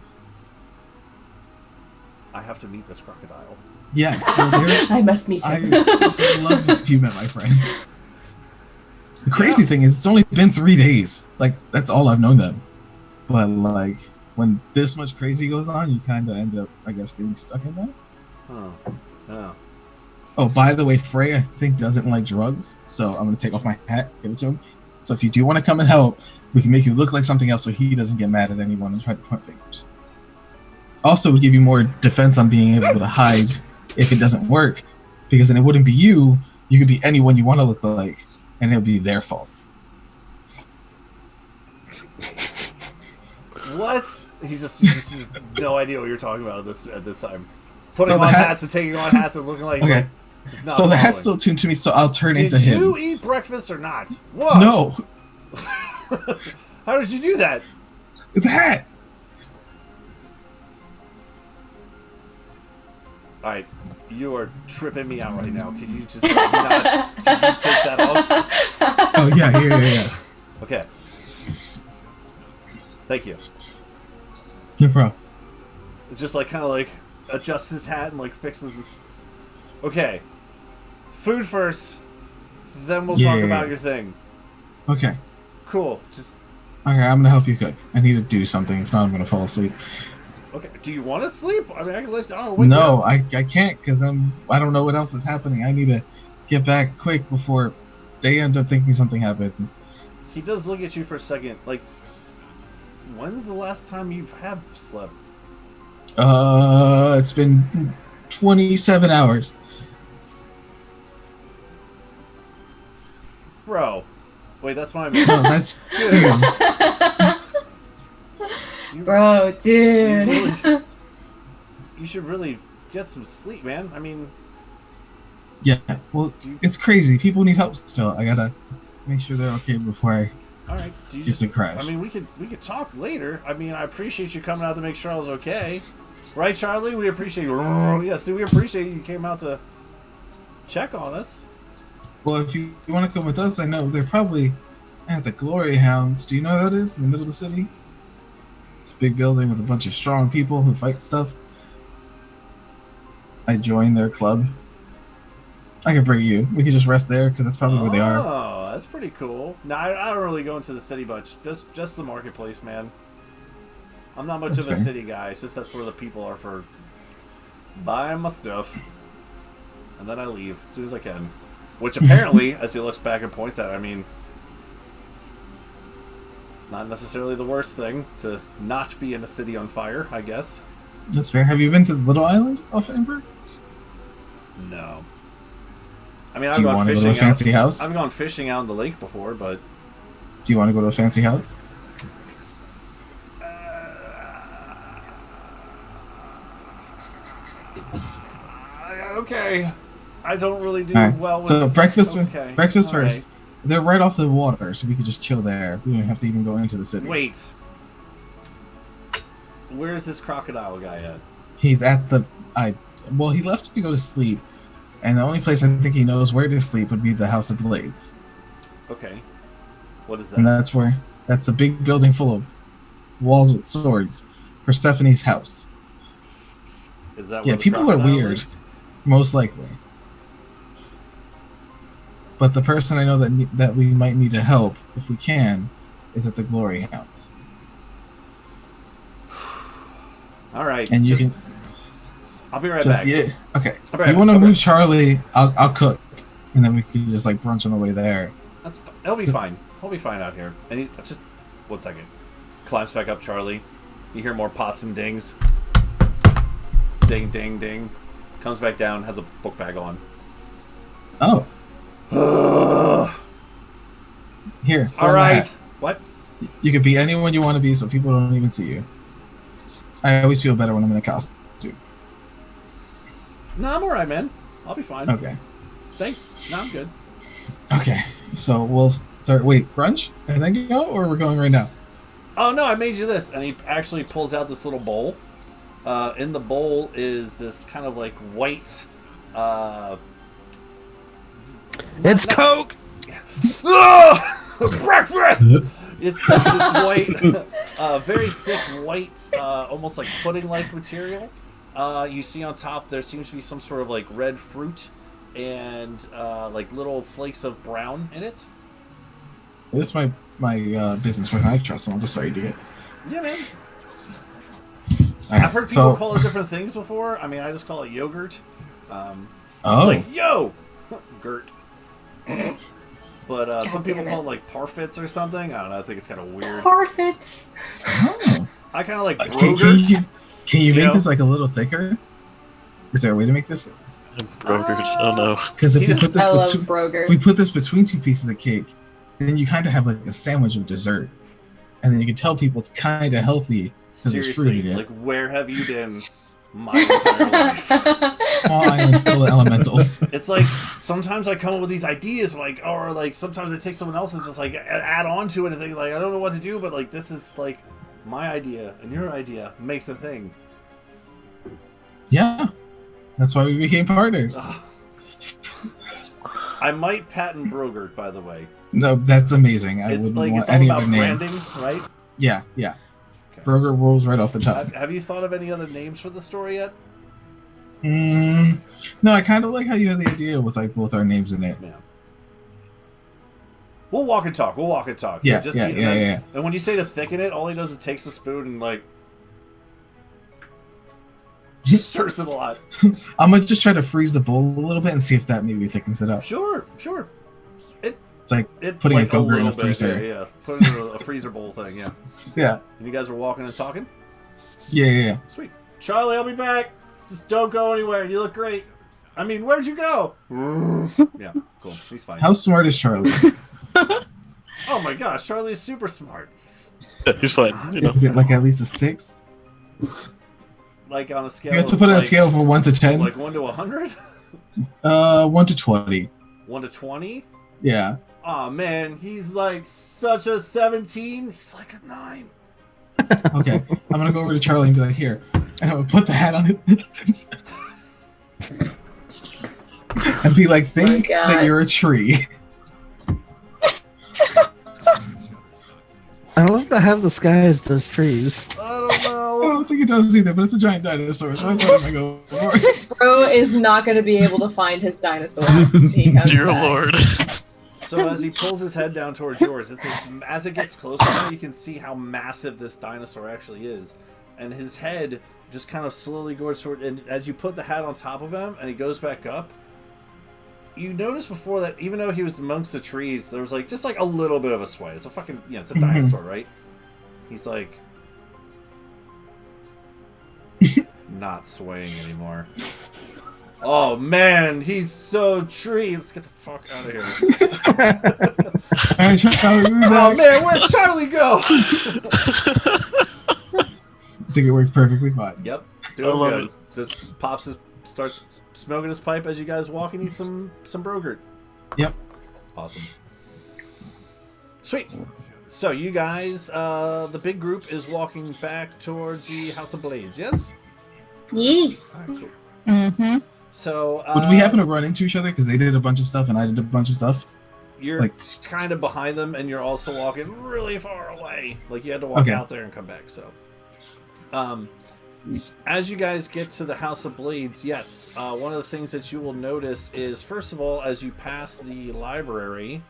I have to meet this crocodile. Yes. Well, I must meet him. I love if you met my friends. The crazy thing is, it's only been 3 days. Like, that's all I've known them. But, like, when this much crazy goes on, you kind of end up, I guess, getting stuck in that. Oh. Oh, by the way, Frey, I think, doesn't like drugs. So I'm going to take off my hat, give it to him. So if you do want to come and help, we can make you look like something else so he doesn't get mad at anyone and try to point fingers. Also, we give you more defense on being able to hide if it doesn't work. Because then it wouldn't be you. You could be anyone you want to look like. And it'll be their fault. What? He's just no idea what you're talking about at this time. Putting on hats and taking on hats and looking like... Okay. Just not so the following. hat's still tuned to me, so I'll turn into him. Did you eat breakfast or not? Whoa! No! How did you do that? It's a hat! Alright, you are tripping me out right now. Can you just not... Can you take that off? Oh, yeah. Okay. Thank you. No problem. Just like, kind of like, adjusts his hat and like fixes this... Okay. Food first, then we'll talk about your thing. Okay. Cool. Just... Okay, I'm gonna help you cook. I need to do something, if not I'm gonna fall asleep. Okay, do you want to sleep? I mean, I can let you... Oh, no, I can't, because I don't know what else is happening. I need to get back quick before they end up thinking something happened. He does look at you for a second, like... When's the last time you have slept? It's been 27 hours. Bro. Wait, that's what I mean. No, that's... Bro, dude. You should really get some sleep, man. I mean... Yeah, well, it's crazy. People need help still. I gotta make sure they're okay before I... Alright, get to crash. I mean, we could talk later. I mean, I appreciate you coming out to make sure I was okay. Right, Charlie? We appreciate you. Yeah, see, we appreciate you came out to check on us. Well, if you want to come with us, I know they're probably at the Glory Hounds. Do you know what that is in the middle of the city? It's a big building with a bunch of strong people who fight stuff. I joined their club. I can bring you. We can just rest there because that's probably where they are. Oh, that's pretty cool. No, I don't really go into the city much. Just the marketplace, man. I'm not much of a city guy. It's just that's where the people are for buying my stuff. And then I leave as soon as I can. Which apparently, as he looks back and points at it, I mean, it's not necessarily the worst thing to not be in a city on fire, I guess. That's fair. Have you been to the little island off Ember? No. I mean, Do you want to go to a fancy house? I've gone fishing out in the lake before, but... Do you want to go to a fancy house? Okay. I don't really do well with... So breakfast first. Right. They're right off the water, so we could just chill there. We don't have to even go into the city. Wait. Where's this crocodile guy at? He's at the... Well, he left to go to sleep. And the only place I think he knows where to sleep would be the House of Blades. Okay. What is that? And that's a big building full of walls with swords. Persephone's house. Is that yeah, people are weird. Is? Most likely. But the person I know that we might need to help, if we can, is at the Glory Hounds. Alright. And you can... I'll be right back. Yeah, okay. If you want to move Charlie, I'll cook. and then we can just like brunch on the way there. It'll be fine. He'll be fine out here. And he just 1 second. Climbs back up, Charlie. You hear more pots and dings. Ding, ding, ding. Comes back down, has a book bag on. Oh. Here. All right. What? You can be anyone you want to be, so people don't even see you. I always feel better when I'm in a costume. No, I'm alright, man. I'll be fine. Okay. No, I'm good. Okay. So we'll start. Wait, brunch and then go, or we're going right now? Oh no, I made you this, and he actually pulls out this little bowl. In the bowl is this kind of like white. It's Coke. Breakfast. It's this white, very thick white, almost like pudding-like material. You see on top there seems to be some sort of like red fruit and like little flakes of brown in it. This is my business when I trust them. I'm just sorry to get. Yeah, man. Right, I've heard people call it different things before. I mean, I just call it yogurt. Oh. Like, yo! Gurt. But some people call it like parfits or something. I don't know. I think it's kind of weird. Parfits. Oh. I kind of like Can you make this like a little thicker? Is there a way to make this? Brogurt. Oh no. Because if we put this between two pieces of cake, then you kind of have like a sandwich of dessert, and then you can tell people it's kind of healthy because there's fruit Seriously, in it. like, where have you been my entire life? I'm full of elementals. It's like sometimes I come up with these ideas, like, or like sometimes I take someone else's, just like add on to it, and think like I don't know what to do, but like this is like my idea and your idea makes the thing. Yeah, that's why we became partners. I might patent Brogurt, by the way. No, that's amazing. I It's wouldn't like want it's all any about other name. branding, right? Yeah. Burger rolls right off the top. Have you thought of any other names for the story yet? No, I kind of like how you had the idea with like both our names in it. Yeah. We'll walk and talk. Yeah. And when you say to thicken it, all he does is takes the spoon and like just stirs it a lot. I'm gonna just try to freeze the bowl a little bit and see if that maybe thickens it up. Sure. It's like putting a Go-Gurt in a freezer. Yeah. Putting it in a freezer bowl thing, yeah. Yeah. And you guys were walking and talking? Yeah. Sweet. Charlie, I'll be back. Just don't go anywhere. You look great. I mean, where'd you go? Yeah, cool. He's fine. How smart is Charlie? Oh my gosh, Charlie is super smart. He's fine. You know. Is it like at least a 6? Like on a scale. You have to put it on a scale from 1 to 10. Like 1 to 100? 1 to 20. 1 to 20? Yeah. Oh man, he's like such a 17. He's like a 9. Okay, I'm gonna go over to Charlie and be like, here, and I'm gonna put the hat on it, and be like, think that you're a tree. I love the hat disguised as trees. I don't know. I don't think it does either, but it's a giant dinosaur, so I thought I might go for it. Bro is not going to be able to find his dinosaur. when he comes Dear back. Lord. So as he pulls his head down towards yours, as it gets closer, you can see how massive this dinosaur actually is. And his head just kind of slowly goes toward, and as you put the hat on top of him and he goes back up, you noticed before that even though he was amongst the trees, there was like just like a little bit of a sway. It's a fucking, it's a dinosaur, right? He's like not swaying anymore. Oh man, he's so tree. Let's get the fuck out of here. Oh man, where'd Charlie go? I think it works perfectly fine. Yep, I doing love good. it. Just starts smoking his pipe as you guys walk and eat some Brogurt. Yep. Awesome. Sweet. So you guys, the big group is walking back towards the House of Blades. Yes. Yes. All right, cool. Mm-hmm. So Would we happen to run into each other because they did a bunch of stuff and I did a bunch of stuff? You're like kind of behind them, and you're also walking really far away. Like you had to walk out there and come back. So, as you guys get to the House of Blades, yes, one of the things that you will notice is, first of all, as you pass the library,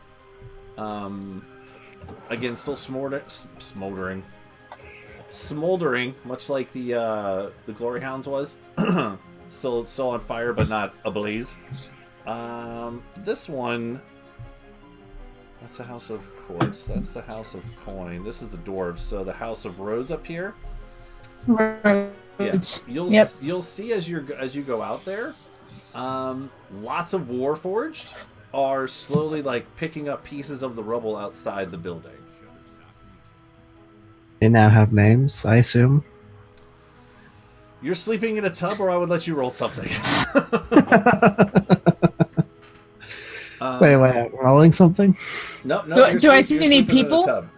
again, still smoldering, much like the Glory Hounds was, still on fire, but not ablaze. This one. That's the House of Quartz. That's the House of Coin. This is the Dwarves. So the House of Rose up here. Right. Yeah. You'll see as you go out there. Lots of Warforged are slowly like picking up pieces of the rubble outside the building. They now have names, I assume. You're sleeping in a tub, or I would let you roll something. Wait, rolling something? No. Do I see any people?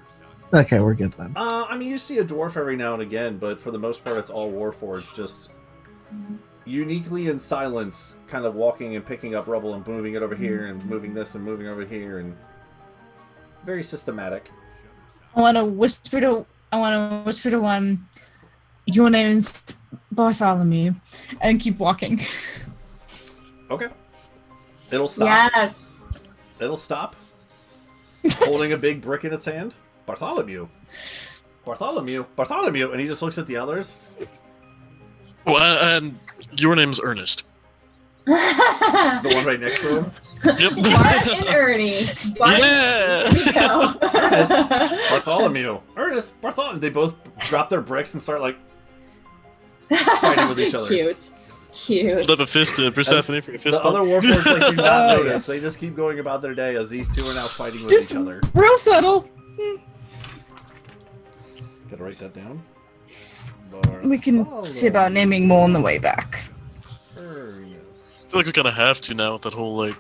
Okay, we're good then. I mean, you see a dwarf every now and again, but for the most part, it's all Warforged, just uniquely in silence, kind of walking and picking up rubble and moving it over here and moving this and moving over here, and very systematic. I want to whisper to one. Your name's Bartholomew, and keep walking. Okay. It'll stop. Yes. It'll stop. Holding a big brick in its hand. Bartholomew. And he just looks at the others. Well, and your name's Ernest. The one right next to him? Yep. Bart and Ernie. Yeah! Here we go. Ernest, Bartholomew. They both drop their bricks and start, like, fighting with each other. Cute. Love a fist to Persephone for a fist. The other Warforgeds like, do not notice. They just keep going about their day as these two are now fighting with each other. Real subtle. Gotta write that down. We can see about naming more on the way back. Ernest. I feel like we kind of have to now with that whole, like,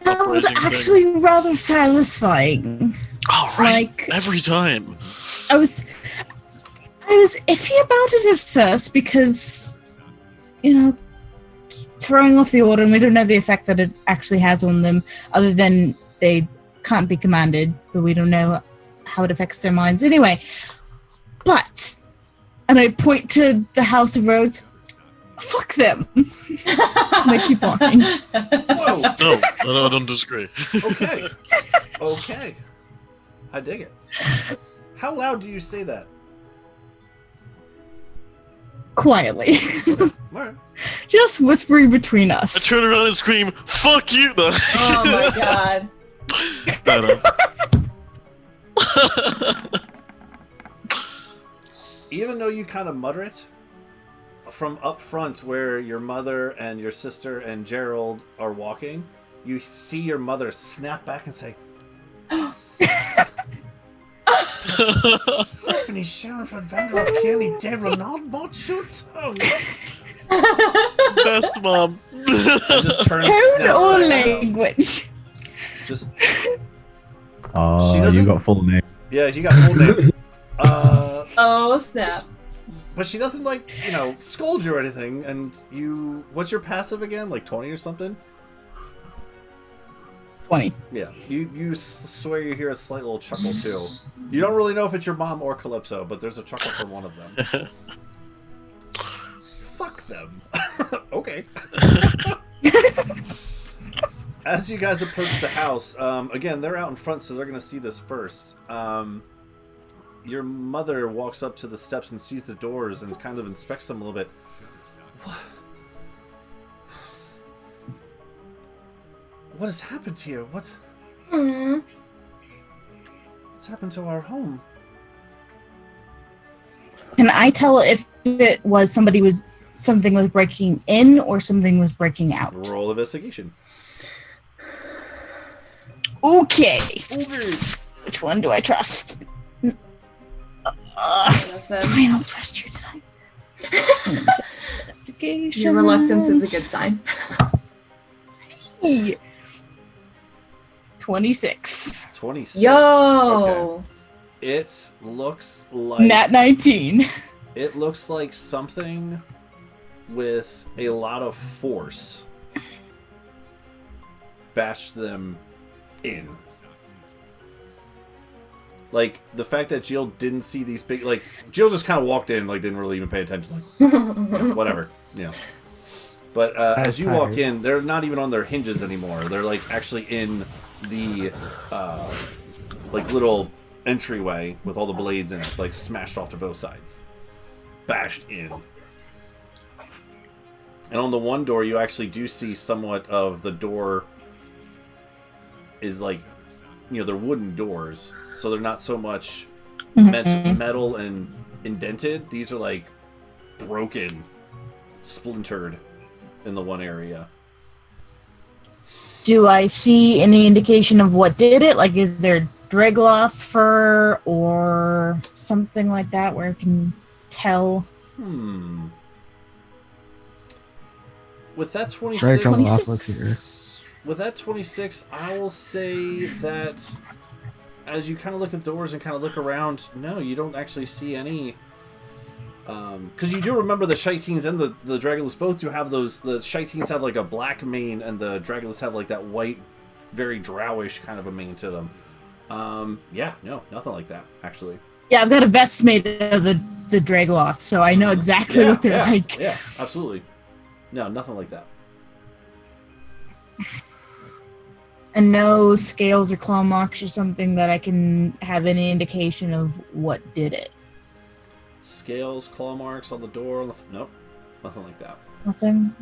That was uprising actually rather satisfying. Oh, right. Like, every time. I was iffy about it at first because, throwing off the order, and we don't know the effect that it actually has on them, other than they can't be commanded, but we don't know how it affects their minds. Anyway, and I point to the House of Rose. Fuck them. And I keep walking. Whoa. No, I don't disagree. Okay. I dig it. How loud do you say that? Quietly. Alright. Just whispering between us. I turn around and scream, "Fuck you!" No. Oh my god. No. Even though you kind of mutter it, from up front where your mother and your sister and Gerald are walking, you see your mother snap back and say, Stephanie Sheriff Vandroth Kelly de Ronald, watch your tongue. Best mom. Just turns Tone or language? Just. Oh, you got full name. Yeah, you got full name. Oh, snap. But she doesn't, like, scold you or anything, and you... What's your passive again? Like 20 or something? 20. Yeah. You swear you hear a slight little chuckle, too. You don't really know if it's your mom or Calypso, but there's a chuckle from one of them. Fuck them. Okay. As you guys approach the house, again, they're out in front, so they're going to see this first. Your mother walks up to the steps and sees the doors and kind of inspects them a little bit. What has happened to you? What's happened to our home? Can I tell if it was something was breaking in or something was breaking out? Roll investigation. Okay. Which one do I trust? Fine, I'll trust you tonight. Investigation. Your reluctance is a good sign. 26. 26. Yo! Okay. It looks like... Nat 19. It looks like something with a lot of force bashed them in. Like, the fact that Jill didn't see these big... Like, Jill just kind of walked in, like, didn't really even pay attention. Like, whatever. But as you walk in, they're not even on their hinges anymore. They're, like, actually in the, like, little entryway with all the blades in it, like, smashed off to both sides. Bashed in. And on the one door, you actually do see somewhat of the door is like, they're wooden doors, so they're not so much metal and indented. These are like broken, splintered in the one area. Do I see any indication of what did it? Like, is there Dragloth fur or something like that where I can tell? With that 26, was here. With that 26, I will say that as you kind of look at the doors and kind of look around, no, you don't actually see any. Because you do remember the Shitines and the Dragulus both do have those. The Shitines have like a black mane, and the Dragulus have like that white, very drowish kind of a mane to them. Yeah, no, nothing like that, actually. Yeah, I've got a vest made of the Dragloth, so I know exactly what they're like. Yeah, absolutely. No, nothing like that. And no scales or claw marks or something that I can have any indication of what did it. Scales, claw marks on the door. Nope, nothing like that. Nothing.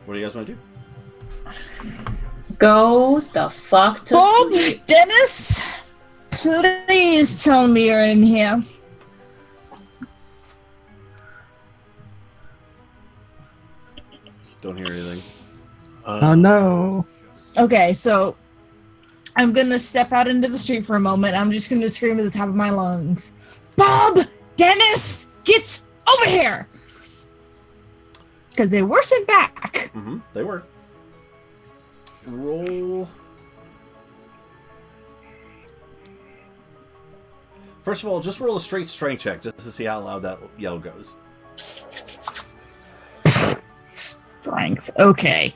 What do you guys want to do? Go the fuck to Bob, sleep. Dennis, please tell me you're in here. Don't hear anything. Oh no. Okay, so I'm gonna step out into the street for a moment. I'm just gonna scream at the top of my lungs, Bob! Dennis! Get over here! Because they were sent back. Mm-hmm, they were. Roll. First of all, just roll a straight strength check just to see how loud that yell goes. Strength. Okay.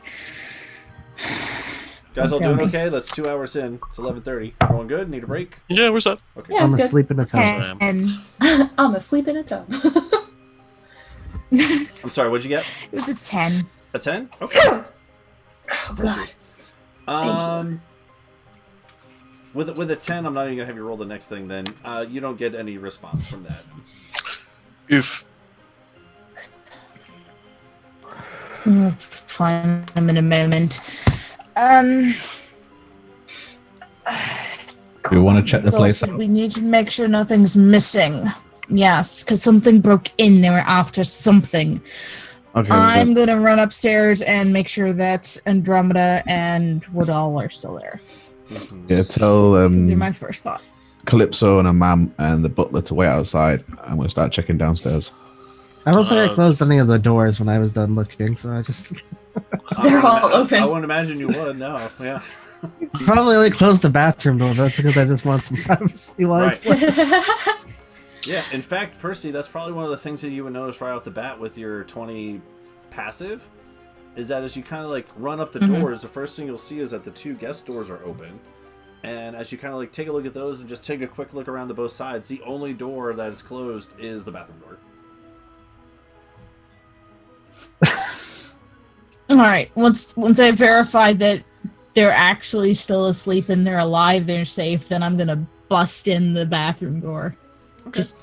Guys all doing okay? That's 2 hours in. It's 11:30. Everyone good? Need a break? Yeah, we're set. Okay. Yeah, I'm good. asleep in a tub. And I'm asleep in a tub. I'm sorry, what'd you get? it was a 10. A 10? Okay. Oh god. With a 10, I'm not even gonna have you roll the next thing. Then you don't get any response from that. Oof. Fine, I'm in a moment. We want to check the place Exhausted. out. We need to make sure nothing's missing. Yes, because something broke in. They were after something. Okay. I'm gonna run upstairs and make sure that Andromeda and Woodall are still there. Yeah, tell These are my first thought. Calypso and Amam and the butler to wait outside. I'm going to start checking downstairs. I don't think I closed any of the doors when I was done looking, so I just They're all open. I wouldn't imagine you would. No, yeah. probably only closed the bathroom door. That's because I just want some privacy while it's lit. Yeah, in fact, Percy, that's probably one of the things that you would notice right off the bat with your 20 passive, is that as you kind of like run up the doors, the first thing you'll see is that the two guest doors are open. And as you kind of like take a look at those and just take a quick look around to both sides, the only door that is closed is the bathroom door. All right. Once I verify that they're actually still asleep and they're alive, they're safe, then I'm gonna bust in the bathroom door. Okay. Just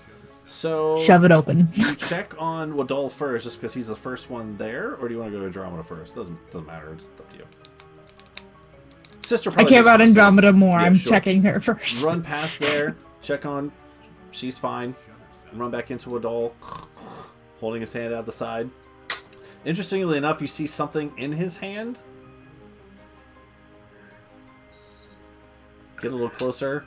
so shove it open. You check on Woodall first, just because he's the first one there, or do you want to go to Andromeda first? Doesn't matter. It's up to you. Sister, I care about Andromeda more. Yeah, I'm sure. checking her first. Run past there, check on. She's fine. And run back into Woodall, holding his hand out the side. Interestingly enough, you see something in his hand. Get a little closer.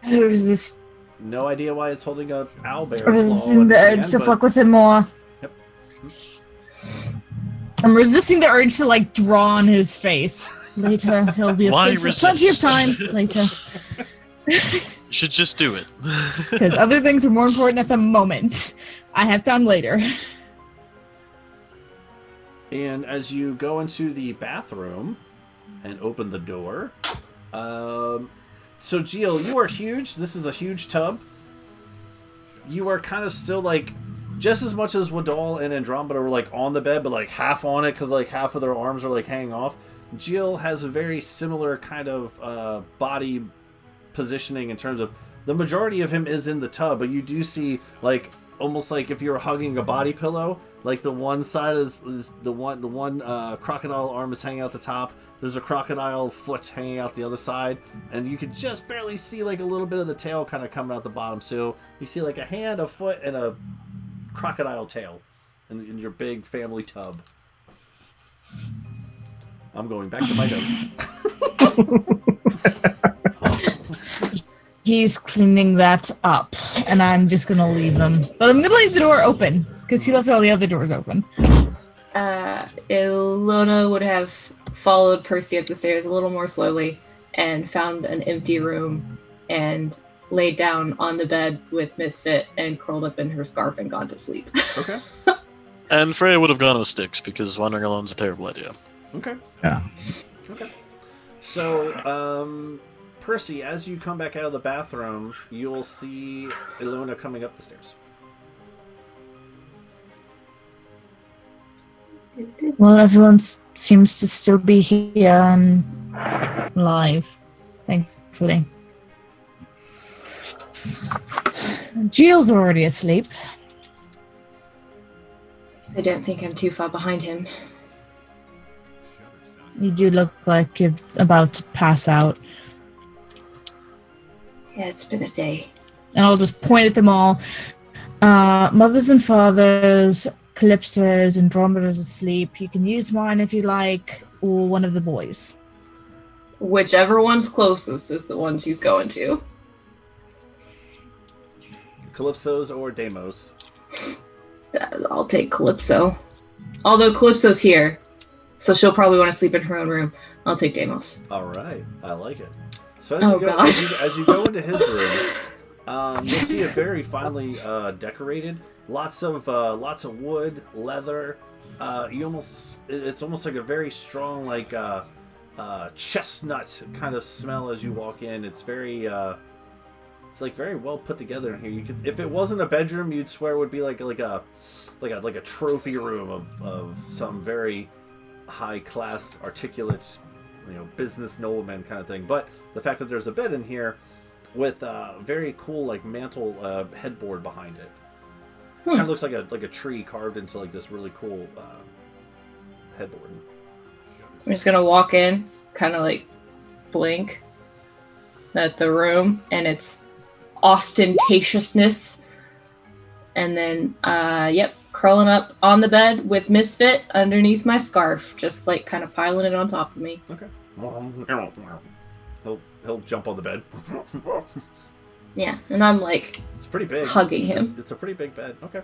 Who's this? No idea why it's holding a owlbear. Resisting the urge to fuck with him more. Yep. I'm resisting the urge to like draw on his face. Later, he'll be Why asleep for plenty of resist? time. Later, You should just do it. because other things are more important at the moment. I have time later. And as you go into the bathroom and open the door, so Gil, you are huge. This is a huge tub. You are kind of still like, just as much as Woodall and Andromeda were like on the bed, but like half on it because like half of their arms are like hanging off. Gil has a very similar kind of body positioning in terms of the majority of him is in the tub, but you do see like almost like if you were hugging a body pillow. Like the one side is the one crocodile arm is hanging out the top. There's a crocodile foot hanging out the other side, and you can just barely see like a little bit of the tail kind of coming out the bottom. So you see like a hand, a foot, and a crocodile tail in your big family tub. I'm going back to my notes. He's cleaning that up, and I'm just gonna leave him. But I'm gonna leave the door open because he left all the other doors open. Ilona would have followed Percy up the stairs a little more slowly and found an empty room and laid down on the bed with Misfit and curled up in her scarf and gone to sleep. Okay. And Freya would have gone with Styx because wandering alone's a terrible idea. Okay. Yeah. Okay. So, Percy, as you come back out of the bathroom, you'll see Ilona coming up the stairs. Well, everyone seems to still be here and alive, thankfully. Gill's already asleep. I don't think I'm too far behind him. You do look like you're about to pass out. Yeah, it's been a day. And I'll just point at them all. Mothers and fathers, Calypso's, Andromeda's asleep. You can use mine if you like, or one of the boys. Whichever one's closest is the one she's going to. Calypso's or Deimos? I'll take Calypso. Although Calypso's here, so she'll probably want to sleep in her own room. I'll take Deimos. All right, I like it. So as you go into his room, you'll see it very finely decorated. Lots of wood, leather. It's almost like a very strong like chestnut kind of smell as you walk in. It's very it's like very well put together in here. You could, if it wasn't a bedroom, you'd swear it would be like a trophy room of some very high class, articulate, business nobleman kind of thing. But the fact that there's a bed in here with a very cool like mantle headboard behind it, kind of looks like a tree carved into like this really cool headboard. I'm just gonna walk in, kind of like blink at the room and its ostentatiousness, and then curling up on the bed with Misfit underneath my scarf, just like kind of piling it on top of me. Okay. He'll jump on the bed. Yeah, and I'm like, it's pretty big. Hugging him. It's a pretty big bed. Okay.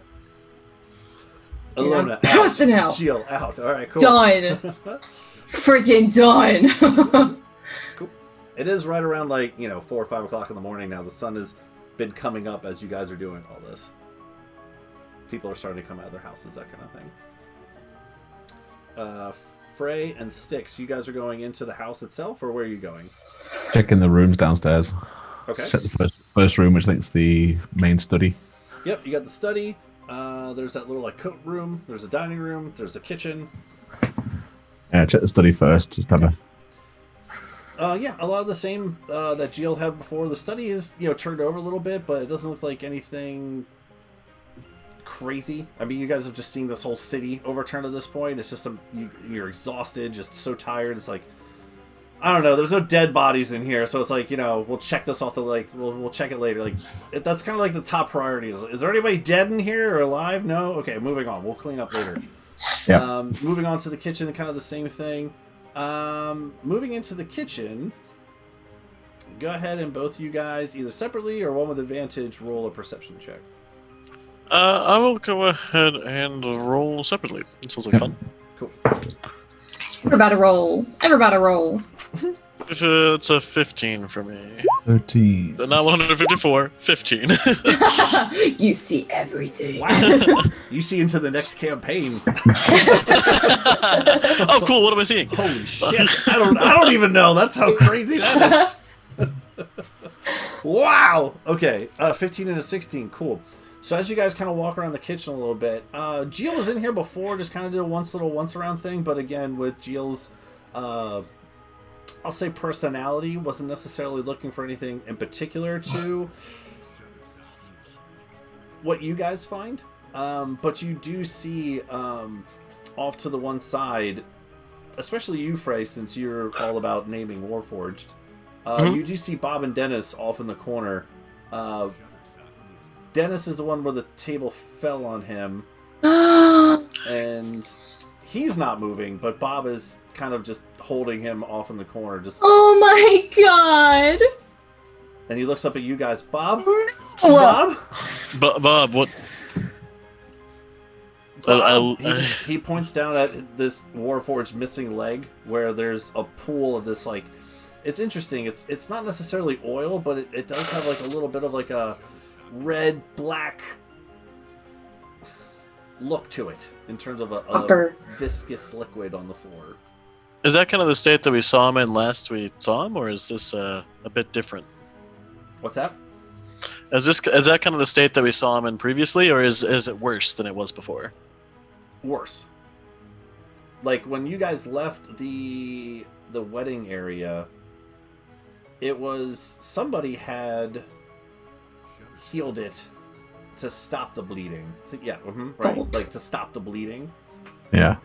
Ilona, Alona out. Jill out. All right, cool. Done. Freaking done. Cool. It is right around 4 or 5 o'clock in the morning now. The sun has been coming up as you guys are doing all this. People are starting to come out of their houses, that kind of thing. Frey and Styx, you guys are going into the house itself, or where are you going? Checking the rooms downstairs. Okay. Check the first room, which I think is the main study. Yep, you got the study. There's that little coat room. There's a dining room. There's a kitchen. Yeah, check the study first. Just have a. Yeah, a lot of the same that Jill had before. The study is turned over a little bit, but it doesn't look like anything crazy. I mean, you guys have just seen this whole city overturned at this point. It's just you're exhausted, just so tired. It's like, I don't know. There's no dead bodies in here, so it's like we'll check this off the we'll check it later. That's kind of like the top priority. Is there anybody dead in here or alive? No. Okay, moving on. We'll clean up later. Yeah. Moving on to the kitchen, kind of the same thing. Moving into the kitchen, go ahead and both you guys, either separately or one with advantage, roll a perception check. I will go ahead and roll separately. It sounds like fun. Cool. Everybody roll. It's a 15 for me. 13. Not 154, 15. You see everything. Wow. You see into the next campaign. Oh, cool. What am I seeing? Holy shit. I don't even know. That's how crazy that is. Wow. Okay. 15 and a 16. Cool. So as you guys kind of walk around the kitchen a little bit, Jill was in here before, just kind of did a once around thing, but again, with Jill's, I'll say personality, wasn't necessarily looking for anything in particular to what you guys find, but you do see off to the one side, especially you, Frey, since you're all about naming Warforged, you do see Bob and Dennis off in the corner. Dennis is the one where the table fell on him, and he's not moving, but Bob is kind of just holding him off in the corner. Just Oh my god! and he looks up at you guys, Bob. What? Bob, what? Bob, he points down at this Warforged missing leg, where there's a pool of this, like, it's interesting. It's not necessarily oil, but it does have like a little bit of like a red black look to it in terms of a viscous liquid on the floor. Is that kind of the state that we saw him in last we saw him, or is this a bit different? What's that? Is that kind of the state that we saw him in previously, or is it worse than it was before? Worse. Like when you guys left the wedding area, it was somebody had healed it to stop the bleeding. Yeah, right. Bolt. Like to stop the bleeding. Yeah.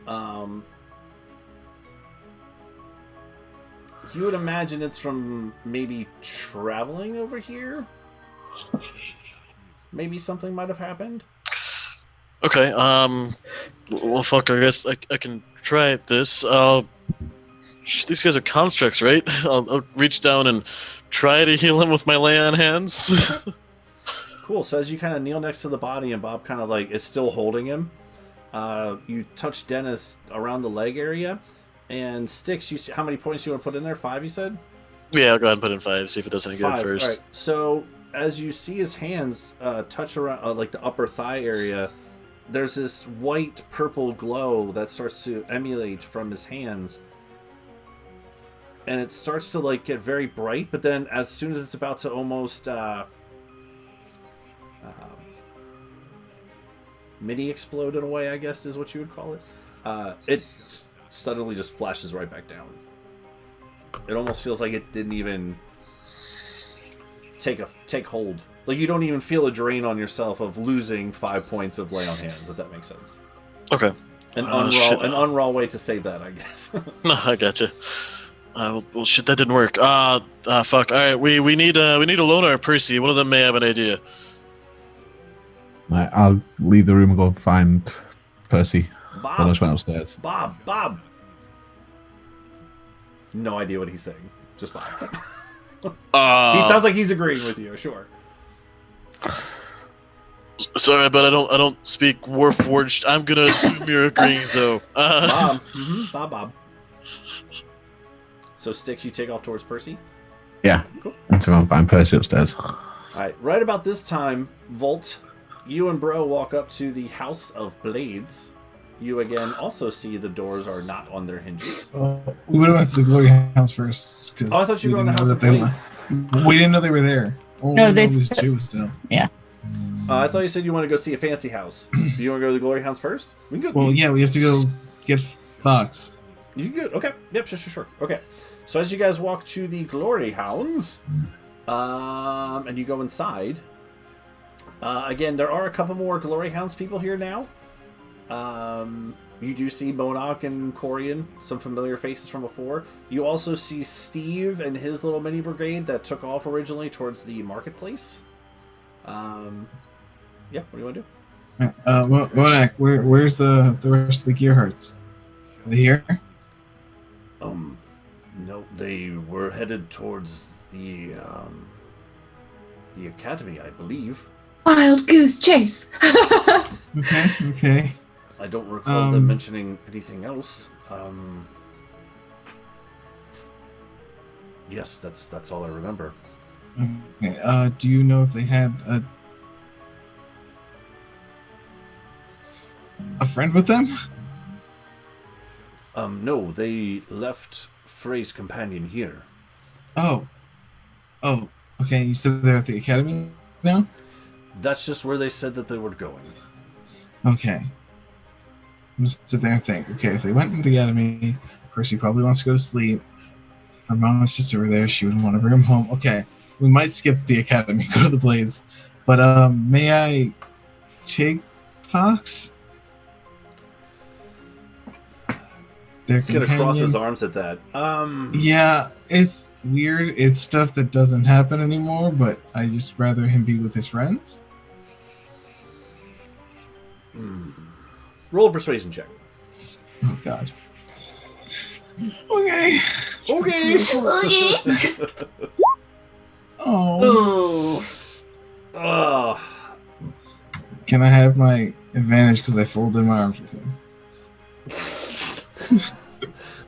You would imagine it's from maybe traveling over here. Maybe something might have happened. Okay. Well, fuck. I guess I can try this. These guys are constructs, right? I'll reach down and try to heal him with my lay on hands. Cool. So as you kind of kneel next to the body and Bob kind of like is still holding him, you touch Dennis around the leg area, and Styx, you see how many points you want to put in there? 5, you said? Yeah, I'll go ahead and put in 5, see if it does any good 5. first. Right. So as you see his hands touch around like the upper thigh area, there's this white purple glow that starts to emulate from his hands. And it starts to like get very bright, but then as soon as it's about to almost mini explode in a way, I guess is what you would call it, it suddenly just flashes right back down. It almost feels like it didn't even take hold. Like you don't even feel a drain on yourself of losing 5 points of lay on hands, if that makes sense. Okay. An unraw way to say that, I guess. No, I gotcha. Well, shit, that didn't work. Fuck. All right, we need a loner or Percy. One of them may have an idea. Right, I'll leave the room and go find Percy. Bob. I just went upstairs. Bob. No idea what he's saying. Just Bob. He sounds like he's agreeing with you. Sure. Sorry, but I don't speak Warforged. I'm gonna assume you're agreeing though. Bob. Bob. So Styx, you take off towards Percy? Yeah. Cool. And so I'll find Percy upstairs. Alright, right about this time, Volt, you and Bro walk up to the House of Blades. You again also see the doors are not on their hinges. We would have went to the Glory House first. Oh, I thought you were going to House of Blades. We didn't know they were there. No, they was Jews, so. Yeah. I thought you said you want to go see a fancy house. Do you want to go to the Glory House first? We can go. Well, yeah, we have to go get Fox. You can go. Okay. Yep. Sure. Okay. So as you guys walk to the Glory Hounds, and you go inside, again, there are a couple more Glory Hounds people here now. You do see Monarch and Corian, some familiar faces from before. You also see Steve and his little mini brigade that took off originally towards the marketplace. Yeah, what do you want to do? Monarch, where's the rest of the gearhearts? Are they here? No, they were headed towards the academy, I believe. Wild goose chase. Okay. I don't recall them mentioning anything else. Yes, that's all I remember. Okay. Do you know if they had a friend with them? No, they left Frey's companion here. Oh, okay. You said they're at the academy now? That's just where they said that they were going. Okay. I'm just sit there and think. Okay, if they went into the academy, Percy probably wants to go to sleep. Her mom and sister were there. She would want to bring him home. Okay, we might skip the academy, go to the Blades. But may I take Fox? Their He's gonna cross his companion? arms at that. Yeah, it's weird. It's stuff that doesn't happen anymore, but I just rather him be with his friends. Roll a persuasion check. Oh God. Okay. Okay. Oh. Ooh. Oh. Can I have my advantage because I folded my arms with him?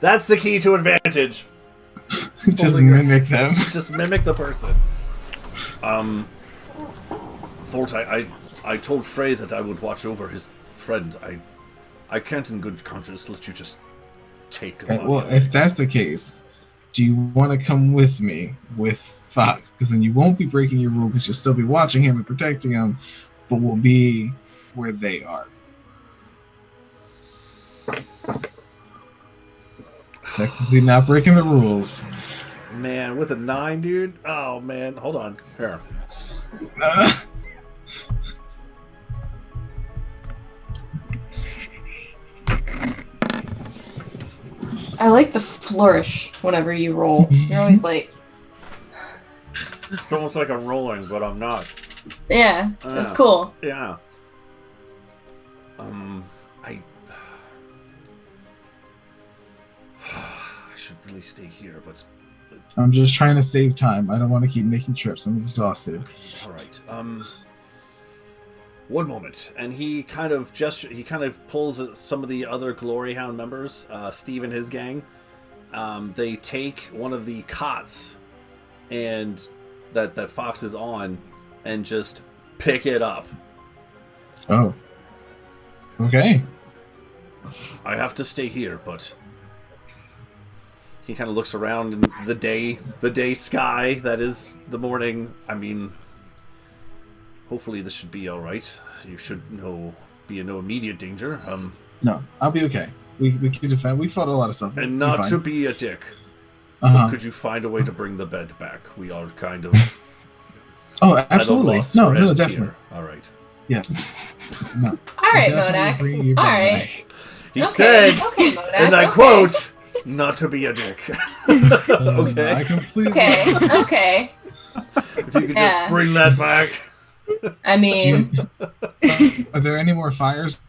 That's the key to advantage. Just mimic them. Just mimic the person. Volt, I told Frey that I would watch over his friend. I can't in good conscience let you just take him. Okay, well, if that's the case, do you want to come with me with Fox? Because then you won't be breaking your rule because you'll still be watching him and protecting him, but we'll be where they are. Technically not breaking the rules. Man, with a 9, dude? Oh, man. Hold on. Here. I like the flourish whenever you roll. You're always like, It's almost like I'm rolling, but I'm not. yeah, it's cool. Yeah. I should really stay here, but I'm just trying to save time. I don't want to keep making trips. I'm exhausted. all right. One moment, and he kind of pulls some of the other Glory Hound members, Steve and his gang. They take one of the cots, and that Fox is on, and just pick it up. Oh. Okay. I have to stay here, but he kind of looks around in the day sky that is the morning. I mean, hopefully this should be all right. You should be in no immediate danger. No, I'll be okay. We can defend. We fought a lot of stuff. And We'll be not fine. to be a dick. Uh-huh. But could you find a way to bring the bed back? We are kind of Oh, at a absolutely. loss No, for no, ends definitely. here. All right. Yeah. No. All right, Definitely bring you Modak. All back. right. He Okay, said, okay, Modak, and I okay. quote, "Not to be a dick." Okay. I completely. Okay, okay. If you could Yeah. just bring that back. I mean, Are there any more fires?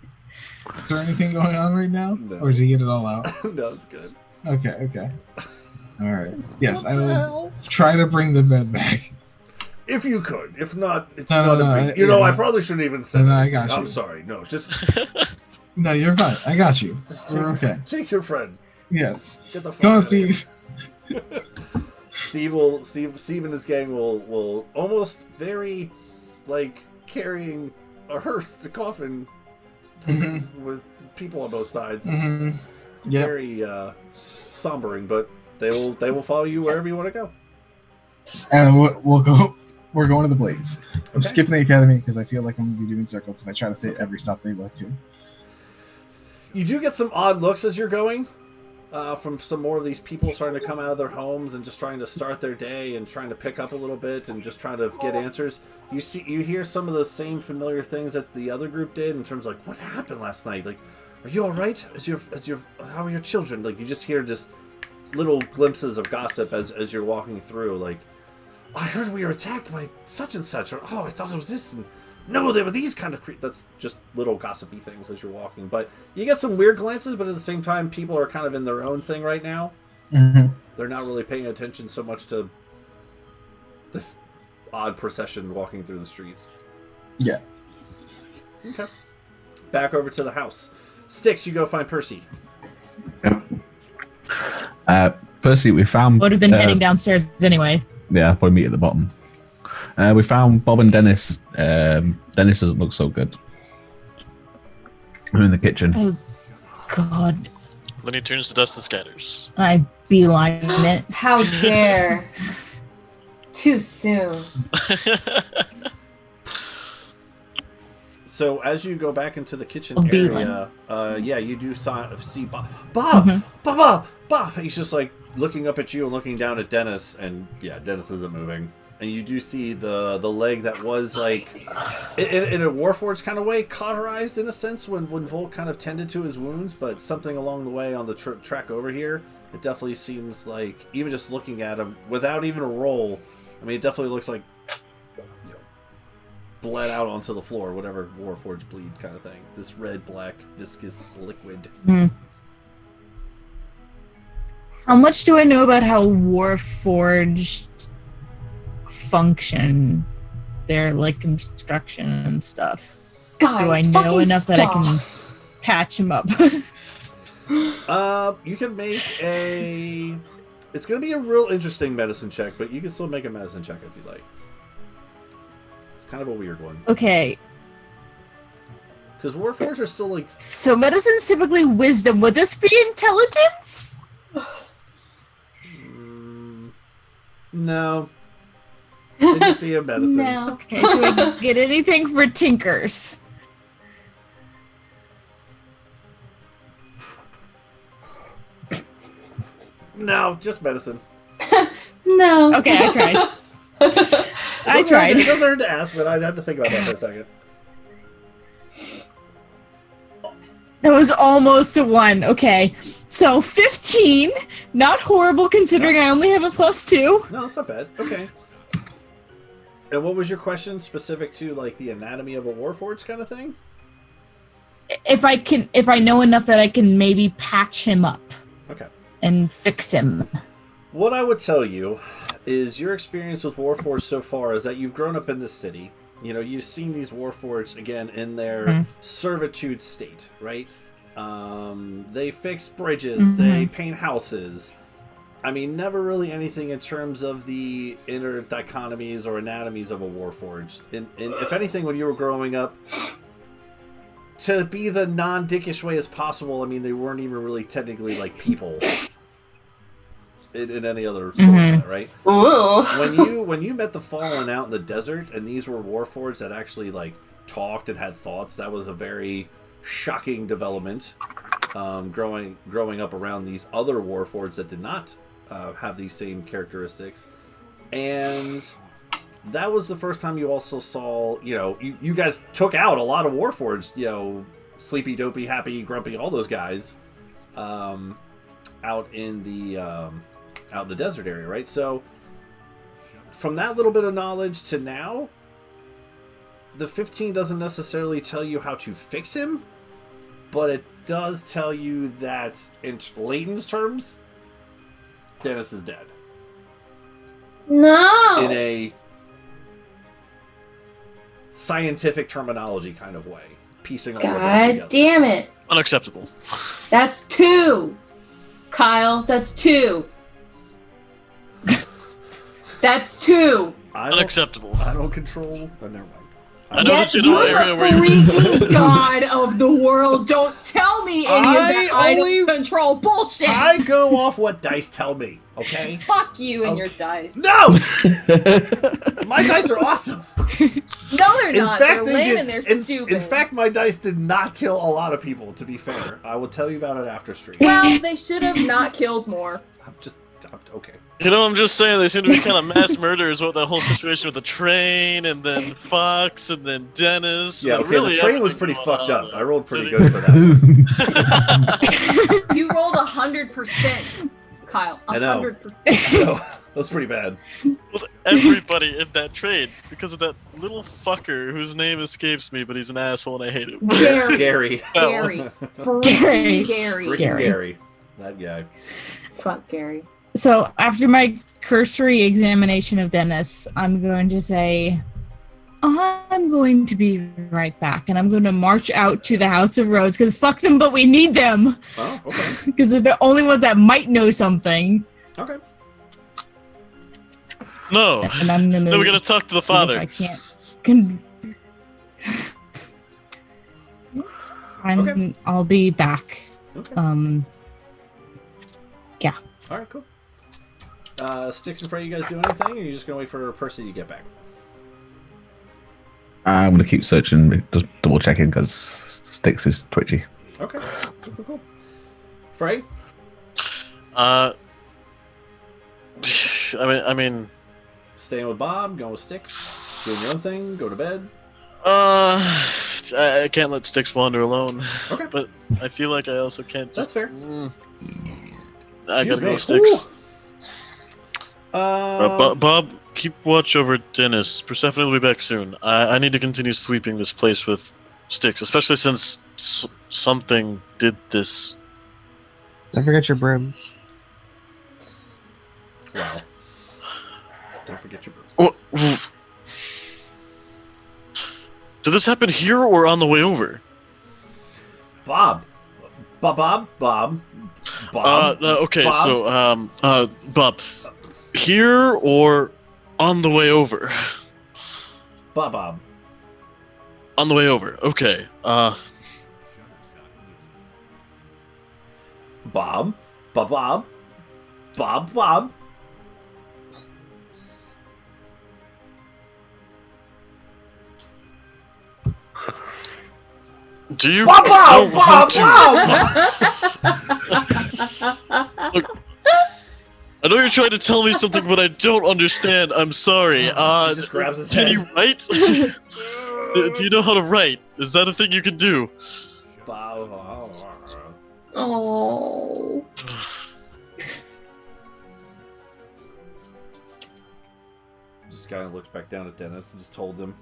Is there anything going on right now? No. Or does he get it all out? No, it's good. Okay. All right. Yes, I will try to bring the bed back. If you could. If not, it's No, not no, a no, big... You know, yeah. I probably shouldn't even say No, I anything. got I'm you. sorry. No, just No, you're fine. I got you. take, We're okay. take your friend. Yes. Get the fuck Come on, out of here. Steve. Steve and his gang will almost very, like, carrying a hearse, the coffin, with people on both sides. It's Mm-hmm. Yep. very sombering, but they will follow you wherever you want to go. And we'll go. We're going to the Blades. I'm Okay. skipping the academy because I feel like I'm gonna be doing circles if I try to stay at every stop they go to. You do get some odd looks as you're going from some more of these people starting to come out of their homes and just trying to start their day and trying to pick up a little bit and just trying to get answers. You hear some of the same familiar things that the other group did in terms of like, what happened last night? Like, are you all right? How are your children? Like, you just hear just little glimpses of gossip as you're walking through. Like, I heard we were attacked by such and such, or oh, I thought it was this, and no, they were these kind of that's just little gossipy things as you're walking. But you get some weird glances, but at the same time, people are kind of in their own thing right now. Mm-hmm. They're not really paying attention so much to this odd procession walking through the streets. Yeah. Okay. Back over to the house. Sticks, you go find Percy. Percy, we found. Would have been heading downstairs anyway. Yeah, probably meet at the bottom. We found Bob and Dennis. Dennis doesn't look so good. They're in the kitchen. Oh, God. Then he turns to dust and scatters. I beeline it. how dare. Too soon. So as you go back into the kitchen Oh, area, yeah, you do see Bob. Bob! He's just like looking up at you and looking down at Dennis, and yeah, Dennis isn't moving. and you do see the leg that was like in a Warforged kind of way cauterized in a sense when Volt kind of tended to his wounds, but something along the way on the track over here, it definitely seems like, even just looking at him without even a roll, I mean, it definitely looks like, you know, bled out onto the floor, whatever Warforged bleed kind of thing. This red, black, viscous liquid. How much do I know about how Warforged function? Their like construction and stuff. Guys, do I know enough that I can patch him up? You can make a... It's going to be a real interesting medicine check, but you can still make a medicine check if you like. It's kind of a weird one. Okay. Because Warforged are still like... So medicine's typically wisdom. Would this be intelligence? No. It'd just be a medicine. No. Okay, do I get anything for tinkers? No, just medicine. No. Okay, I tried. I It tried. doesn't hurt to ask, but I had to think about that for a second. That was almost a 1. Okay. So 15. Not horrible considering I only have a +2. No, that's not bad. Okay. And what was your question specific to like the anatomy of a Warforged kind of thing? If I know enough that I can maybe patch him up. Okay. And fix him. What I would tell you is your experience with Warforged so far is that you've grown up in this city. You know, you've seen these Warforged, again, in their servitude state, right? They fix bridges, they paint houses. I mean, never really anything in terms of the inner dichotomies or anatomies of a Warforged. And if anything, when you were growing up, to be the non-dickish way as possible, I mean, they weren't even really technically like people. In any other sort of that, right? When you met the Fallen out in the desert, and these were Warforgeds that actually like talked and had thoughts, that was a very shocking development. Growing up around these other Warforgeds that did not have these same characteristics, and that was the first time you also saw, you know, you guys took out a lot of Warforgeds, you know, Sleepy, Dopey, Happy, Grumpy, all those guys, out in the desert area, right? So from that little bit of knowledge to now, the 15 doesn't necessarily tell you how to fix him, but it does tell you that in Layton's terms, Dennis is dead. No. In a scientific terminology kind of way, piecing all of that together. God damn it. Unacceptable. That's 2. Kyle, that's 2. That's 2. Unacceptable. I don't control... Oh, never mind. I know that you You're know the area where you... freaking god of the world. Don't tell me any of that idle control bullshit. I go off what dice tell me, okay? Fuck you and your dice. No! My dice are awesome. No, they're not. They're lame and they're stupid. In fact, my dice did not kill a lot of people, to be fair. I will tell you about it after stream. Well, they should have not killed more. Okay. You know, I'm just saying they seem to be kind of mass murders with the whole situation with the train, and then Fox, and then Dennis. Yeah, and okay, really the train was pretty everything fucked going up. on I rolled pretty city. good for that one. You rolled 100%, Kyle. 100%. I know. So, that was pretty bad. With everybody in that train, because of that little fucker whose name escapes me, but he's an asshole and I hate him. Gary. Gary. Gary. Gary. Gary. That guy. Fuck Gary. So after my cursory examination of Dennis, I'm going to say, I'm going to be right back, and I'm going to march out to the House of Rose, because fuck them, but we need them. Oh, okay. Because they're the only ones that might know something. Okay. No. And I'm gonna No, we gotta talk to the see if father. I can't. I'll be back. Okay. Yeah. All right, cool. Sticks in front of you guys do anything, or are you just going to wait for Percy to get back? I'm gonna keep searching, just double checking because Styx is twitchy. Okay. Cool. Frey? I mean, Staying with Bob, going with Styx, doing your own thing, go to bed. I can't let Styx wander alone. Okay. But I feel like I also can't just... That's fair. I gotta go with Excuse Styx. Ooh. Bob, keep watch over Dennis. Persephone will be back soon. I need to continue sweeping this place with Styx, especially since something did this. Don't forget your broom. Wow. Don't forget your broom. Did this happen here or on the way over? Bob. Bob. Okay, Bob? so, Bob, here or on the way over? Bob. On the way over, okay. Bob. Do you... Bob! Look, I know you're trying to tell me something, but I don't understand. I'm sorry. He just grabs his can head. you write? Do you know how to write? Is that a thing you can do? Oh. Just kind of looks back down at Dennis and just holds him.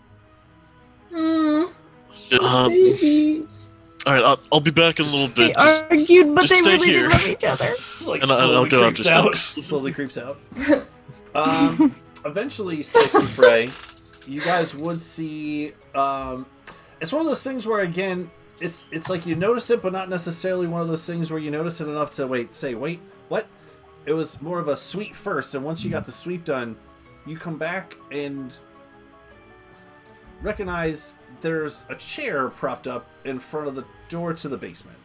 Babies. Alright, I'll be back in a little bit. They argued, but just they stay really here. did love each other. Like, And I'll go after Styx. Slowly creeps out. Eventually, Styx and Frey, you guys would see. It's one of those things where, again, it's like you notice it, but not necessarily one of those things where you notice it enough to wait, what? It was more of a sweep first, and once you got the sweep done, you come back and recognize there's a chair propped up in front of the door to the basement.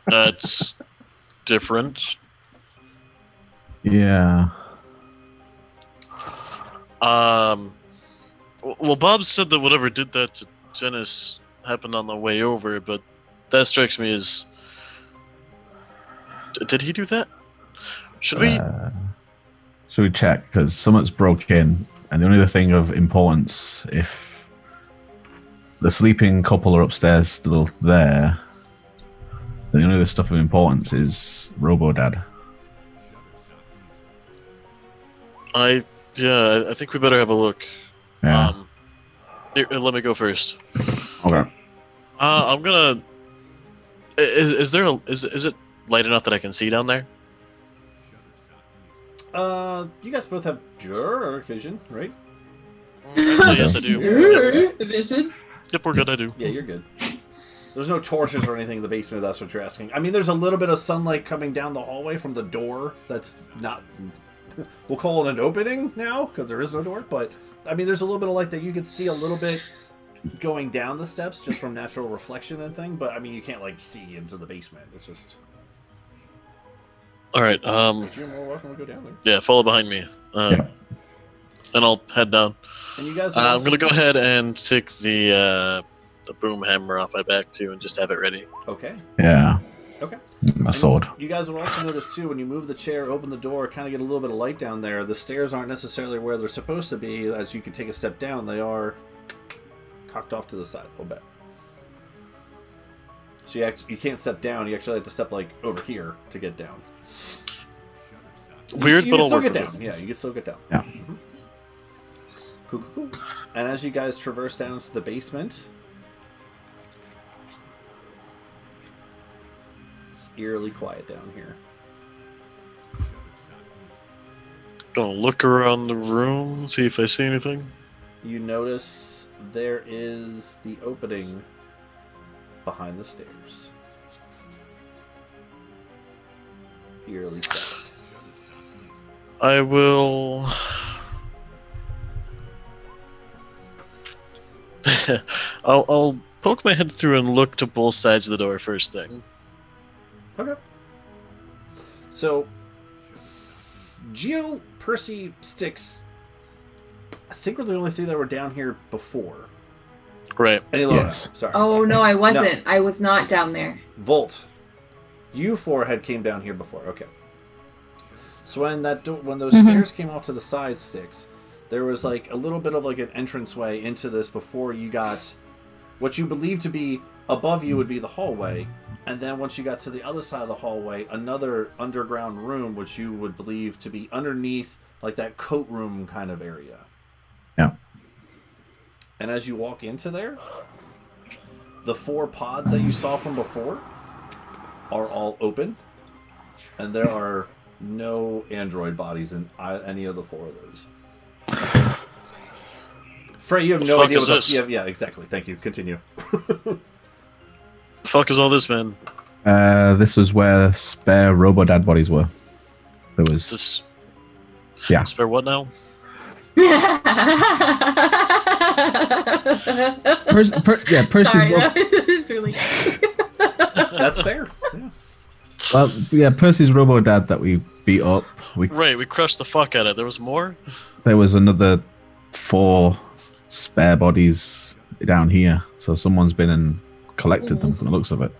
That's different. Yeah. Well, Bob said that whatever did that to Dennis happened on the way over, but that strikes me as... Did he do that? Should we... Should we check? Because someone's broke in, and the only other thing of importance, if the sleeping couple are upstairs still there, then the only other stuff of importance is Robo-Dad. I think we better have a look. Yeah. Here, let me go first. Okay. I'm gonna... Is it light enough that I can see down there? You guys both have dark vision, right? Actually, yes, I do. Vision? Yep, we're good, I do. Yeah, you're good. There's no torches or anything in the basement, if that's what you're asking. I mean, there's a little bit of sunlight coming down the hallway from the door that's not... We'll call it an opening now, because there is no door, but, I mean, there's a little bit of light that you could see a little bit going down the steps, just from natural reflection and thing, but, I mean, you can't, like, see into the basement. It's just... Alright, You're more welcome to go down there. yeah, follow behind me. And I'll head down. And you guys I'm gonna go ahead and take the boom hammer off my back, too, and just have it ready. Okay. Yeah. Okay. My sword. You guys will also notice, too, when you move the chair, open the door, kind of get a little bit of light down there, the stairs aren't necessarily where they're supposed to be. As you can take a step down, they are cocked off to the side a little bit. So you can't step down, you actually have to step, like, over here to get down. Weird, you but can I'll still work get with down. it. Yeah, you can still get down. Yeah. Mm-hmm. Cool. And as you guys traverse down to the basement, it's eerily quiet down here. Gonna look around the room, see if I see anything. You notice there is the opening behind the stairs. Eerily quiet. I will... I'll poke my head through and look to both sides of the door first thing. Okay. So, Geo, Percy, Styx, I think we're the only three that were down here before. Right. Any lower? Yes. Sorry. Oh, no, I wasn't. I was not down there. Volt, you four had came down here before. Okay. So when those stairs came off to the side sticks, there was like a little bit of like an entranceway into this before you got what you believe to be above you would be the hallway, and then once you got to the other side of the hallway, another underground room which you would believe to be underneath like that coat room kind of area. Yeah. And as you walk into there, the 4 pods that you saw from before are all open, and there are no android bodies in any of the 4 of those. Frey, you have no idea what this? Yeah, exactly. Thank you. Continue. The fuck is all this, man? This was where spare Robo-Dad bodies were. There was... This... Yeah. Spare what now? Percy's... Sorry, it's really That's fair. Yeah. Well, yeah, Percy's Robo-Dad that we beat up. We crushed the fuck out of it. There was more? There was another 4 spare bodies down here. So someone's been and collected them from the looks of it.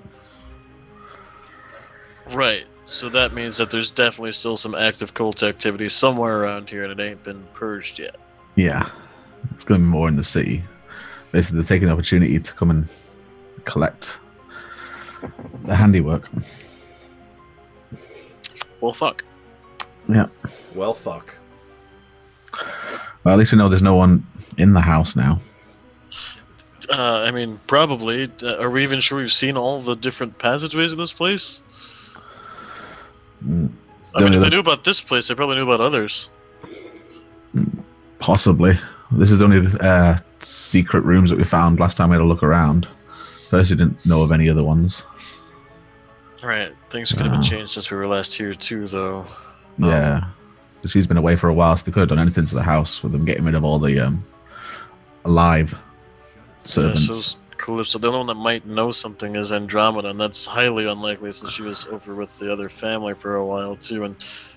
Right. So that means that there's definitely still some active cult activity somewhere around here and it ain't been purged yet. Yeah. It's going to be more in the city. Basically, they're taking the opportunity to come and collect the handiwork. Well, fuck. Yeah. Well, fuck. Well, at least we know there's no one in the house now. I mean, probably. Are we even sure we've seen all the different passageways in this place? I mean, if they knew about this place, they probably knew about others. Possibly. This is the only secret rooms that we found last time we had a look around. Percy didn't know of any other ones. Right. Things could have been changed since we were last here, too, though. Yeah. She's been away for a while, so they could have done anything to the house with them getting rid of all the alive servants. Yeah, so Calypso, the only one that might know something is Andromeda, and that's highly unlikely since she was over with the other family for a while, too. And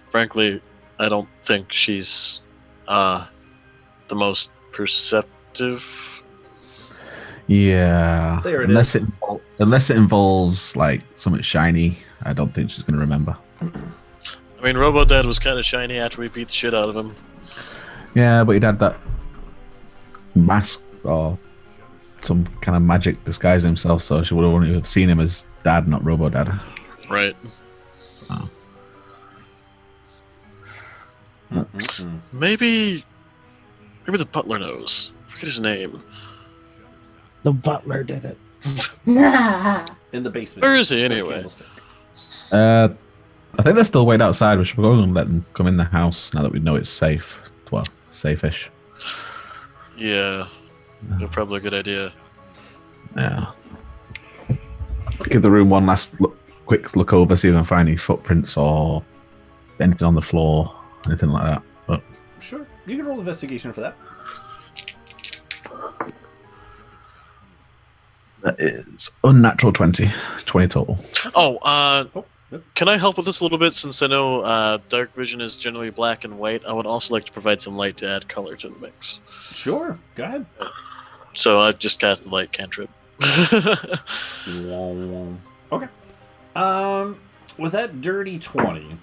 frankly, I don't think she's the most perceptive. Yeah. There it unless is. Unless it involves, like, something shiny, I don't think she's going to remember. I mean, Robo-Dad was kind of shiny after we beat the shit out of him. Yeah, but he'd had that mask or some kind of magic disguising himself, so she would have only have seen him as Dad, not Robo-Dad. Right. Oh. Maybe the butler knows. I forget his name. The butler did it. In the basement. Where is he, anyway? I think they're still waiting outside. We should go and let them come in the house now that we know it's safe. Well, safe-ish. Yeah. Probably a good idea. Yeah. Give the room one last quick look over, see if I can find any footprints or anything on the floor, anything like that. But Sure. You can roll investigation for that. that is unnatural 20. 20 total. Can I help with this a little bit? Since I know dark vision is generally black and white, I would also like to provide some light to add color to the mix. Sure. Go ahead. So I just cast the light cantrip. Okay. With that dirty 20,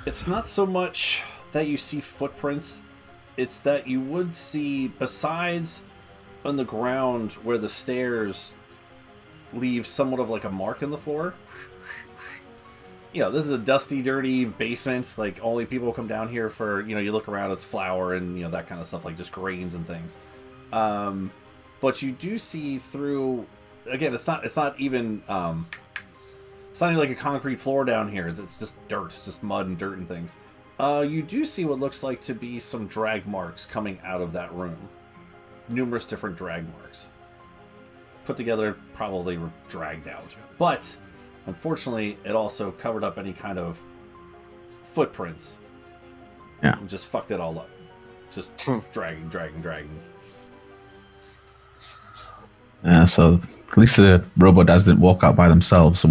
it's not so much that you see footprints, it's that you would see, besides on the ground where the stairs leave somewhat of like a mark in the floor. This is a dusty, dirty basement. Like, only people come down here for, you look around, it's flour and, that kind of stuff, like just grains and things. But you do see through, again, it's not even like a concrete floor down here. It's just dirt. It's just mud and dirt and things. You do see what looks like to be some drag marks coming out of that room. Numerous different drag marks. Put together, probably were dragged out. But, unfortunately, it also covered up any kind of footprints. Yeah. And just fucked it all up. Just dragging. Yeah, so at least the Robo-Dads didn't walk out by themselves.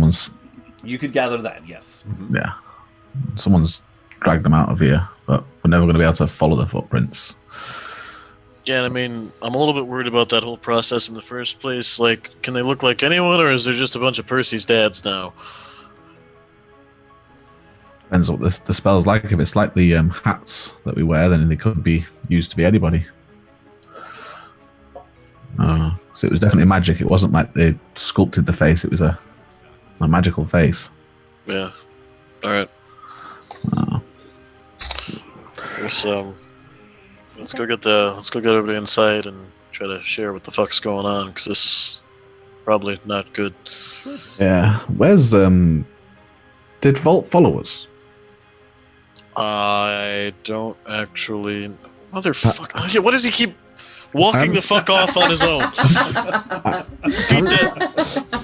You could gather that, yes. Mm-hmm. Yeah. Someone's dragged them out of here, but we're never going to be able to follow the footprints. Yeah, I mean, I'm a little bit worried about that whole process in the first place. Like, can they look like anyone, or is there just a bunch of Percy's dads now? Depends what the spell's like. If it's like the hats that we wear, then they could be used to be anybody. So it was definitely magic. It wasn't like they sculpted the face. It was a magical face. Yeah. All right. I guess let's go get everybody inside and try to share what the fuck's going on, because this is probably not good. Yeah. Where's did Volt follow us? I don't actually. Motherfucker! Yeah, what does he keep walking the fuck off on his own?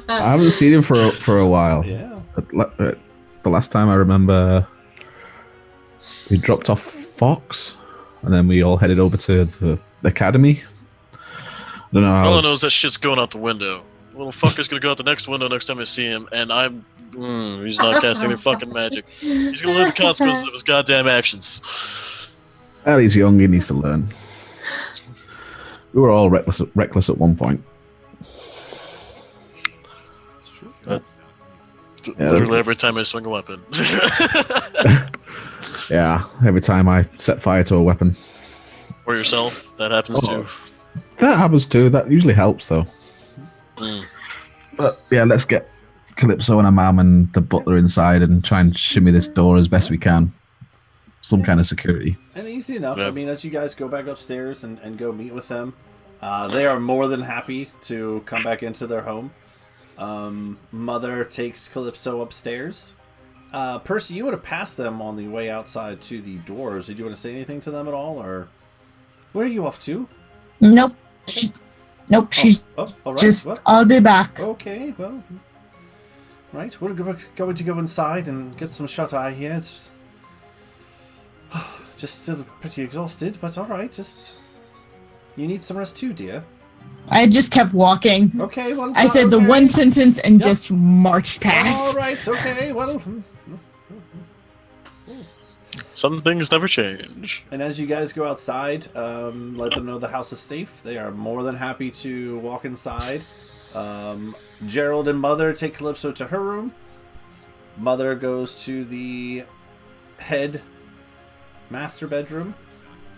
I haven't seen him for a while. Yeah. The last time I remember, we dropped off Fox, and then we all headed over to the academy. I don't know. All I know is that shit's going out the window. The little fucker's gonna go out the next window next time I see him, and he's not casting any fucking magic. He's gonna learn the consequences of his goddamn actions. Well, he's young. He needs to learn. We were all reckless at one point. It's true. Literally every time I swing a weapon. Yeah, every time I set fire to a weapon. Or yourself. That happens too. That happens too. That usually helps, though. But yeah, let's get Calypso and her mum and the butler inside and try and shimmy this door as best we can. Some kind of security. And easy enough. I mean, as you guys go back upstairs and go meet with them, they are more than happy to come back into their home. Mother takes Calypso upstairs. Percy, you would have passed them on the way outside to the doors. Did you want to say anything to them at all, or where are you off to? Nope. She's all right. just, Well, I'll be back. okay, well, right. We're going to go inside and get some shut-eye here. It's just still pretty exhausted, but all right. Just you need some rest too, dear. I just kept walking. Okay, well, I said the one sentence and just marched past. All right, okay, well. Some things never change. And as you guys go outside, let them know the house is safe. They are more than happy to walk inside. Gerald and Mother take Calypso to her room. Mother goes to the head master bedroom.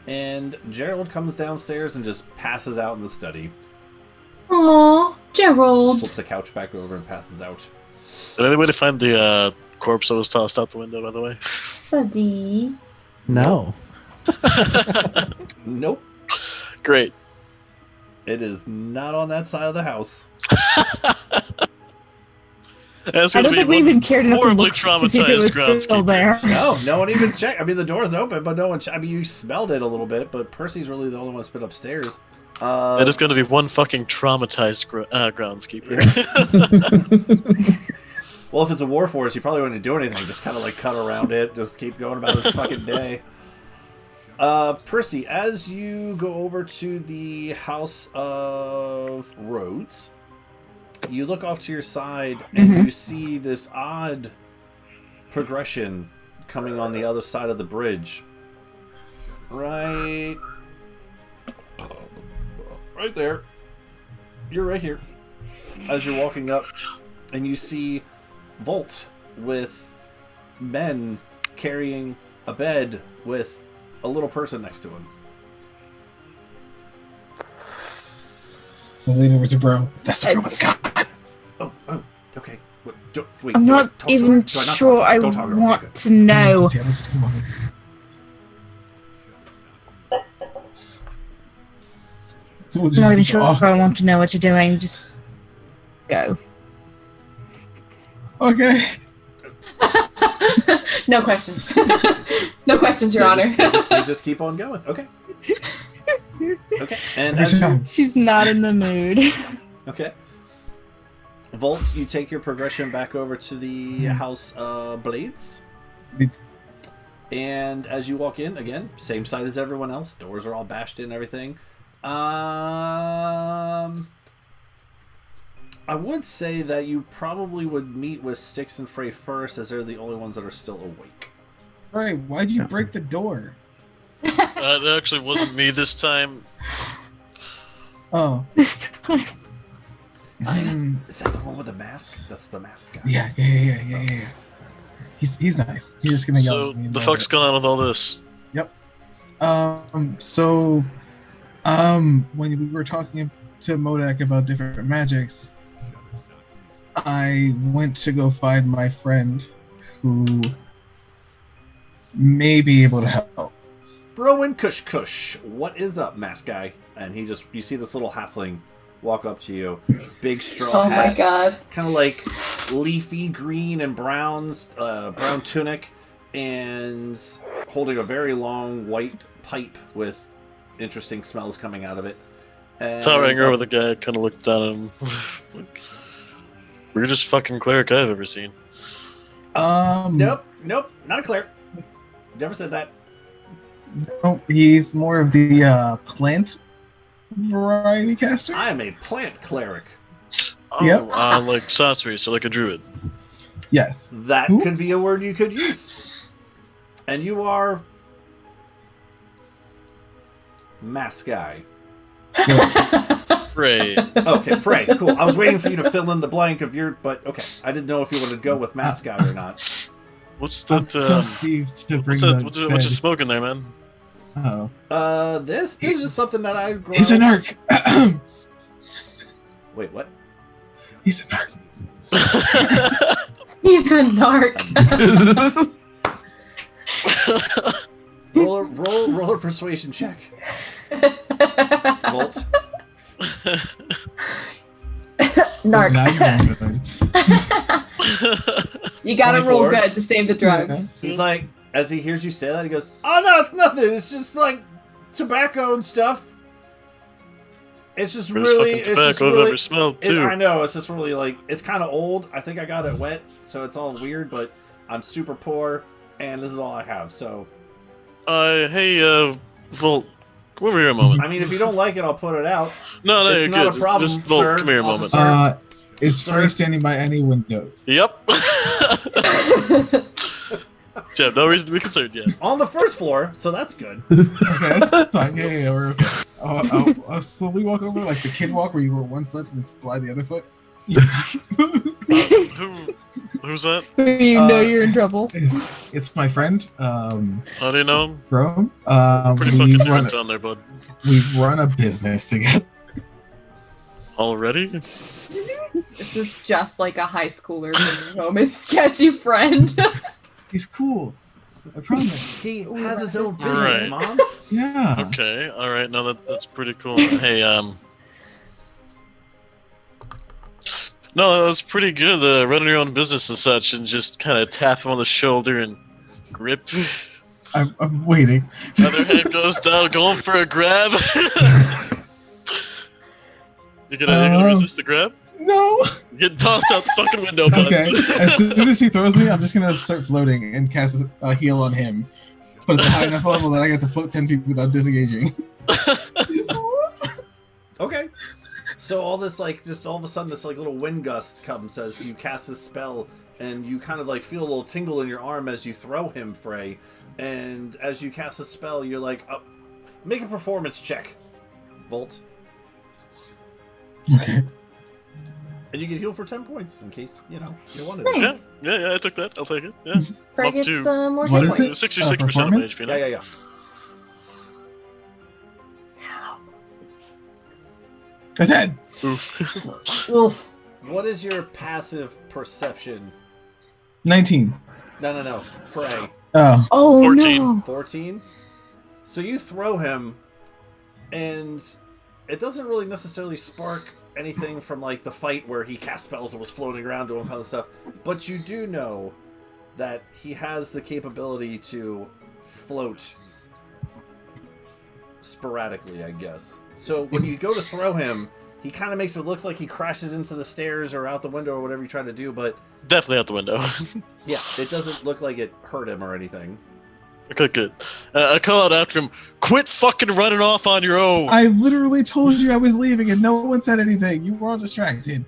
And Gerald comes downstairs and just passes out in the study. Aww, Gerald. Flips the couch back over and passes out. Did anybody find the corpse that was tossed out the window, by the way? Buddy. No. Nope. Great. It is not on that side of the house. I don't think we even cared enough to horribly look to see if it was still there. No one even checked. I mean, the door's open, but no one I mean, you smelled it a little bit, but Percy's really the only one that's been upstairs. That is going to be one fucking traumatized groundskeeper. Well, if it's a war force, you probably wouldn't do anything. Just kind of like cut around it. Just keep going about this fucking day. Percy, as you go over to the House of Rhodes, you look off to your side and you see this odd progression coming on the other side of the bridge. Right there. You're right here. As you're walking up, and you see Volt with men carrying a bed with a little person next to him. The leader was a bro. That's the bro with God. Oh, okay. Wait, I'm not even sure I want to know. I'm not even sure if I want to know what you're doing. Just go. Okay. No questions. No questions, Your Honor. They just keep on going. Okay. Okay. And as she's not in the mood. Okay. Volt, you take your progression back over to the House Blades. And as you walk in, again, same side as everyone else. Doors are all bashed in, everything. I would say that you probably would meet with Styx and Frey first, as they're the only ones that are still awake. Frey, why'd you break the door? That actually wasn't me this time. Oh. This time. Is that the one with the mask? That's the mask guy. Yeah. He's nice. He's just gonna yell So at me. the fuck's going on with all this? When we were talking to Modak about different magics, I went to go find my friend who may be able to help. Rowan Kush, what is up, mask guy? And you see this little halfling walk up to you, big straw hat, my god. kind of like leafy green and brown tunic, and holding a very long white pipe with interesting smells coming out of it. And, Towering over the guy, kind of looked down at him. Weirdest fucking cleric I've ever seen. Nope, not a cleric. Never said that. No, he's more of the plant variety caster. I am a plant cleric. Oh, Yep. Like sorcery, so like a druid. Yes. That could be a word you could use. And you are mask guy. Frey. Okay, Frey. Cool. I was waiting for you to fill in the blank of but okay. I didn't know if you wanted to go with mask guy or not. What's I'll that? tell Steve to bring What's you smoking there, man? Oh. This is just something that I grow. He's a narc. Wait, what? He's a narc. He's a narc. roll a persuasion check. Volt. Narc. Not good. You gotta 24. roll good to save the drugs. He's like, as he hears you say that, he goes, "Oh no, it's nothing. It's just like tobacco and stuff. It's just really, it's tobacco just I've really, ever smelled too. I know, it's just really like, it's kind of old. I think I got it wet, so it's all weird. But I'm super poor, and this is all I have. So, hey, Volt, come over here a moment. I mean, if you don't like it, I'll put it out. No, it's you're not good. a problem, Just Volt, sir, come here a officer. moment. Is Frey standing by any windows? Yep. Jeff, no reason to be concerned yet. On the first floor, so that's good. Okay, that's fine. Yeah, we're okay. I'll slowly walk over like the kid walk where you go one step and then slide the other foot. Who's that? You know you're in trouble. It's my friend. How do you know him? Rome. Pretty fucking different down there, bud. We run a business together. Already? This is just like a high schooler bringing home his sketchy friend. He's cool. I promise. He has his own business, Right. Mom. Yeah. Okay, alright, no, that's pretty cool. Hey, no, that's pretty good, running your own business and such, and just kind of tap him on the shoulder and grip. I'm waiting. Other hand goes down, going for a grab. You gonna resist the grab? No. You get tossed out the fucking window, bud. Okay. As soon as he throws me, I'm just gonna start floating and cast a heal on him. But it's a high enough level that I get to float 10 feet without disengaging. Okay. So all this, like, just all of a sudden, this like little wind gust comes as you cast this spell, and you kind of like feel a little tingle in your arm as you throw him, Frey. And as you cast a spell, you're like, make a performance check, Volt. Okay. And you can heal for 10 points in case, you wanted Nice. Yeah, I took that. I'll take it. Yeah. Frey Up gets to more What hit is points. it? 66% of my Performance? HP now. Yeah. Go ahead. Oof. Oof. What is your passive perception? 19. No. Frey. Oh. Oh 14. no! 14? So you throw him, and it doesn't really necessarily spark anything from like the fight where he cast spells and was floating around doing kind of stuff, but you do know that he has the capability to float sporadically, I guess. So when you go to throw him, he kind of makes it look like he crashes into the stairs or out the window or whatever you try to do, but Definitely out the window. yeah, it doesn't look like it hurt him or anything. Okay, good. I call out after him, quit fucking running off on your own! I literally told you I was leaving and no one said anything. You were all distracted.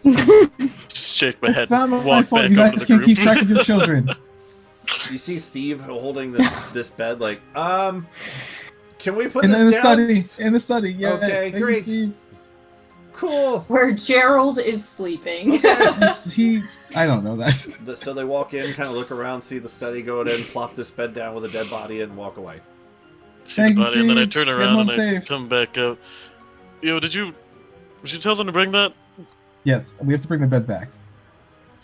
Just shake my head It's not and my walk fault. back You over guys the can't group. keep track of your children. You see Steve holding this bed like, can we put In this the down? study. In the study. Yeah. Okay, Thank you, great. Steve. Cool. Where Gerald is sleeping. I don't know that. So they walk in, kind of look around, see the study, go in, plop this bed down with a dead body, and walk away. See the Thanks, body, and then I Steve. turn Get around home and safe. I come back out. Yo, did you tell them to bring that? Yes, we have to bring the bed back.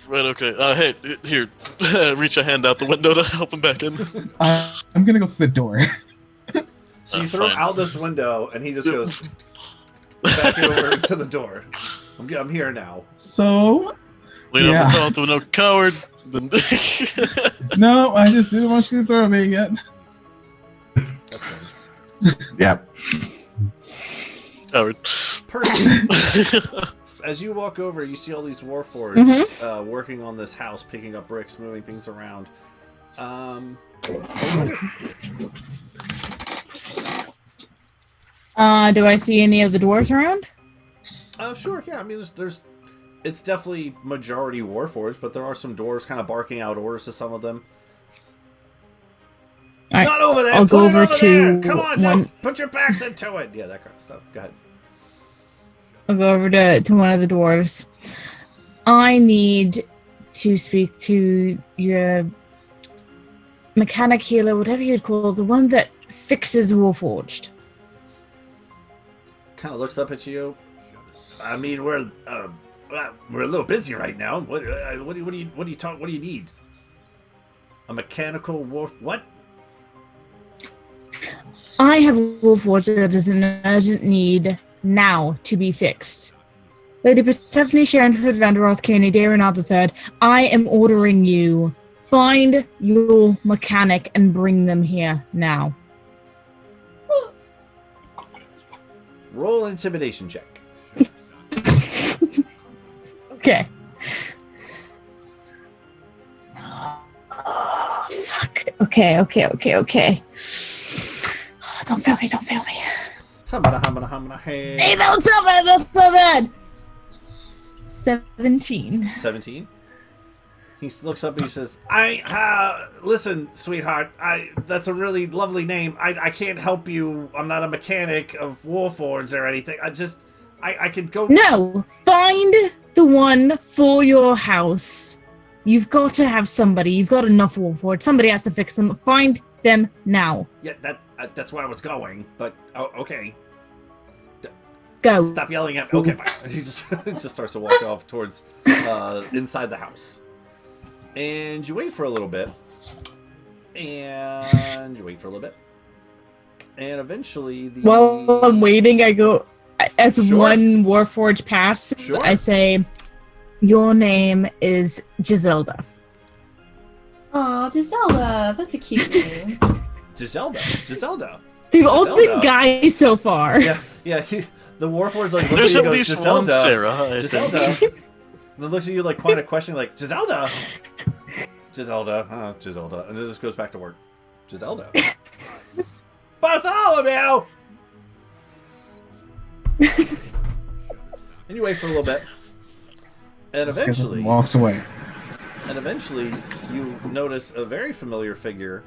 Right, okay. Hey, here. Reach a hand out the window to help him back in. I'm gonna go to the door. So you throw fine. out this window, and he just goes back over to the door. I'm here now. So, Lean Yeah. over out the window, coward. Then no, I just didn't want you to throw me yet. That's fine. Yep. coward. Perfect. As you walk over, you see all these warforged working on this house, picking up bricks, moving things around. Do I see any of the dwarves around? Sure. Yeah. I mean, there's. It's definitely majority warforged, but there are some dwarves kind of barking out orders to some of them. All right, Not over there. I'll Put go it over over to there. Come on, one. no. Put your backs into it. Yeah, that kind of stuff. Go ahead. I'll go over to one of the dwarves. I need to speak to your mechanic healer, whatever you'd call the one that fixes Warforged. Kind of looks up at you. I mean, we're a little busy right now. What do you need? A mechanical what? I have a Warforged that is an urgent need now to be fixed. Lady Persephone Sharonford Vanderoth Kearney, Darenard III, I am ordering you. Find your mechanic and bring them here now. Roll intimidation check. Okay. Oh, fuck. Okay. Don't fail me. Humana, Hey, hey. that's so bad. 17. 17. He looks up and he says, listen, sweetheart, that's a really lovely name. I can't help you. I'm not a mechanic of Warforged or anything. I could go. No, find the one for your house. You've got to have somebody. You've got enough Warforged. Somebody has to fix them. Find them now. Yeah, that's where I was going, but okay. Go. Stop yelling at me. Okay, bye. He just starts to walk off towards inside the house. And you wait for a little bit. And eventually While I'm waiting, I go, as Sure. one Warforged passes, Sure. I say, your name is Giselda. Aw, Giselda. That's a cute name. Giselda. They've all Giselda. been guys so far. Yeah. The Warforged like looks There's at you at and goes, least one Giselda. Sarah, I Giselda. think. And then looks at you like quite a question, like Giselda. Giselda, and it just goes back to work. Giselda. Bartholomew. And you wait for a little bit, and eventually, walks away. you notice a very familiar figure.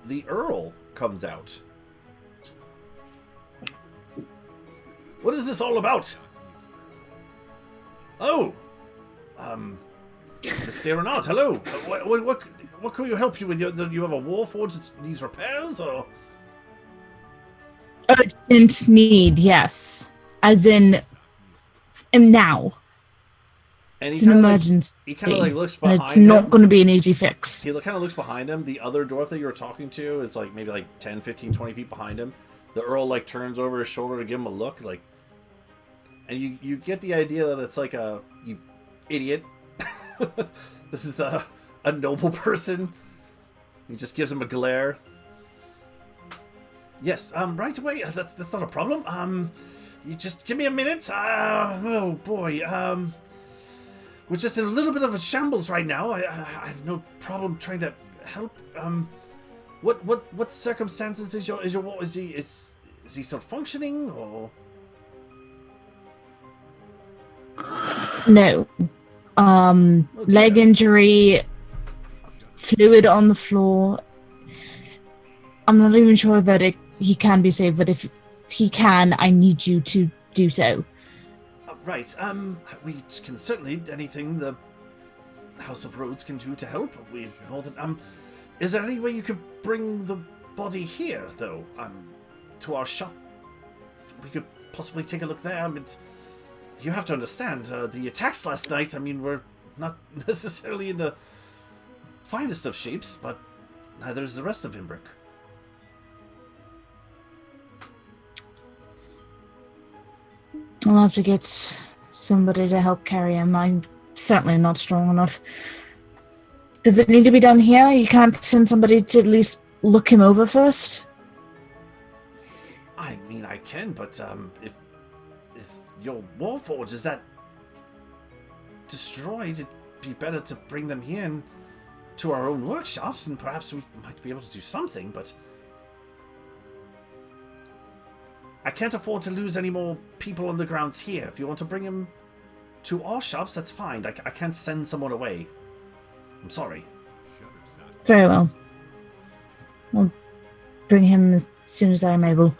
The Earl comes out. What is this all about? Oh, Mr. Renaud, hello. What can we help you with? Do you have a Warforged that needs repairs, or? Urgent need, yes. As in, now. And It's an emergency. He kind of like looks and behind it's him. not going to be an easy fix. He kind of looks behind him. The other dwarf that you were talking to is like maybe like 10, 15, 20 feet behind him. The Earl like turns over his shoulder to give him a look, like, and you get the idea that it's like you idiot. This is a noble person. He just gives him a glare. Yes, right away. That's not a problem. You just give me a minute. Oh boy. We're just in a little bit of a shambles right now. I have no problem trying to help. What circumstances is he still functioning or? No. Leg injury, fluid on the floor. I'm not even sure that he can be saved, but if he can, I need you to do so. Right. We can certainly anything the House of Rhodes can do to help. We more than Is there any way you could bring the body here, though? To our shop. We could possibly take a look there. I mean, you have to understand the attacks last night. I mean, we're not necessarily in the finest of shapes, but neither is the rest of Imbric. I'll have to get somebody to help carry him. I'm certainly not strong enough. Does it need to be done here? You can't send somebody to at least look him over first? I mean, I can, but if your Warforge is that destroyed, it'd be better to bring them here and to our own workshops, and perhaps we might be able to do something, but I can't afford to lose any more people on the grounds here. If you want to bring him to our shops, that's fine. I can't send someone away. I'm sorry. Very well. I'll bring him as soon as I'm able.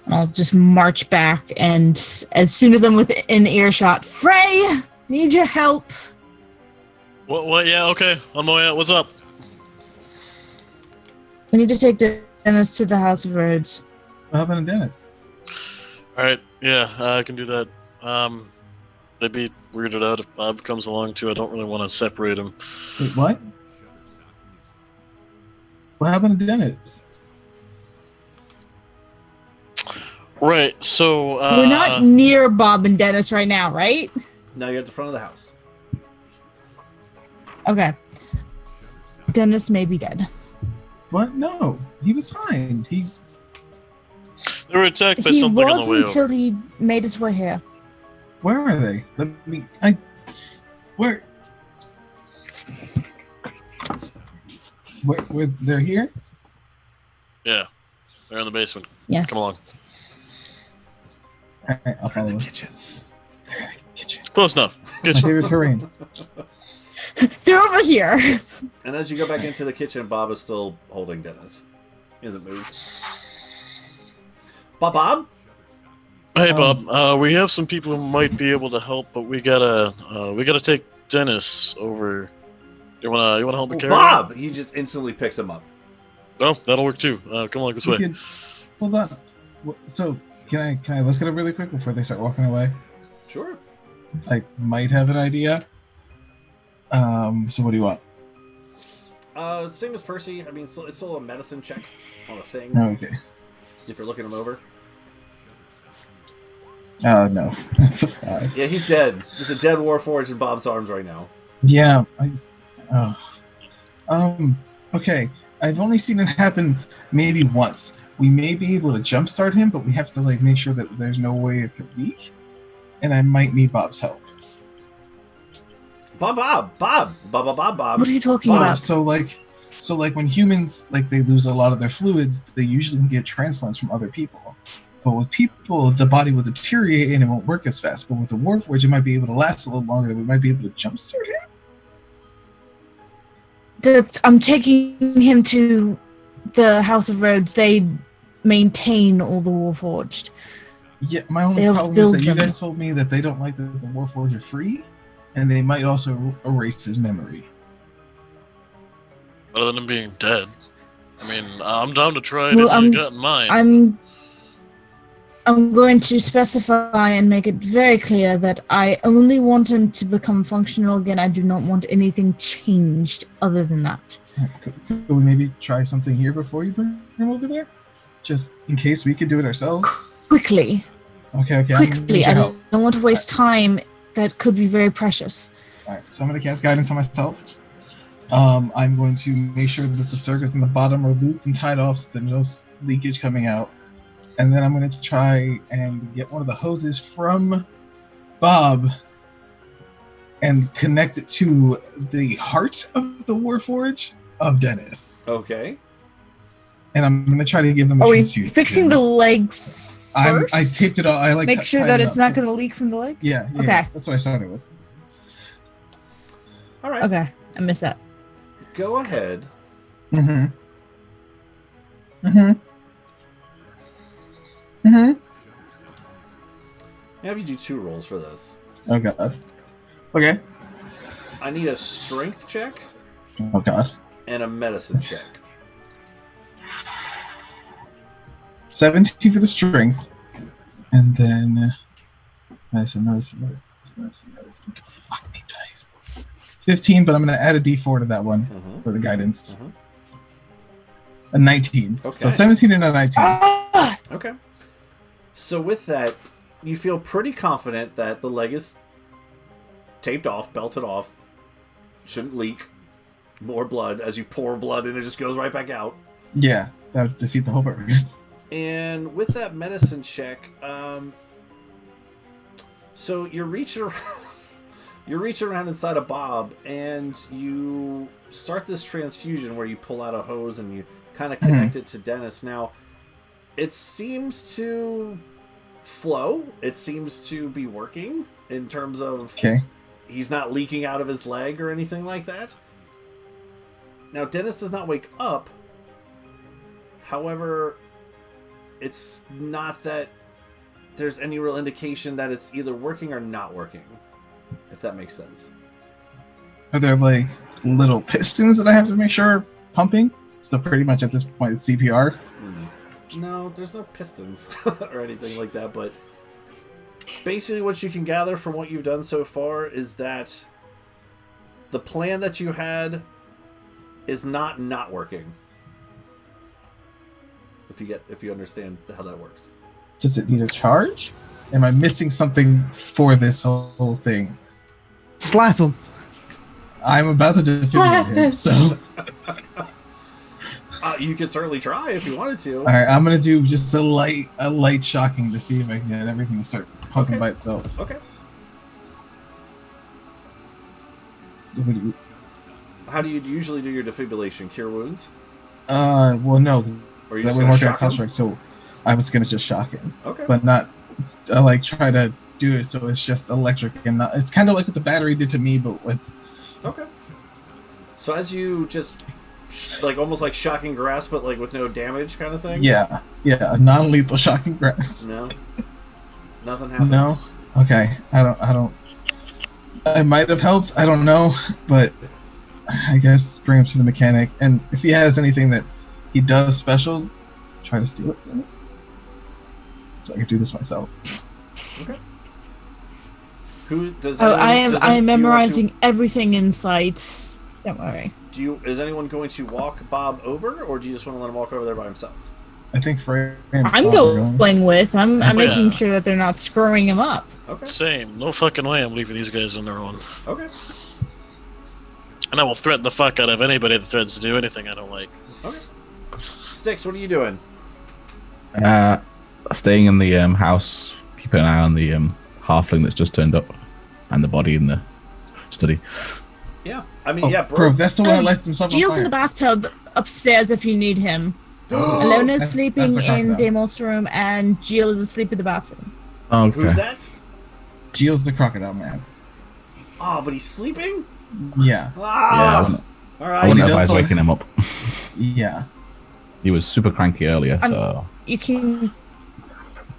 I'll just march back, and as soon as I'm within earshot, Frey, need your help. What? Yeah, okay. On my way out. What's up? We need to take Dennis to the House of Rhodes. What happened to Dennis? Alright, yeah, I can do that. They'd be weirded out if Bob comes along too. I don't really want to separate him. Wait, what? What happened to Dennis? Right, so We're not near Bob and Dennis right now, right? No, you're at the front of the house. Okay. Dennis may be dead. What? No, he was fine. They were attacked by He something on was the way until over. he made his way here. Where are they? Where? Where? They're here? Yeah, they're in the basement. Yes. Come along. All right, I'll follow them. Kitchen. They're in the kitchen. Close enough. My favorite terrain. They're over here. And as you go back into the kitchen, Bob is still holding Dennis. He hasn't moved. Bob? Hey, Bob. We have some people who might be able to help, but we gotta take Dennis over. You wanna help me carry him? Bob! He just instantly picks him up. Oh, that'll work too. Come on, this way. Hold on. So can I look at it really quick before they start walking away? Sure. I might have an idea. So what do you want? Same as Percy. I mean, it's still a medicine check on a thing. Oh, okay. If you're looking him over. No, that's a 5. Yeah, he's dead. There's a dead Warforged in Bob's arms right now. Yeah. Okay. I've only seen it happen maybe once. We may be able to jumpstart him, but we have to make sure that there's no way it could leak. And I might need Bob's help. Bob. What are you talking about? So when humans they lose a lot of their fluids, they usually get transplants from other people. But with people, the body will deteriorate and it won't work as fast. But with the Warforged, it might be able to last a little longer. We might be able to jumpstart him. I'm taking him to the House of Rhodes. They maintain all the Warforged. Yeah, my only They'll problem is build that you them. guys told me that they don't like that the Warforged are free, and they might also erase his memory. Other than him being dead. I mean, I'm down to try anything you got in mind. I'm going to specify and make it very clear that I only want him to become functional again. I do not want anything changed other than that. Could we maybe try something here before you bring him over there? Just in case we could do it ourselves? Quickly. Okay. Quickly. I don't want to waste time that could be very precious. Alright, so I'm going to cast Guidance on myself. I'm going to make sure that the circuits in the bottom are looped and tied off so there's no leakage coming out. And then I'm going to try and get one of the hoses from Bob and connect it to the heart of the Warforge of Dennis. Okay. And I'm going to try to give them a Are we transfusion. fixing the leg first? I taped it all. Make sure that it's not going to leak from the leg? Yeah. Okay. That's what I started with. All right. Okay. I missed that. Go ahead. Mm-hmm. Have you do 2 rolls for this. Oh god. Okay. I need a strength check Oh god. and a medicine check. 17 for the strength, and then medicine. Fuck me, dice. 15, but I'm gonna add a D4 to that one for the guidance. A 19. Okay. So 17 and a 19. Okay. So with that, you feel pretty confident that the leg is taped off, belted off, shouldn't leak more blood. As you pour blood in, it just goes right back out. Yeah, that would defeat the whole purpose. And with that medicine check, so you're reaching around inside of Bob, and you start this transfusion where you pull out a hose and you kind of connect it to Dennis. Now, it seems to flow. It seems to be working in terms of he's not leaking out of his leg or anything like that. Now, Dennis does not wake up. However, it's not that there's any real indication that it's either working or not working, if that makes sense. Are there like little pistons that I have to make sure are pumping? So pretty much at this point it's CPR? No, there's no pistons or anything like that, but basically what you can gather from what you've done so far is that the plan that you had is not working. If you understand how that works. Does it need a charge? Am I missing something for this whole thing? Slap him. I'm about to defibrillate him, so... You could certainly try if you wanted to. Alright, I'm gonna do just a light shocking to see if I can get everything to start pumping by itself. Okay. How do you usually do your defibrillation? Cure wounds? Well, no, because Or you that just would gonna work shock out construct, so I was gonna just shock him. Okay. But not, try to do it so it's just electric and not, it's kind of like what the battery did to me, but with... Okay. So as you just, almost like shocking grasp, but with no damage kind of thing? Yeah, a non-lethal shocking grasp. No? Nothing happens? No? Okay, I don't... I might have helped, I don't know, but I guess bring him to the mechanic, and if he has anything that he does special, try to steal it from me. So I can do this myself. Okay. Who does? I am memorizing everything in sight. Don't worry. Is anyone going to walk Bob over, or do you just want to let him walk over there by himself? I think Frey. I'm going with. I'm making sure that they're not screwing him up. Okay. Same. No fucking way I'm leaving these guys on their own. Okay. And I will threaten the fuck out of anybody that threatens to do anything I don't like. Okay. Sticks, what are you doing? Staying in the house, keeping an eye on the halfling that's just turned up, and the body in the study. Yeah, I mean, bro, that's the one that lights himself on Gilles fire. in the bathtub upstairs if you need him. Alona's sleeping in Deimos' room, and Gilles is asleep in the bathroom. Okay. Who's that? Gilles the crocodile man. Oh, but he's sleeping? Yeah. Ah! I All right. wouldn't advise waking him up. Yeah. He was super cranky earlier, so... You can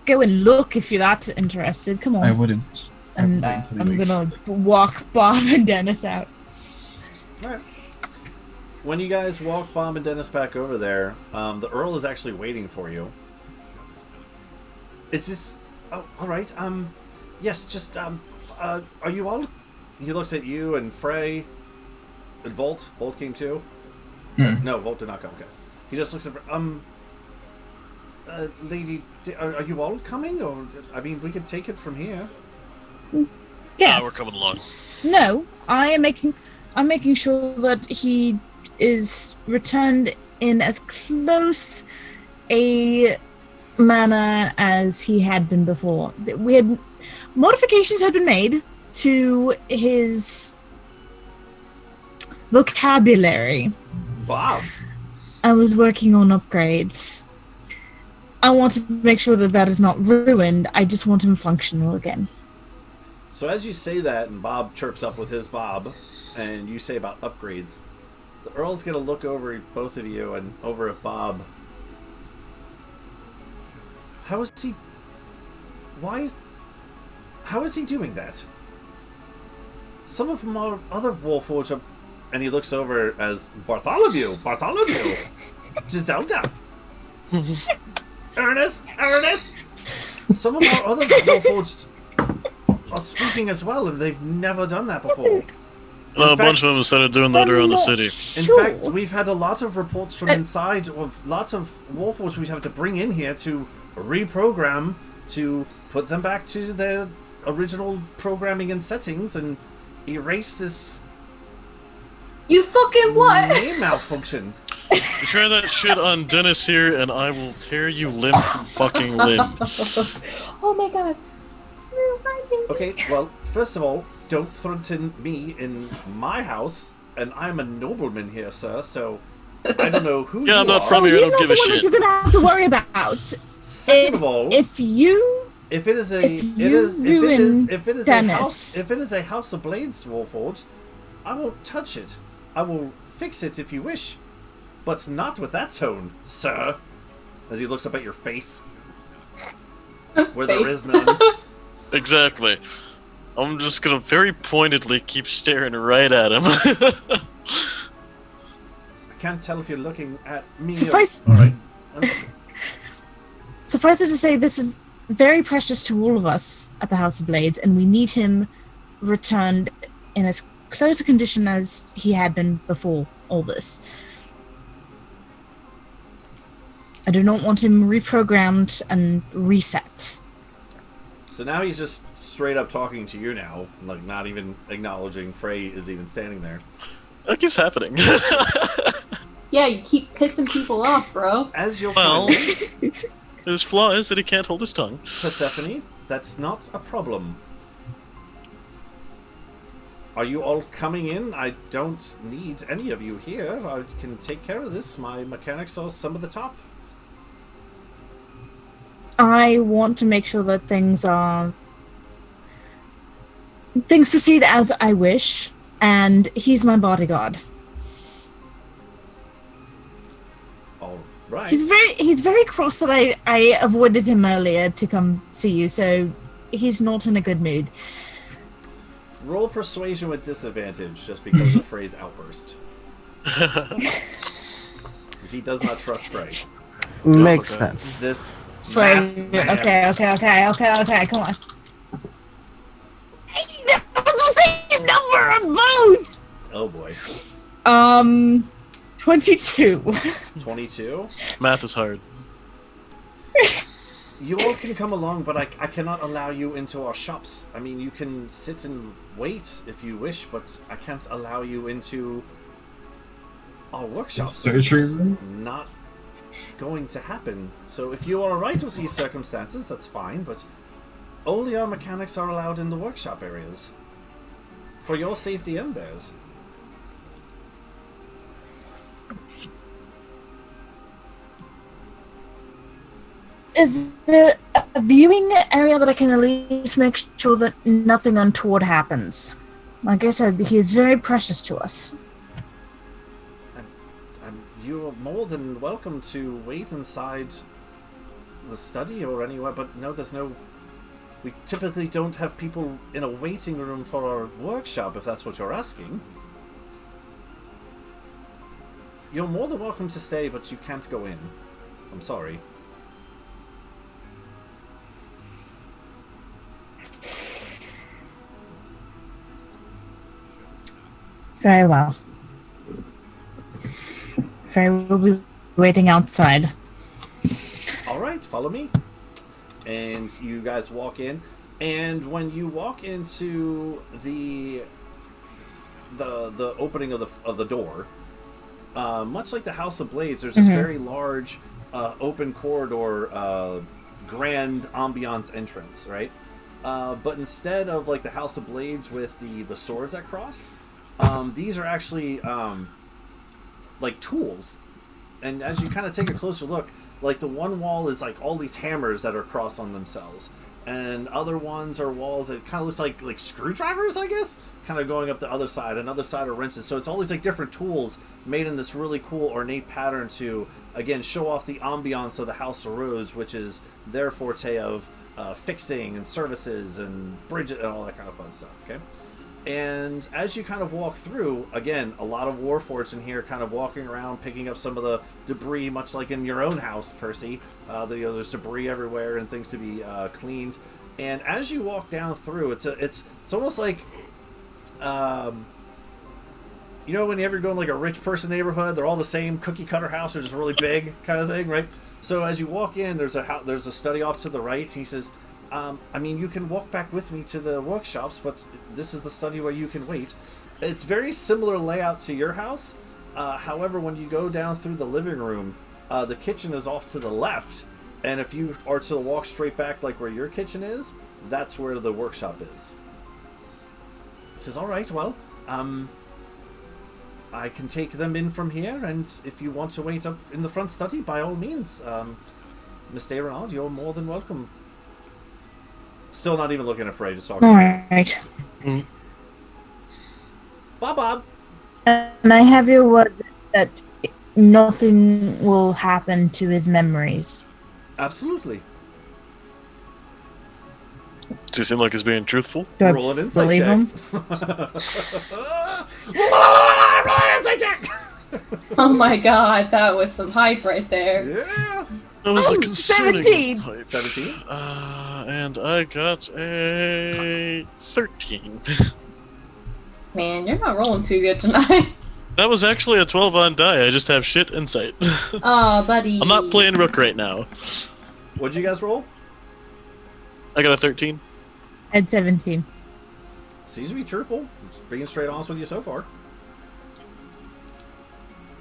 go and look if you're that interested. Come on. I wouldn't. And I'm gonna walk Bob and Dennis out. Alright. When you guys walk Bob and Dennis back over there, the Earl is actually waiting for you. Is this... Oh, alright. Yes, just, are you all... He looks at you and Frey and Volt. Volt came too? No, Volt did not come. Okay. He just looks at... lady, are you all coming? Or, I mean, we could take it from here. Yes. We're coming along. No, I'm making sure that he is returned in as close a manner as he had been before. Modifications had been made to his vocabulary. Wow. I was working on upgrades. I want to make sure that is not ruined. I just want him functional again. So as you say that, and Bob chirps up with his Bob, and you say about upgrades, the Earl's going to look over at both of you and over at Bob. How is he doing that? Some of them are other Warforged are... And he looks over as Bartholomew, Giselda, Ernest. Some of our other Warforged are speaking as well, and they've never done that before. Well, a bunch of them started doing that around the city. In fact, we've had a lot of reports from inside of lots of Warforged we have to bring in here to reprogram, to put them back to their original programming and settings, and erase this... You fucking what? Name malfunction. You try that shit on Dennis here, and I will tear you limb from fucking limb. Oh my god. Okay, well, first of all, don't threaten me in my house, and I'm a nobleman here, sir, so I don't know who you I'm not are. from here, I don't give a He's not the one that shit. you're gonna have to worry about. Second of all, if it is a House of Blades Warforged, I won't touch it. I will fix it if you wish, but not with that tone, sir. As he looks up at your face, where there is none. Exactly. I'm just gonna very pointedly keep staring right at him. I can't tell if you're looking at me. Suffice it to say, this is very precious to all of us at the House of Blades, and we need him returned in as close a condition as he had been before all this. I do not want him reprogrammed and reset. So now he's just straight up talking to you now, like not even acknowledging Frey is even standing there. That keeps happening. Yeah, you keep pissing people off, bro. As you'll Well, find, his flaw is that he can't hold his tongue. Persephone, that's not a problem. Are you all coming in? I don't need any of you here. I can take care of this. My mechanics are some of the top. I want to make sure that things proceed as I wish, and he's my bodyguard. All right. He's very cross that I avoided him earlier to come see you, so he's not in a good mood. Roll persuasion with disadvantage just because of Frey's outburst. He does not trust Frey. Makes sense. This Frey. masked man. Okay, come on. Hey, that was the same number on both! Oh boy. 22. 22? Math is hard. You all can come along, but I cannot allow you into our shops. I mean, you can sit and wait if you wish, but I can't allow you into our workshop. Surgery room? Not going to happen. So if you are alright with these circumstances, that's fine, but only our mechanics are allowed in the workshop areas. For your safety and theirs. Is there a viewing area that I can at least make sure that nothing untoward happens? Like I said, he is very precious to us. You are more than welcome to wait inside the study or anywhere, but no, there's no... We typically don't have people in a waiting room for our workshop, if that's what you're asking. You're more than welcome to stay, but you can't go in. I'm sorry. Very well. Frey will be waiting outside. Alright, follow me. And you guys walk in, and when you walk into the opening of the door, much like the House of Blades, there's this very large open corridor, grand ambiance entrance, right? But instead of like the House of Blades with the swords that cross, these are actually like tools. And as you kind of take a closer look, like the one wall is like all these hammers that are crossed on themselves, and other ones are walls that kind of looks like screwdrivers, I guess, kind of going up the other side. Another side are wrenches. So it's all these like different tools made in this really cool ornate pattern to again show off the ambiance of the House of Rhodes, which is their forte of fixing and services and bridges and all that kind of fun stuff. Okay. And as you kind of walk through, again, a lot of Warforged in here kind of walking around, picking up some of the debris, much like in your own house, Percy. There's debris everywhere and things to be cleaned. And as you walk down through, it's almost like, when you ever go in like a rich person neighborhood, they're all the same cookie cutter house, they're just really big kind of thing, right? So as you walk in, there's a study off to the right. He says, you can walk back with me to the workshops, but this is the study where you can wait. It's very similar layout to your house. However, when you go down through the living room, the kitchen is off to the left. And if you are to walk straight back like where your kitchen is, that's where the workshop is. He says, all right, well, I can take them in from here, and if you want to wait up in the front study, by all means, Miss Reynard, you're more than welcome. Still not even looking afraid, just talking. All right. Bob. And I have your word that nothing will happen to his memories. Absolutely. Does he seem like he's being truthful? Do I Roll an insight believe check. him? Roll an insight check! Oh my god, that was some hype right there. Yeah. That was a concerning 17. type. 17? And I got a 13. Man, you're not rolling too good tonight. That was actually a 12 on die. I just have shit insight. Aw, buddy. I'm not playing Rook right now. What'd you guys roll? I got a 13. I had 17. Seems to be truthful. Just being straight honest with you so far.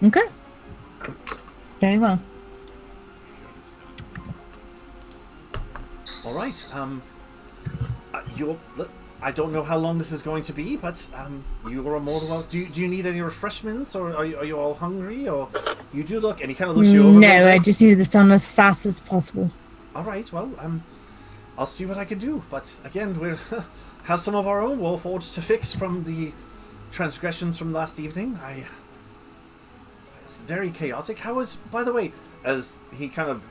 Okay. Very well. All right. I don't know how long this is going to be, but you are more than welcome. Do you need any refreshments, or are you all hungry, or you do look? And he kind of looks you over. No, I just need this done as fast as possible. All right. Well, I'll see what I can do. But again, we have some of our own Warforged to fix from the transgressions from last evening. It's very chaotic. How is, by the way, as he kind of,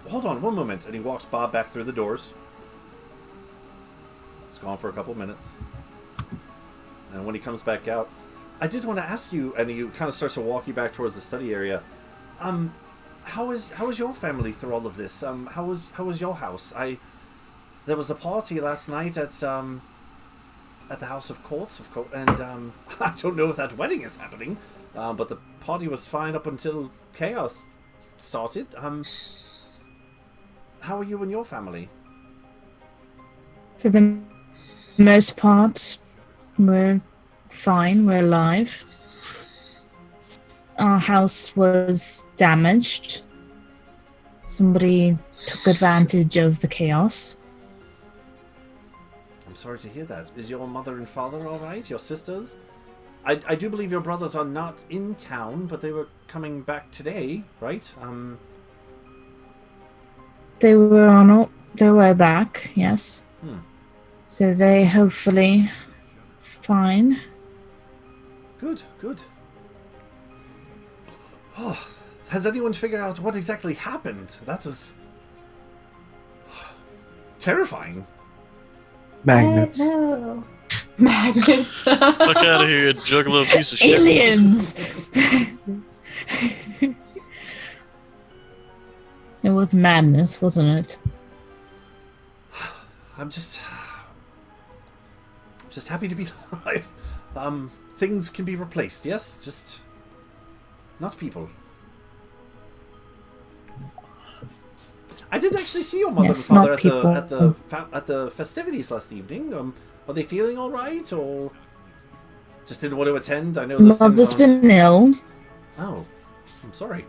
hold on one moment, and he walks Bob back through the doors. He's gone for a couple minutes, and when he comes back out, I did want to ask you, and he kind of starts to walk you back towards the study area. How is your family through all of this? How was your house? There was a party last night at the House of Courts, and I don't know if that wedding is happening, but the party was fine up until chaos started. How are you and your family? For the most part, we're fine. We're alive. Our house was damaged. Somebody took advantage of the chaos. I'm sorry to hear that. Is your mother and father all right? Your sisters? I do believe your brothers are not in town, but they were coming back today, right? They were back, yes. Hmm. So they hopefully fine. Good. Oh, has anyone figured out what exactly happened? That was terrifying. Magnets. Magnets. Fuck out of here, you juggalo piece of shit. Aliens! It was madness, wasn't it? I'm just happy to be alive. Things can be replaced, yes? Just not people. I did actually see your mother Yes, and father not at the festivities last evening. Are they feeling all right, or just didn't want to attend? I know those Mother's things aren't... been ill. Oh, I'm sorry.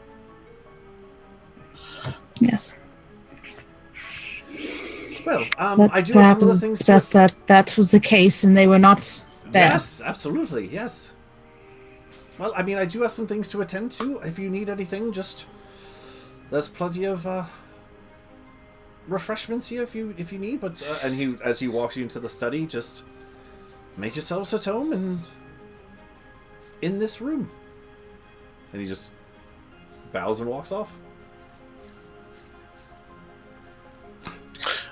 Yes. Well, But I do have some other things. best that was the case, and they were not there. Yes, absolutely, yes. Well, I mean, I do have some things to attend to. If you need anything, just there's plenty of refreshments here if you need. But and as he walks you into the study, just make yourselves at home and in this room. And he just bows and walks off.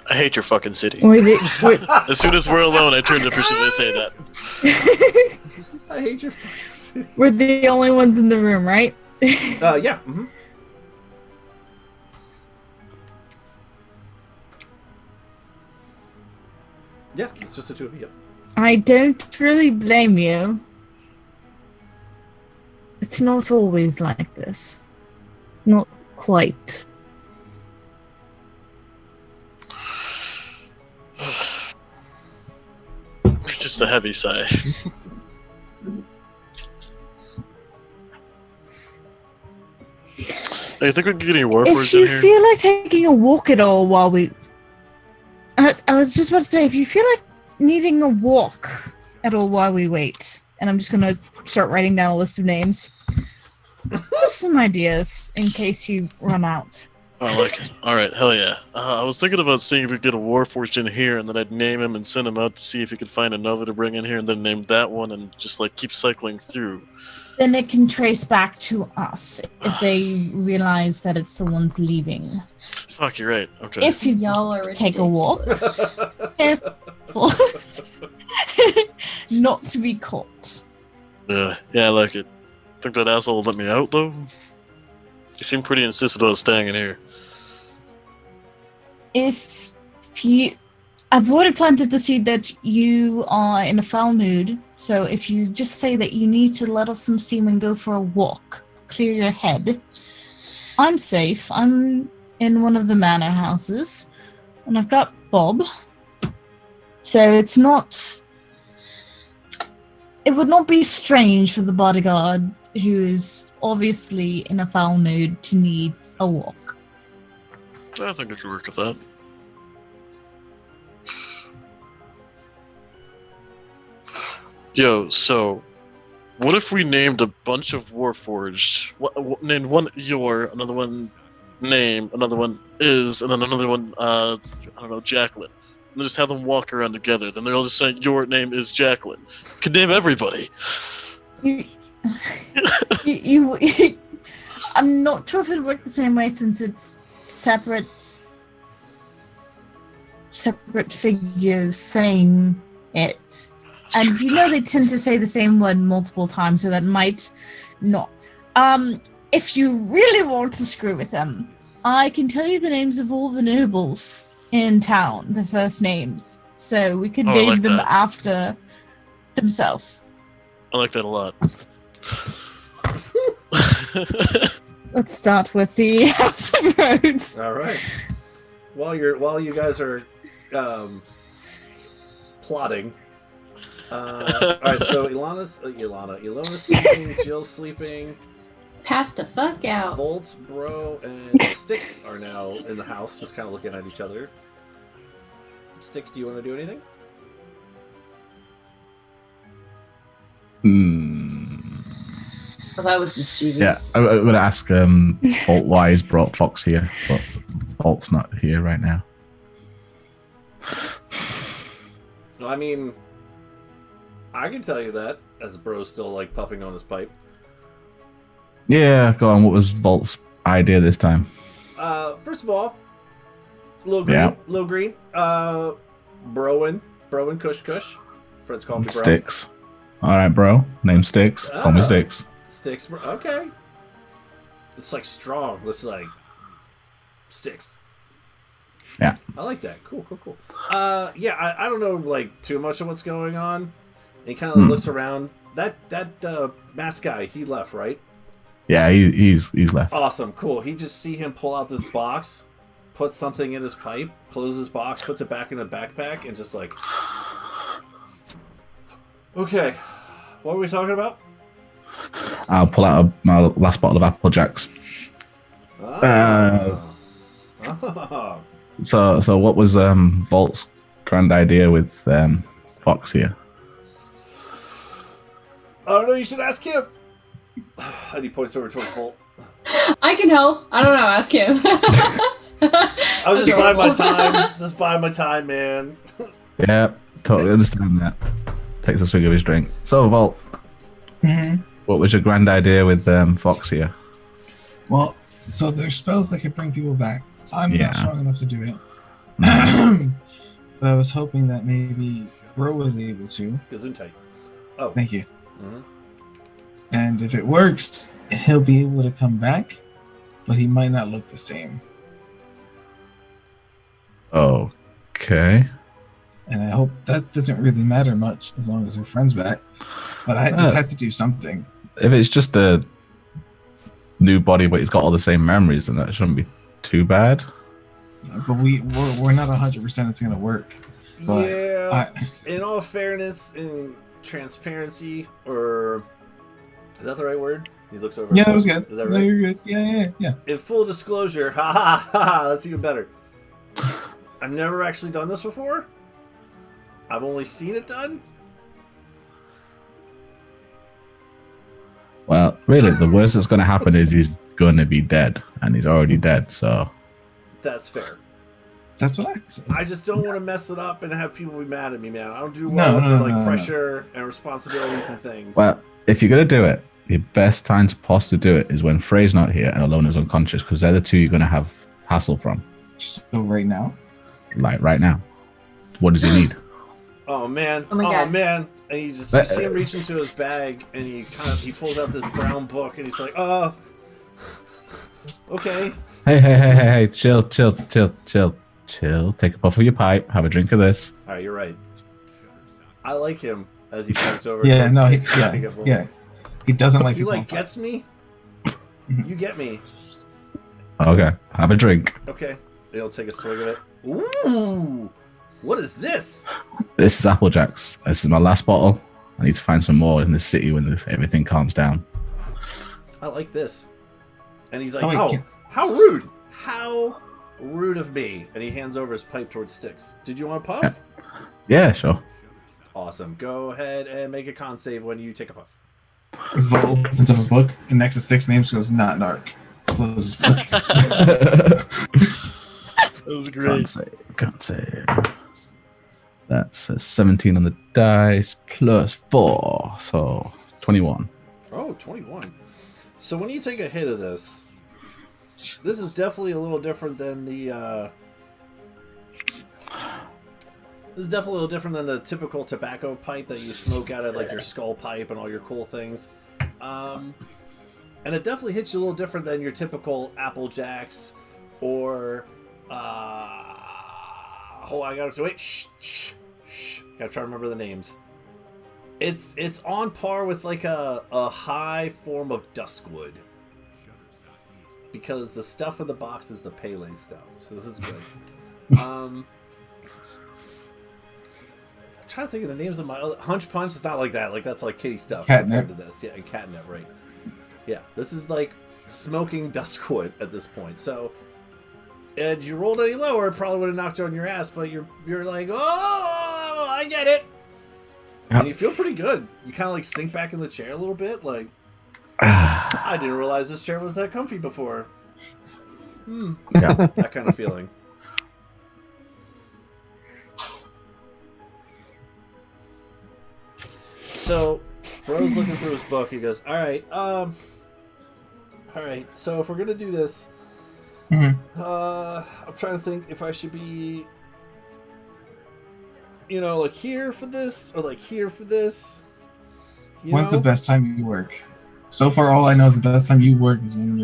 I hate your fucking city. Wait. As soon as we're alone, I turn to Percy to say that. I hate your face. We're the only ones in the room, right? Yeah. Mm-hmm. Yeah, it's just the two of you. I don't really blame you. It's not always like this. Not quite. It's just a heavy sigh. Hey, you think we can get any warforged If you in here? feel like taking a walk at all while we... I was just about to say, if you feel like needing a walk at all while we wait, and I'm just going to start writing down a list of names. Just some ideas in case you run out. I like it. Alright, hell yeah. I was thinking about seeing if we could get a warforged in here, and then I'd name him and send him out to see if he could find another to bring in here, and then name that one, and just like keep cycling through. Then it can trace back to us if they realize that it's the ones leaving. Fuck, you're right. Okay. If you Y'all are take a walk, careful not to be caught. Yeah, I like it. Think that asshole will let me out, though? He seemed pretty insistent on staying in here. If you... I've already planted the seed that you are in a foul mood, so if you just say that you need to let off some steam and go for a walk, clear your head. I'm safe. I'm in one of the manor houses, and I've got Bob. So it's not... It would not be strange for the bodyguard, who is obviously in a foul mood, to need a walk. I think I could work with that. Yo, so what if we named a bunch of Warforged? Named one Yor, another one Name, another one Is, and then another one, I don't know, Jacqueline. And then just have them walk around together. Then they're all just saying, your name is Jacqueline. Could name everybody. I'm not sure if it would work the same way since it's separate figures saying it. And you know they tend to say the same word multiple times, so that might not. If you really want to screw with them, I can tell you the names of all the nobles in town, the first names. So we could name like them that. after themselves. I like that a lot. Let's start with the House of Rhodes. All right. While you guys are plotting. All right. So Ilona's sleeping. Jill's sleeping. Pass the fuck out. Volt, Bro, and Styx are now in the house, just kind of looking at each other. Styx, do you want to do anything? Oh, that was mischievous. Yeah, I'm going to ask Bolt why he's brought Fox here, but Bolt's not here right now. No, I mean, I can tell you that, as Bro's still, like, puffing on his pipe. Yeah, go on. What was Bolt's idea this time? First of all, Lil Green, Broin, Kush. Friends call me Bro. Styx. All right, bro. Name Styx. Call me Styx. Styx, okay. It's like strong. It's like Styx. Yeah. I like that. Cool. Yeah, I don't know like too much of what's going on. He kind of looks around. That masked guy, he left, right? Yeah, he's left. Awesome, cool. He just see him pull out this box, put something in his pipe, closes his box, puts it back in a backpack, and just like, okay, what were we talking about? I'll pull out my last bottle of Apple Jacks. So what was Bolt's grand idea with Fox here? I don't know. You should ask him. And he points over towards Volt. I can help. I don't know. Ask him. I was just buying my time. Just buying my time, man. Yeah, totally understand that. Takes a swig of his drink. So, Volt, what was your grand idea with Fox here? Well, so there's spells that can bring people back. I'm not strong enough to do it. But I was hoping that maybe Bro was able to. Gesundheit. Oh. Thank you. Mhm. And if it works, he'll be able to come back, but he might not look the same. Okay. And I hope that doesn't really matter much as long as her friend's back. But I just have to do something. If it's just a new body, but he's got all the same memories, then that shouldn't be too bad. But we're not 100% it's going to work. But yeah. In all fairness and transparency, or is that the right word? He looks over. Yeah, that was good. Is that No, right? you're good. Yeah. In full disclosure, that's even better. I've never actually done this before. I've only seen it done. Well, really, the worst that's going to happen is he's going to be dead, and he's already dead, so... That's fair. That's what I said. I just don't want to mess it up and have people be mad at me, man. I don't do well under pressure and responsibilities and things. Well, if you're going to do it, the best time to possibly do it is when Frey's not here and Alona's unconscious, because they're the two you're going to have hassle from. So right now? Like, right now. What does he need? Oh, man. Oh, my God. Man. And you see him reach into his bag, and he pulls out this brown book, and he's like, okay. Hey, chill. Take a puff of your pipe, have a drink of this. Alright, you're right. I like him as he comes over. Yeah, no, yeah. He doesn't like He people. gets me. You get me. Okay, have a drink. Okay. He'll take a swig of it. Ooh! What is this? This is Applejack's. This is my last bottle. I need to find some more in the city when everything calms down. I like this. And he's like, how rude! How rude of me. And he hands over his pipe towards Styx. Did you want a puff? Yeah, sure. Awesome. Go ahead and make a con save when you take a puff. Vol opens up a book, and next to Styx's names goes, not narc. Closes book. That was great. Can't save. That's a 17 on the dice plus 4, so 21. Oh, 21. So when you take a hit of this is definitely a little different than the this is definitely a little different than the typical tobacco pipe that you smoke out of like your skull pipe and all your cool things. And it definitely hits you a little different than your typical Applejacks or hold on, I gotta wait. Shh. Gotta try to remember the names. It's on par with like a high form of duskwood. Because the stuff in the box is the Pele stuff. So this is good. I'm trying to think of the names of my other Hunch Punch is not like that. Like that's like kitty stuff Catnip. compared to this. Yeah, and Catnip, right. Yeah. This is like smoking duskwood at this point. So had you rolled any lower, it probably would have knocked you on your ass, but you're like, oh, I get it. Yep. And you feel pretty good. You kind of like sink back in the chair a little bit, like, I didn't realize this chair was that comfy before. Yeah. That kind of feeling. So, Bro's looking through his book. He goes, all right, so if we're going to do this, I'm trying to think if I should be, like here for this or like here for this. When's the best time you work? So far, all I know is the best time you work is when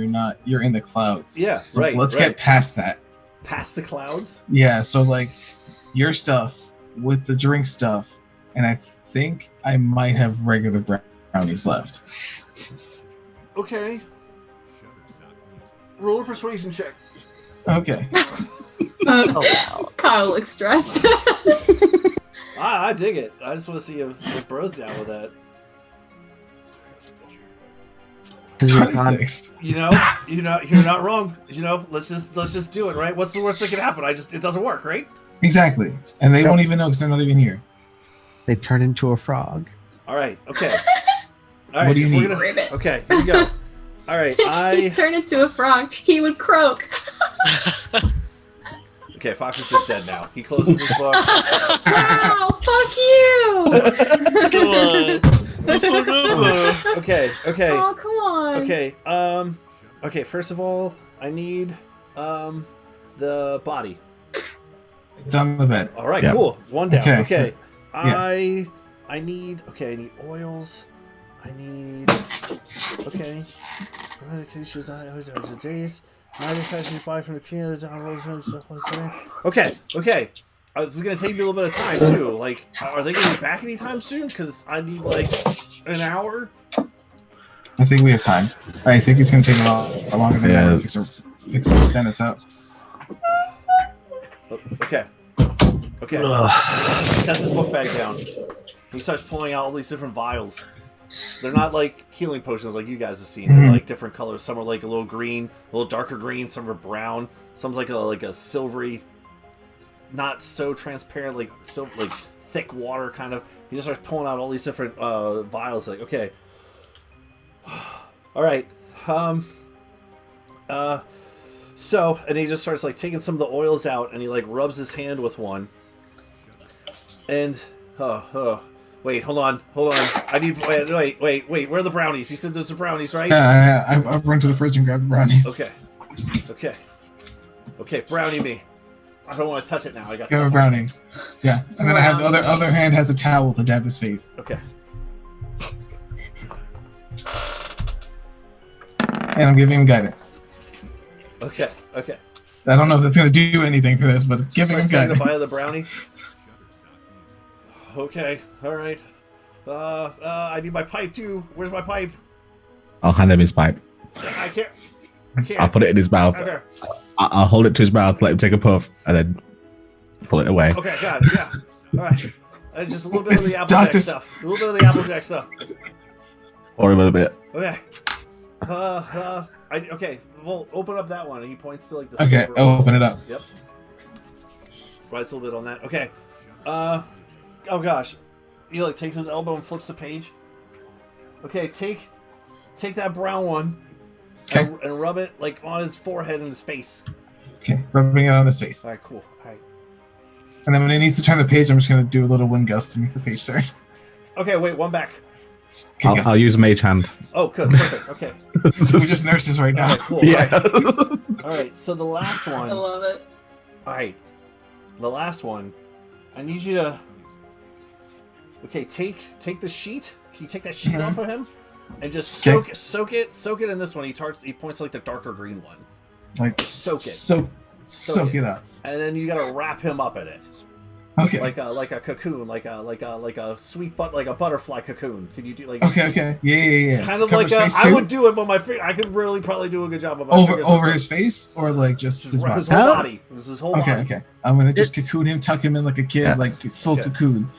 you're in the clouds. Yeah, so let's get past that. Past the clouds? Yeah, so like your stuff with the drink stuff, and I think I might have regular brownies left. Okay. Roll a persuasion check. Okay. Kyle looks stressed. I dig it. I just want to see if Bro's down with that. 26. You're not wrong. Let's just do it, right? What's the worst that can happen? It doesn't work, right? Exactly. And they won't even know because they're not even here. They turn into a frog. All right. Okay. All right. What do you need? Okay. Here we go. All right. He'd turn into a frog. He would croak. Okay, Fox is just dead now. He closes his book. Wow, fuck you! Come on. That's so good though. Okay. Oh, come on. Okay, first of all, I need the body. It's on the bed. All right, cool. One down. Okay. Yeah. I need oils. I need okay. Days. Okay. This is gonna take me a little bit of time too. Like, are they gonna be back anytime soon? Because I need like an hour. I think we have time. I think it's gonna take a lot longer than an hour to fix Dennis up. Okay. He sets his book bag down. He starts pulling out all these different vials. They're not like healing potions like you guys have seen. They're like different colors. Some are like a little green, a little darker green. Some are brown. Some's like a silvery, not so transparent, like thick water kind of. He just starts pulling out all these different vials. Like, okay, all right. So, and he just starts like taking some of the oils out, and he like rubs his hand with one. And wait, hold on. I need wait. Where are the brownies? You said there's the brownies, right? Yeah, I've run to the fridge and grabbed the brownies. Okay, brownie me. I don't want to touch it now. I got a brownie. Yeah, and then I have the other hand has a towel to dab his face. Okay. And I'm giving him guidance. Okay. I don't know if that's going to do anything for this, but giving him guidance. To buy the brownie. Okay, all right. I need my pipe too. Where's my pipe? I'll hand him his pipe. I can't. I'll put it in his mouth. Okay. I'll hold it to his mouth, let him take a puff, and then pull it away. Okay, got it. Yeah. All right. Just a little bit of the Applejack stuff. A little bit of the Applejack stuff. Or a little bit. Okay. Okay. Well, open up that one. And he points to like the. Okay, I'll open it up. Yep. Writes a little bit on that. Okay. Oh gosh. He like takes his elbow and flips the page. Okay, take that brown one. Okay. And rub it like on his forehead and his face. Okay, rubbing it on his face. All right, cool. All right. And then when he needs to turn the page, I'm just going to do a little wind gust to make the page turn. Okay, wait, one back. Okay, I'll use mage hand. Oh, good, perfect. Okay. We're just nurses right now. All right, cool. Yeah. All right, so the last one. I love it. All right, the last one. I need you to. Okay, take the sheet. Can you take that sheet off of him? And just soak it in this one. He points to like the darker green one. Like soak it. Soak it up. And then you gotta wrap him up in it. Okay. Like a cocoon, like a sweet like a butterfly cocoon. Can you do like? Okay. Yeah. Kind of like I would do it, but my finger. I could really probably do a good job of my fingers over his face or like just his whole body. His whole body. Okay. I'm gonna just cocoon him, tuck him in like a kid, like full cocoon.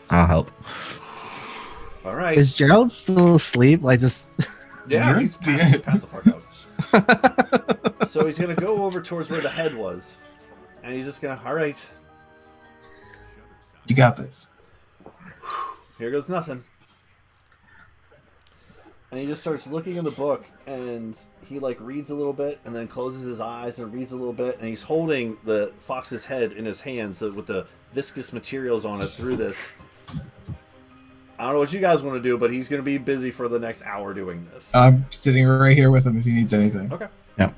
I'll help. All right. Is Gerald still asleep? Like just. Yeah, he's passed the fuck out. So he's gonna go over towards where the head was, and he's just gonna. All right. You got this. Here goes nothing. And he just starts looking in the book, and he like reads a little bit, and then closes his eyes and reads a little bit, and he's holding the fox's head in his hands with the viscous materials on it through this. I don't know what you guys want to do, but he's going to be busy for the next hour doing this. I'm sitting right here with him if he needs anything. Okay. Yeah.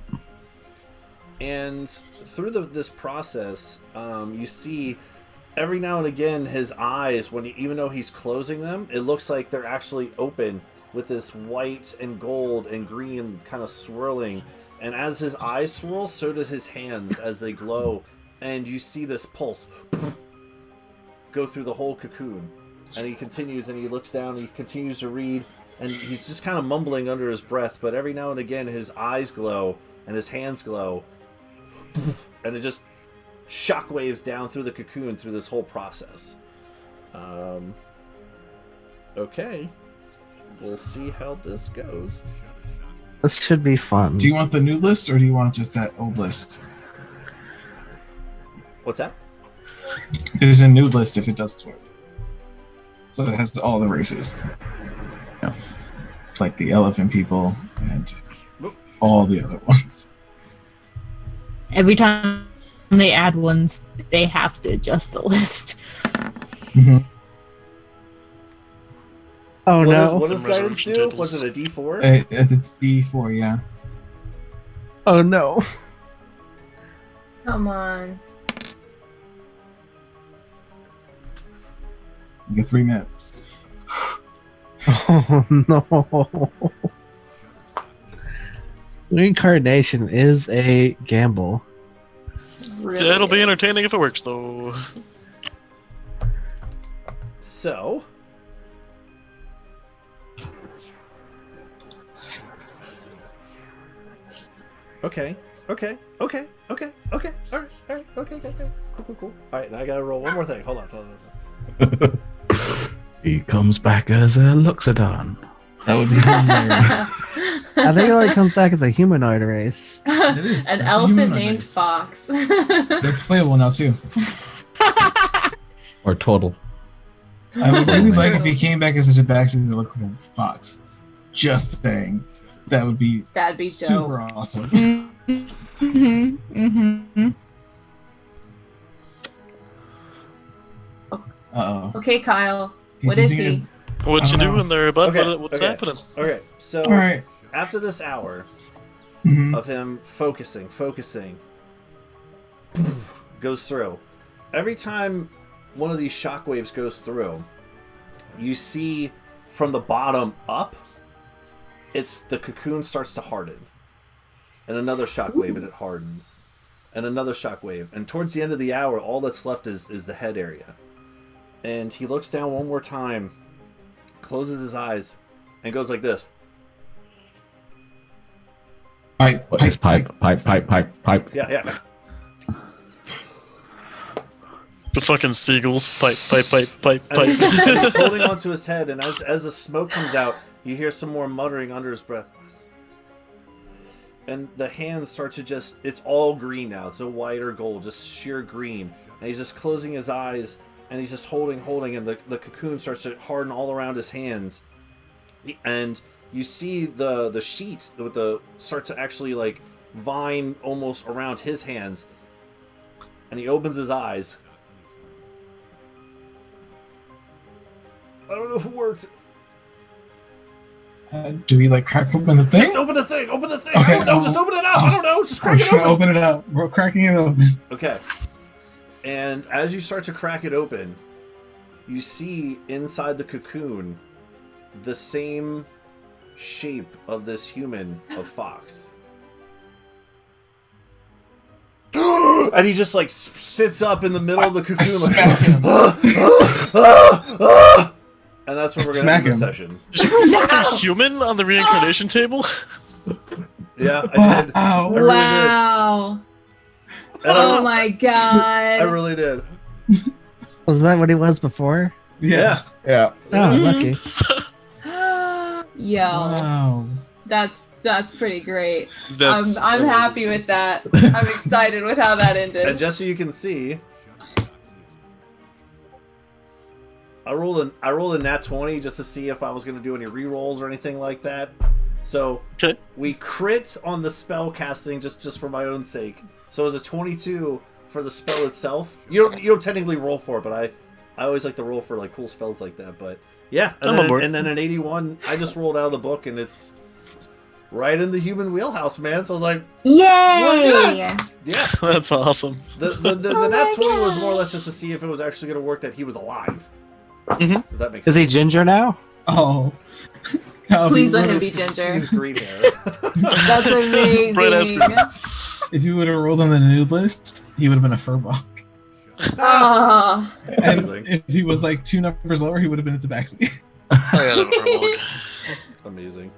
And through this process, you see every now and again his eyes, even though he's closing them, it looks like they're actually open with this white and gold and green kind of swirling. And as his eyes swirl, so does his hands as they glow. And you see this pulse go through the whole cocoon. And he continues, and he looks down, and he continues to read, and he's just kind of mumbling under his breath, but every now and again his eyes glow, and his hands glow, and it just shockwaves down through the cocoon through this whole process. Okay. We'll see how this goes. This should be fun. Do you want the new list, or do you want just that old list? What's that? There's a new list if it does work. So it has all the races. Yeah. It's like the elephant people and all the other ones. Every time they add ones, they have to adjust the list. Mm-hmm. Oh no! What does guidance do? Was it a D4? It's a D4, yeah. Oh no! Come on. You get 3 minutes. Oh no. Reincarnation is a gamble. Really It'll be is. entertaining if it works, though. So, okay, all right, cool. All right, now I gotta roll one more thing. Hold on. He comes back as a Luxodon. That would be hilarious. I think it only comes back as a humanoid race. It is. An That's a elephant human named race. Fox. They're playable now too. Or Turtle. I would really like if he came back as such a backseat that looked like a fox. Just saying. That would be That'd be super dope. awesome. Uh-oh. Okay, Kyle. He's What is using he? What I you don't know. doing there, bud? Okay, What's okay. happening? Okay, so All right. after this hour Mhm. of him focusing, goes through. Every time one of these shockwaves goes through, you see from the bottom up, it's the cocoon starts to harden. And another shockwave and it hardens. And another shockwave. And towards the end of the hour, all that's left is the head area. And he looks down one more time, closes his eyes, and goes like this. Pipe. What is pipe? Pipe. Yeah. The fucking seagulls. Pipe. And he's holding onto his head, and as the smoke comes out, you hear some more muttering under his breath. And the hands start to just, it's all green now. It's no white or gold, just sheer green. And he's just closing his eyes, and he's just holding, and the cocoon starts to harden all around his hands. And you see the sheet with the start to actually like vine almost around his hands. And he opens his eyes. I don't know if it worked. Do we like crack open the thing? Just open the thing. Open the thing. Okay, I don't know. Just open it up. I don't know. Just I'm crack just it gonna open. open it up. We're cracking it open. Okay. And as you start to crack it open, you see inside the cocoon the same shape of this human of Fox. And he just like sits up in the middle of the cocoon. Smack him. And that's where we're going Smack to end the him. session. Did you fucking human on the reincarnation table? Yeah, I did. I Wow. really Wow. did. And Oh my god. I really did. Was that what he was before? Yeah. Yeah. Oh, lucky. Yo, Wow. that's pretty great. That's I'm happy with that. I'm excited with how that And ended. just so you can see, I rolled a nat 20 just to see if I was going to do any rerolls or anything like that. So Okay. we crit on the spell casting just for my own sake. So it was a 22 for the spell itself. You don't technically roll for it, but I always like to roll for like cool spells like that. But yeah, I'm on board. and then an 81, I just rolled out of the book, and it's right in the human wheelhouse, man. So I was like, Yay! yeah. That's awesome. The nat 20 was more or less just to see if it was actually going to work that he was alive. Mhm. If that makes Is sense. he ginger now? Oh. Please let him be ginger. He's green hair. That's amazing. Bright ass green. If he would have rolled on the nude list, he would have been a furball. Ah. And Amazing. if he was like 2 numbers lower, he would have been a tabaxi. I got him for a log. Amazing.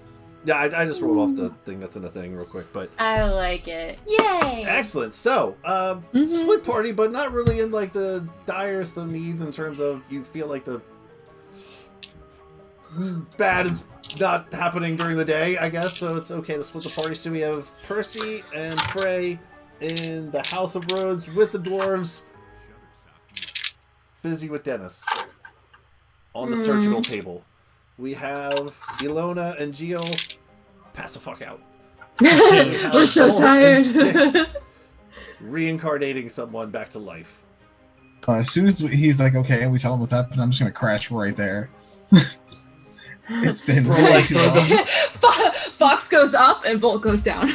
Yeah, I just rolled off the thing that's in the thing real quick, but I like it. Yay. excellent. So, split party, but not really in like the direst of needs in terms of you feel like the bad is not happening during the day, I guess. So it's okay to split the party. So we have Percy and Frey in the House of Rhodes with the dwarves, busy with Dennis on the surgical table. We have Ilona and Geo pass the fuck out. We're so Bolt tired. and Styx reincarnating someone back to life. As soon as he's like, okay, and we tell him what's happening, I'm just gonna crash right there. It's been Bro, way like, too throws long. Fox goes up and Volt goes down.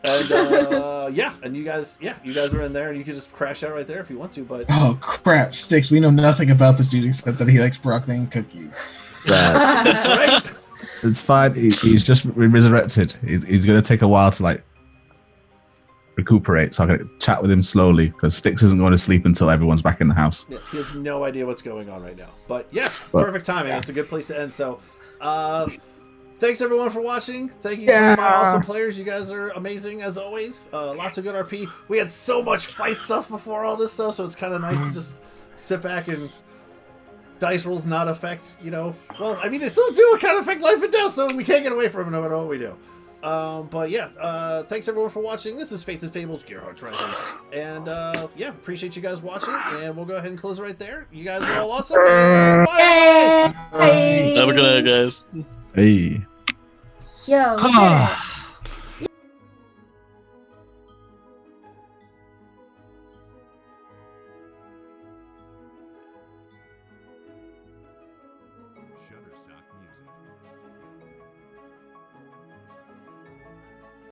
And And and you guys are in there, and you can just crash out right there if you want to. But oh crap, Sticks! We know nothing about this dude except that he likes broccoli and cookies. that's right. It's fine. He's just resurrected. He's going to take a while to like recuperate, so I'm going to chat with him slowly because Sticks isn't going to sleep until everyone's back in the house. Yeah, he has no idea what's going on right now. But yeah, it's perfect timing. It's a good place to end. So, thanks everyone for watching. Thank you to my awesome players. You guys are amazing as always. Lots of good RP. We had so much fight stuff before all this stuff, so it's kind of nice to just sit back and dice rolls not affect, well, I mean, they still do kind of affect life and death, so we can't get away from it no matter what we do. But yeah, thanks everyone for watching. This is Fates and Fables Gearhearts Rising. And yeah, appreciate you guys watching, and we'll go ahead and close it right there. You guys are all awesome. And bye! Have a good night, guys. Hey. Yo.